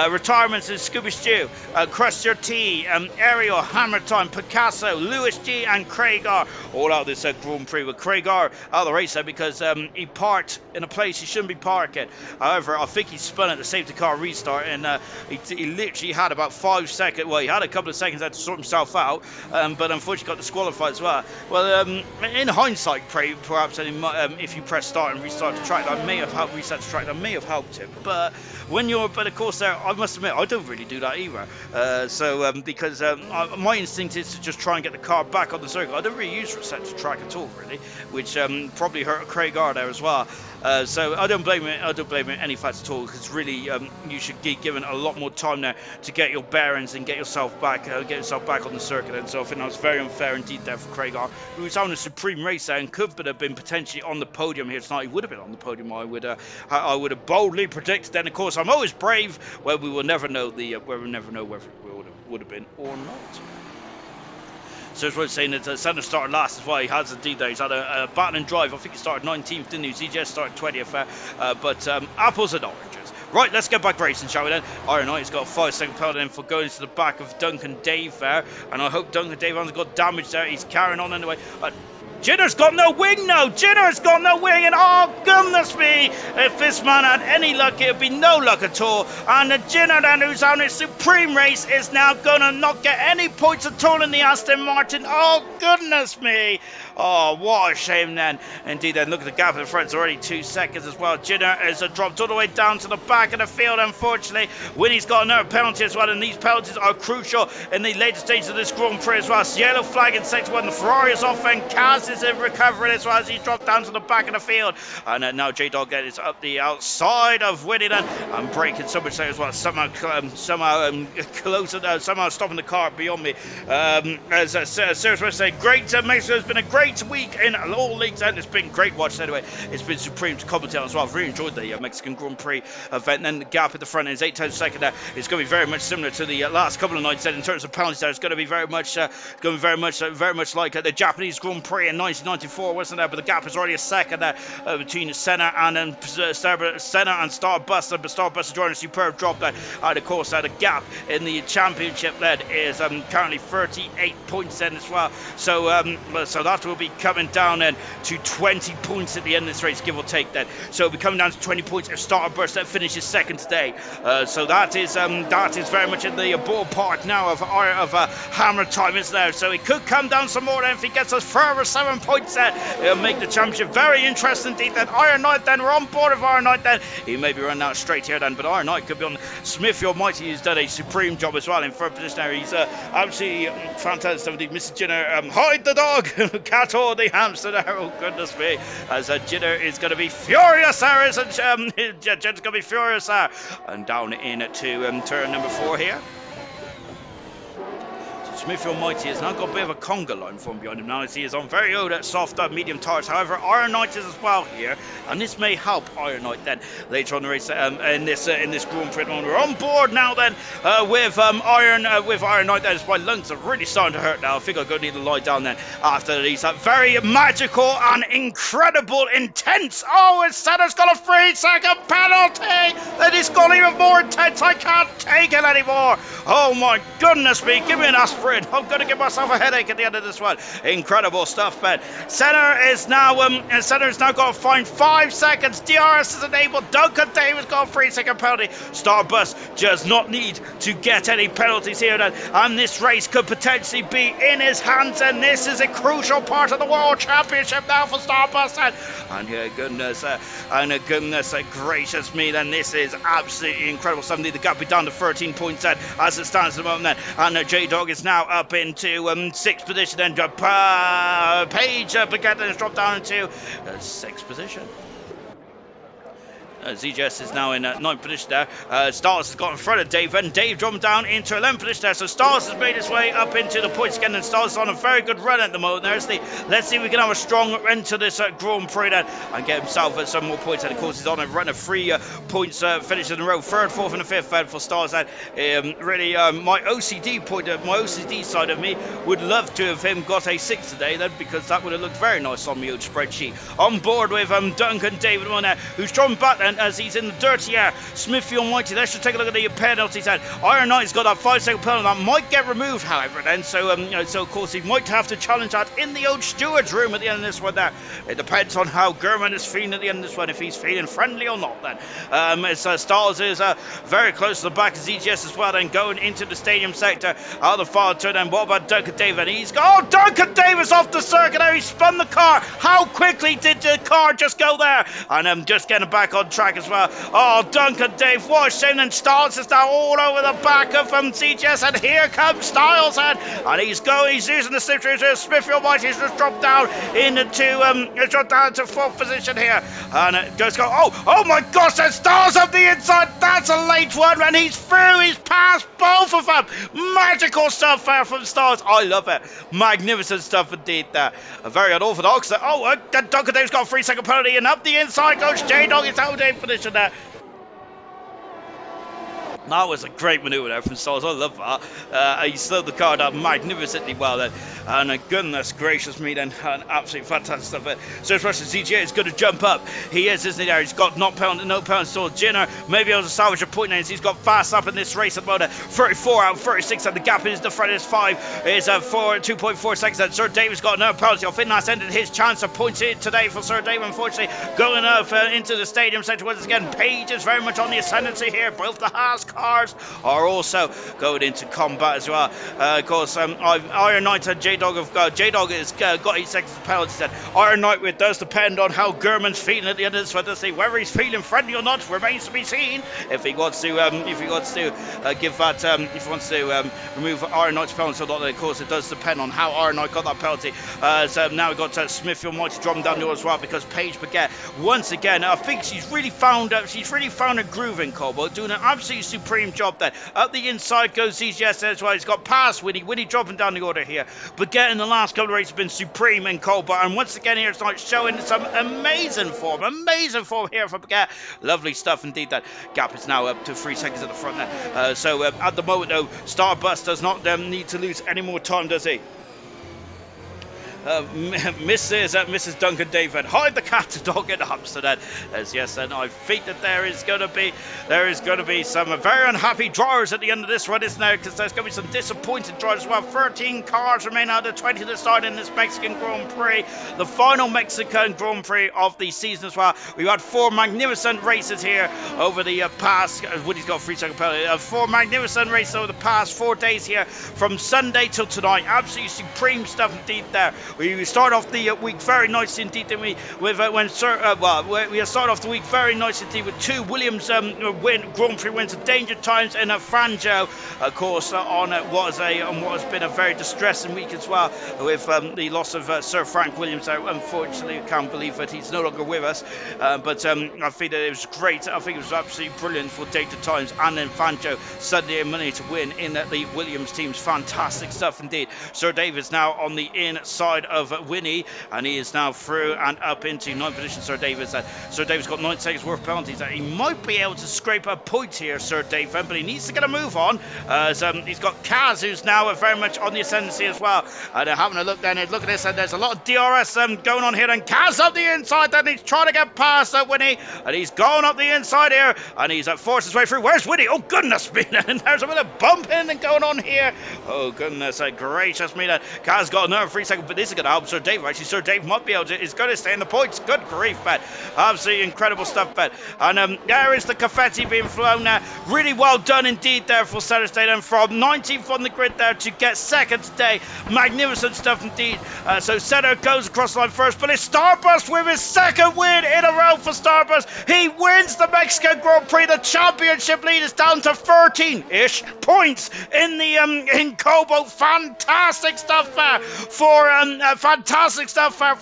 Retirements is Scooby Stew, Cruster T, Ariel, Hammer Time, Picasso, Lewis G, and Craig R. All out of this Grand Prix with Craig R out of the race there because he parked in a place he shouldn't be parking. However, I think he spun at the safety car restart, and he literally had about 5 seconds. Well, he had a couple of seconds there to sort himself out, but unfortunately got disqualified as well. Well, in hindsight, perhaps if you press start and restart the track, that may have helped reset the track. That may have helped him, but of course, there, I must admit, I don't really do that either. Because my instinct is to just try and get the car back on the circuit. I don't really use reset to track at all, really, which probably hurt Craig R there as well. So I don't blame it. I don't blame it any fact at all, because really you should be given a lot more time there to get your bearings and get yourself back on the circuit. And so I think that was very unfair indeed there for Craig R, who was having a supreme race there and could have been potentially on the podium here tonight. He would have been on the podium. I would have boldly predicted. Then of course I'm always brave. Well, we will never know whether it would have been or not. So it's worth saying that Sanders started last as well. He has indeed there. He's had a battling drive. I think he started 19th, didn't he? ZJ started 20th, but apples and oranges. Right, let's get back racing, shall we then? Iron Knight's got a 5-second penalty for going to the back of Duncan Dave there, and I hope Duncan Dave hasn't got damage there. He's carrying on anyway. Jinner's got no wing now. Jinner's got no wing, and oh goodness me, if this man had any luck, it'd be no luck at all. And the Jinner then, who's on his supreme race, is now gonna not get any points at all in the Aston Martin. Oh goodness me. Oh, what a shame then. Indeed then, look at the gap in the front. It's already 2 seconds as well. Jinner is dropped all the way down to the back of the field, unfortunately. Winnie's got another penalty as well, and these penalties are crucial in the later stages of this Grand Prix as well. It's yellow flag in sector 1. The Ferrari is off, and Kaz is in recovery as well as he's dropped down to the back of the field. And now J-Dog is up the outside of Winnie then, and braking so much so as well. Somehow stopping the car beyond me. As Sarah's was saying, great Mexico has been a great week in all leagues, and it's been great watch anyway. It's been supreme to commentate as well. I've really enjoyed the Mexican Grand Prix event. And then the gap at the front is 8 seconds there. It's going to be very much similar to the last couple of nights in terms of penalties there. It's going to be very much like the Japanese Grand Prix in 1994, wasn't there? But the gap is already a second there between Senna and Starbuster. But Starbuster joining a superb drop there. And of course, the gap in the championship lead is currently 38 points then as well. So that will be coming down then to 20 points at the end of this race, give or take then. So it'll be coming down to 20 points if Starburst that finishes second today. So that is very much in the ballpark now of Hammer Time is there. So it could come down some more then if he gets us further 7 points there. It'll make the championship very interesting indeed then. Iron Knight then, we're on board with Iron Knight then. He may be running out straight here then, but Iron Knight could be on. Smith, your mighty, has done a supreme job as well in third position there. He's absolutely fantastic. Mr. Jinner, hide the dog, cat or the hamster there. Oh goodness me, as Jinner is going to be furious there, isn't Jinner's going to be furious there. And down into turn number 4 here. Smith Almighty has now got a bit of a conga line from behind him now, as he is on very old soft medium tires. However, Iron Knight is as well here, and this may help Iron Knight then later on the race in this Grand Prix. We're on board now then with Iron Knight. That is, my lungs are really starting to hurt now. I think I'm going to need to lie down then after these very magical and incredible intense. Oh, and Senna's got a 3-second penalty. That is got even more intense. I can't take it anymore. Oh my goodness me, give me an aspirin. steering. I'm going to give myself a headache at the end of this one. Incredible stuff, man. Senna is now got to find 5 seconds. DRS is enabled. Duncan Davis got a 3-second penalty. Starbus does not need to get any penalties here, and this race could potentially be in his hands, and this is a crucial part of the World Championship now for Starbus. And goodness gracious me, then this is absolutely incredible. Suddenly the gap be down to 13 points then, as it stands at the moment then, and J-Dog is now up into 6th position, then Paige Baguette has dropped down into 6th position. ZGS is now in 9th position there. Stars has got in front of Dave, and Dave dropped down into 11th position there. So Stars has made his way up into the points again, and Stars is on a very good run at the moment. Let's see if we can have a strong end to this Grand Prix then, and get himself some more points. And of course, he's on a run of 3 points finishes in a row, 3rd, 4th, and 5th for Stars. And really, my OCD side of me would love to have him got a 6 today, then, because that would have looked very nice on my old spreadsheet. On board with Duncan David on there, who's drawn back then as he's in the dirty air. Smithy Almighty, let's just take a look at the penalties. Iron Knight's got that 5-second penalty that might get removed, however, then. So, so of course he might have to challenge that in the old steward's room at the end of this one there. It depends on how Gurman is feeling at the end of this one, if he's feeling friendly or not then. Stars is very close to the back of ZGS as well, then going into the stadium sector out of the far turn. And what about Duncan Davis? He's got Duncan Davis off the circuit there. He spun the car. How quickly did the car just go there? And just getting back on track as well. Oh, Duncan Dave, what a shame. And Styles is now all over the back of ZGS, and here comes Styles, and he's using the slip tracer. Smithy Almighty's just dropped down into 4th position here, and just go. Oh my gosh, and Styles up the inside. That's a late one, and he's through. He's past both of them. Magical stuff there from Styles. I love it. Magnificent stuff indeed there. Very unorthodox. Duncan Dave's got a 3-second penalty, and up the inside goes J-Dog. It's out of position there. That was a great manoeuvre there from Styles. I love that. He slowed the car down magnificently well then. And goodness gracious me then. And absolutely fantastic stuff there. So it's Russian CGA is going to jump up. He is, isn't he there? He's got no penalty towards Jenner. Maybe able to salvage a point now. He's got fast up in this race at the moment. 34 out of 36, and the gap is the front is 5. Is 2.4 seconds. And Sir David's got no penalty. I think that's ended his chance of points in today for Sir David, unfortunately. Going up into the stadium sector once again. Page is very much on the ascendancy here. Both the Haas cars are also going into combat as well. Of course, Iron Knight and J-Dog have got. J-Dog has got 8 seconds of penalty. Iron Knight, it does depend on how Gurman's feeling at the end of this one. To see whether he's feeling friendly or not remains to be seen. If he wants to, give that, if he wants to remove Iron Knight's penalty or not, then of course it does depend on how Iron Knight got that penalty. So now we've got Smithfield Mighty dropping down there as well, because Paige Baguette once again, I think she's really found a groove in Cobalt, doing an absolutely supreme job there. Up the inside goes ZGS as well. He's got past Winnie dropping down the order here. Baguette in the last couple of races has been supreme in Cobalt, and once again here tonight showing some amazing form here for Baguette. Lovely stuff indeed. That gap is now up to 3 seconds at the front there. So at the moment though, Starbus does not need to lose any more time, does he? Mrs. Duncan David, hide the cat dog in Amsterdam. As yes, and I think that there is going to be some very unhappy drivers at the end of this run, isn't there? Because there's going to be some disappointed drivers as well. 13 cars remain out of 20 to start in this Mexican Grand Prix, the final Mexican Grand Prix of the season as well. We've had 4 magnificent races here over the past. Woody's got a 3-second penalty. 4 magnificent races over the past 4 days here, from Sunday till tonight. Absolutely supreme stuff indeed there. We start off the week very nicely indeed, didn't we? With we start off the week very nicely indeed with 2 Williams Grand Prix wins at Danger Times and Franjo, of course, on what has been a very distressing week as well, with the loss of Sir Frank Williams. Unfortunately, I can't believe that he's no longer with us. But I think that it was great. I think it was absolutely brilliant for Danger Times and then Franjo Sunday and Monday to win in the Williams teams. Fantastic stuff indeed. Sir David's now on the inside side of Winnie, and he is now through and up into 9th position. Sir David Sir David's got 9 seconds worth of penalties. He might be able to scrape a point here, Sir David, but he needs to get a move on. He's got Kaz, who's now very much on the ascendancy as well. And having a look then, look at this, and there's a lot of DRS going on here, and Kaz up the inside, then he's trying to get past Winnie, and he's going up the inside here, and he's forced his way through. Where's Winnie? Oh goodness me, and there's a bit of bumping and going on here. Oh goodness gracious me, that Kaz got another 3 seconds, but this is going to help Sir Dave. Actually, Sir Dave might be able to, he's going to stay in the points. Good grief, bet. Absolutely incredible stuff, bet. And there is the confetti being flown now. Really well done indeed there for Saturday, then from 19th on the grid there to get second today. Magnificent stuff indeed. So Senna goes across the line first, but it's Starburst with his second win in a row for Starburst. He wins the Mexican Grand Prix. The championship lead is down to 13-ish points in the in Cobalt. Fantastic stuff there for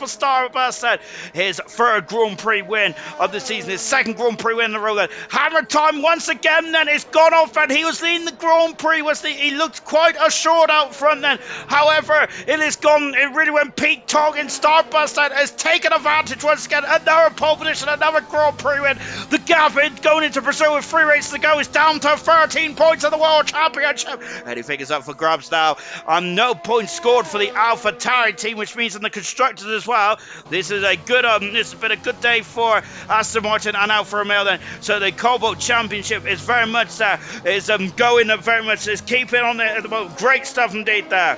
Starburst. His third Grand Prix win of the season, his second Grand Prix win in a row. Then Hammer time once again. Then it's gone off, and he was leading the Grand Prix. He looked quite assured out front then. However, it is gone. It really went peak talking. Starburst has taken advantage once again. Another pole position, another Grand Prix win. The gap going into Brazil with 3 races to go is down to 13 points in the World Championship. Anything is up for grabs now. No points scored for the AlphaTauri team, which means in the Constructors as well. This is a good. This has been a good day for Aston Martin and Alfa Romeo. Then, so the Cobalt Championship is very much there. Is going very much. Is keeping on there at the moment. Great stuff indeed there.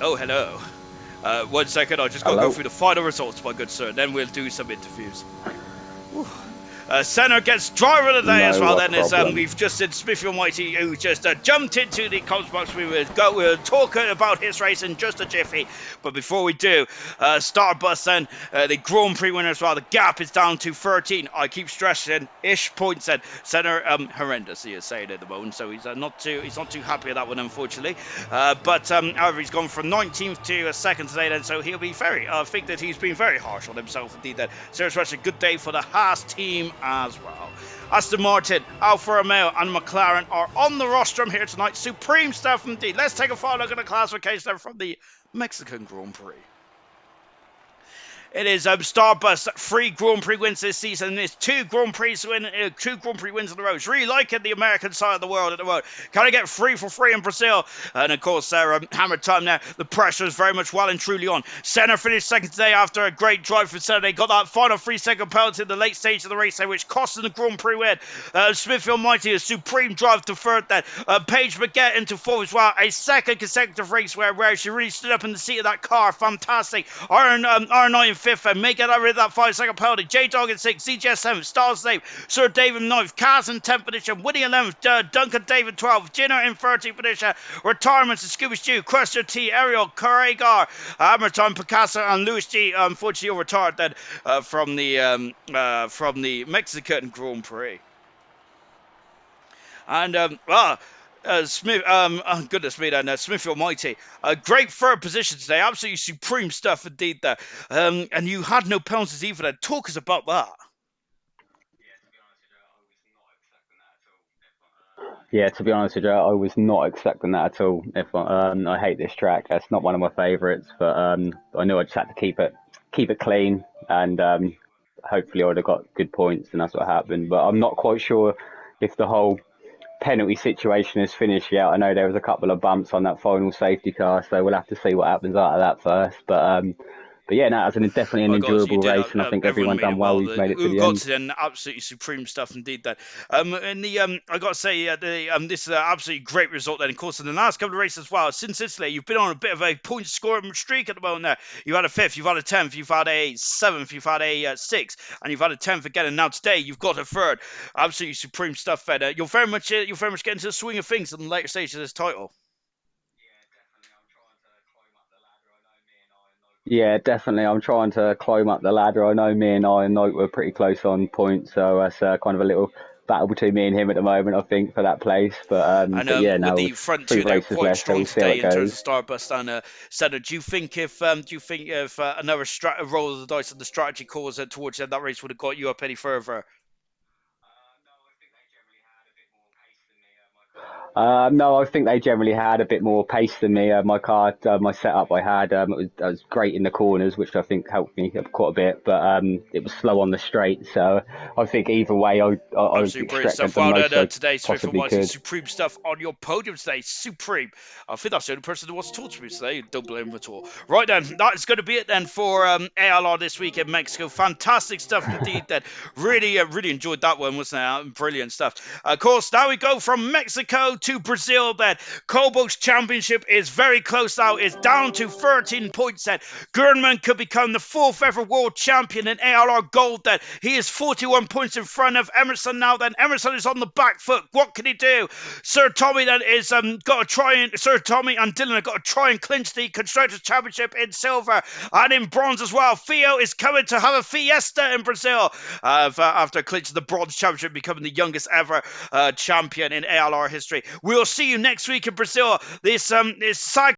Oh, hello. 1 second, I just got to go through the final results, my good sir. Then we'll do some interviews. Senna gets driver of the day as well. Then as we've just seen Smithy Almighty, who just jumped into the comms box. We'll talk about his race in just a jiffy. But before we do, Starbus then the Grand Prix winner as well. The gap is down to 13. I keep stressing ish points. And Senna horrendous, he is saying at the moment. So he's not too happy with that one, unfortunately. But however, he's gone from 19th to second today. Then so he'll be very. I think that he's been very harsh on himself indeed. Then so it's such a good day for the Haas team as well. Aston Martin, Alfa Romeo and McLaren are on the rostrum here tonight. Supreme stuff indeed. Let's take a final look at the classification from the Mexican Grand Prix. It is Starbust, 3 Grand Prix wins this season. It's 2 Grand Prix wins in a row. It's really liking the American side of the world at the moment. Can I get 3 for 3 in Brazil? And of course, hammer time now. The pressure is very much well and truly on. Senna finished second today after a great drive from Senna. They got that final 3-second penalty in the late stage of the race, which cost them the Grand Prix win. Smithfield Mighty, a supreme drive to third then. Paige Baguette into fourth as well. A second consecutive race where she really stood up in the seat of that car. Fantastic. R9 in 5th and make it rid of that 5-second penalty. J-Dog in 6th, CGS 7th, Stars 8th, Sir David 9th, Kaz in 10th position, Winnie 11th, Duncan David 12th, Jinner in 13th position, retirements of Scuba Stew, Question T, Ariel, Corregar, Hammer Time, Picasso and Louis G. Unfortunately, retired then from the Mexican Grand Prix. And goodness me, then Smithfield Mighty, a great third position today, absolutely supreme stuff indeed there. And you had no penalties either. Then talk us about that. Yeah, to be honest with you, I was not expecting that at all. I hate this track. That's not one of my favourites, but I knew I just had to keep it clean, and hopefully I would have got good points, and that's what happened. But I'm not quite sure if the whole penalty situation is finished yet. I know there was a couple of bumps on that final safety car, so we'll have to see what happens out of that first. But yeah, no, it was definitely an enjoyable race, and I think everyone done well. We've made it to the end. And absolutely supreme stuff indeed. Then, I got to say, this is an absolutely great result. Then, of course, in the last couple of races as well, since Italy, you've been on a bit of a point scoring streak at the moment. There, you've had a 5th, you've had a 10th, you've had a 7th, you've had a 6th, and you've had a 10th again. And now today, you've got a 3rd. Absolutely supreme stuff. Then, you're very much getting into the swing of things in the later stages of this title. Yeah, definitely. I'm trying to climb up the ladder. I know me and Note were pretty close on points, so that's kind of a little battle between me and him at the moment, I think, for that place. And But yeah, with now the with front three two, they're races quite left, so strong we'll see how today it in terms of goes. Starburst and Senna. Do you think if another roll of the dice and the strategy calls towards the end, that race would have got you up any further? No, I think they generally had a bit more pace than me. My car, my setup I had, I was great in the corners, which I think helped me quite a bit, but it was slow on the straight. So I think either way, I Absolutely brilliant extracted stuff. the Well done most I today, Smith and possibly White. could. Supreme stuff on your podium today. Supreme. I think that's the only person who wants to talk to me today. Don't blame him at all. Right then, that's going to be it then for ALR this week in Mexico. Fantastic stuff indeed. Then really enjoyed that one, wasn't it? Brilliant stuff. Of course, now we go from Mexico to Brazil. Then Cobalt's championship is very close now. It's down to 13 points. Then Gurnman could become the fourth ever world champion in ALR Gold. Then he is 41 points in front of Emerson now. Then Emerson is on the back foot. What can he do? Sir Tommy then is got to try and Sir Tommy and Dylan have got to try and clinch the Constructors Championship in silver and in bronze as well. Theo is coming to have a fiesta in Brazil after clinching the bronze championship, becoming the youngest ever champion in ALR history. We'll see you next week in Brazil. This side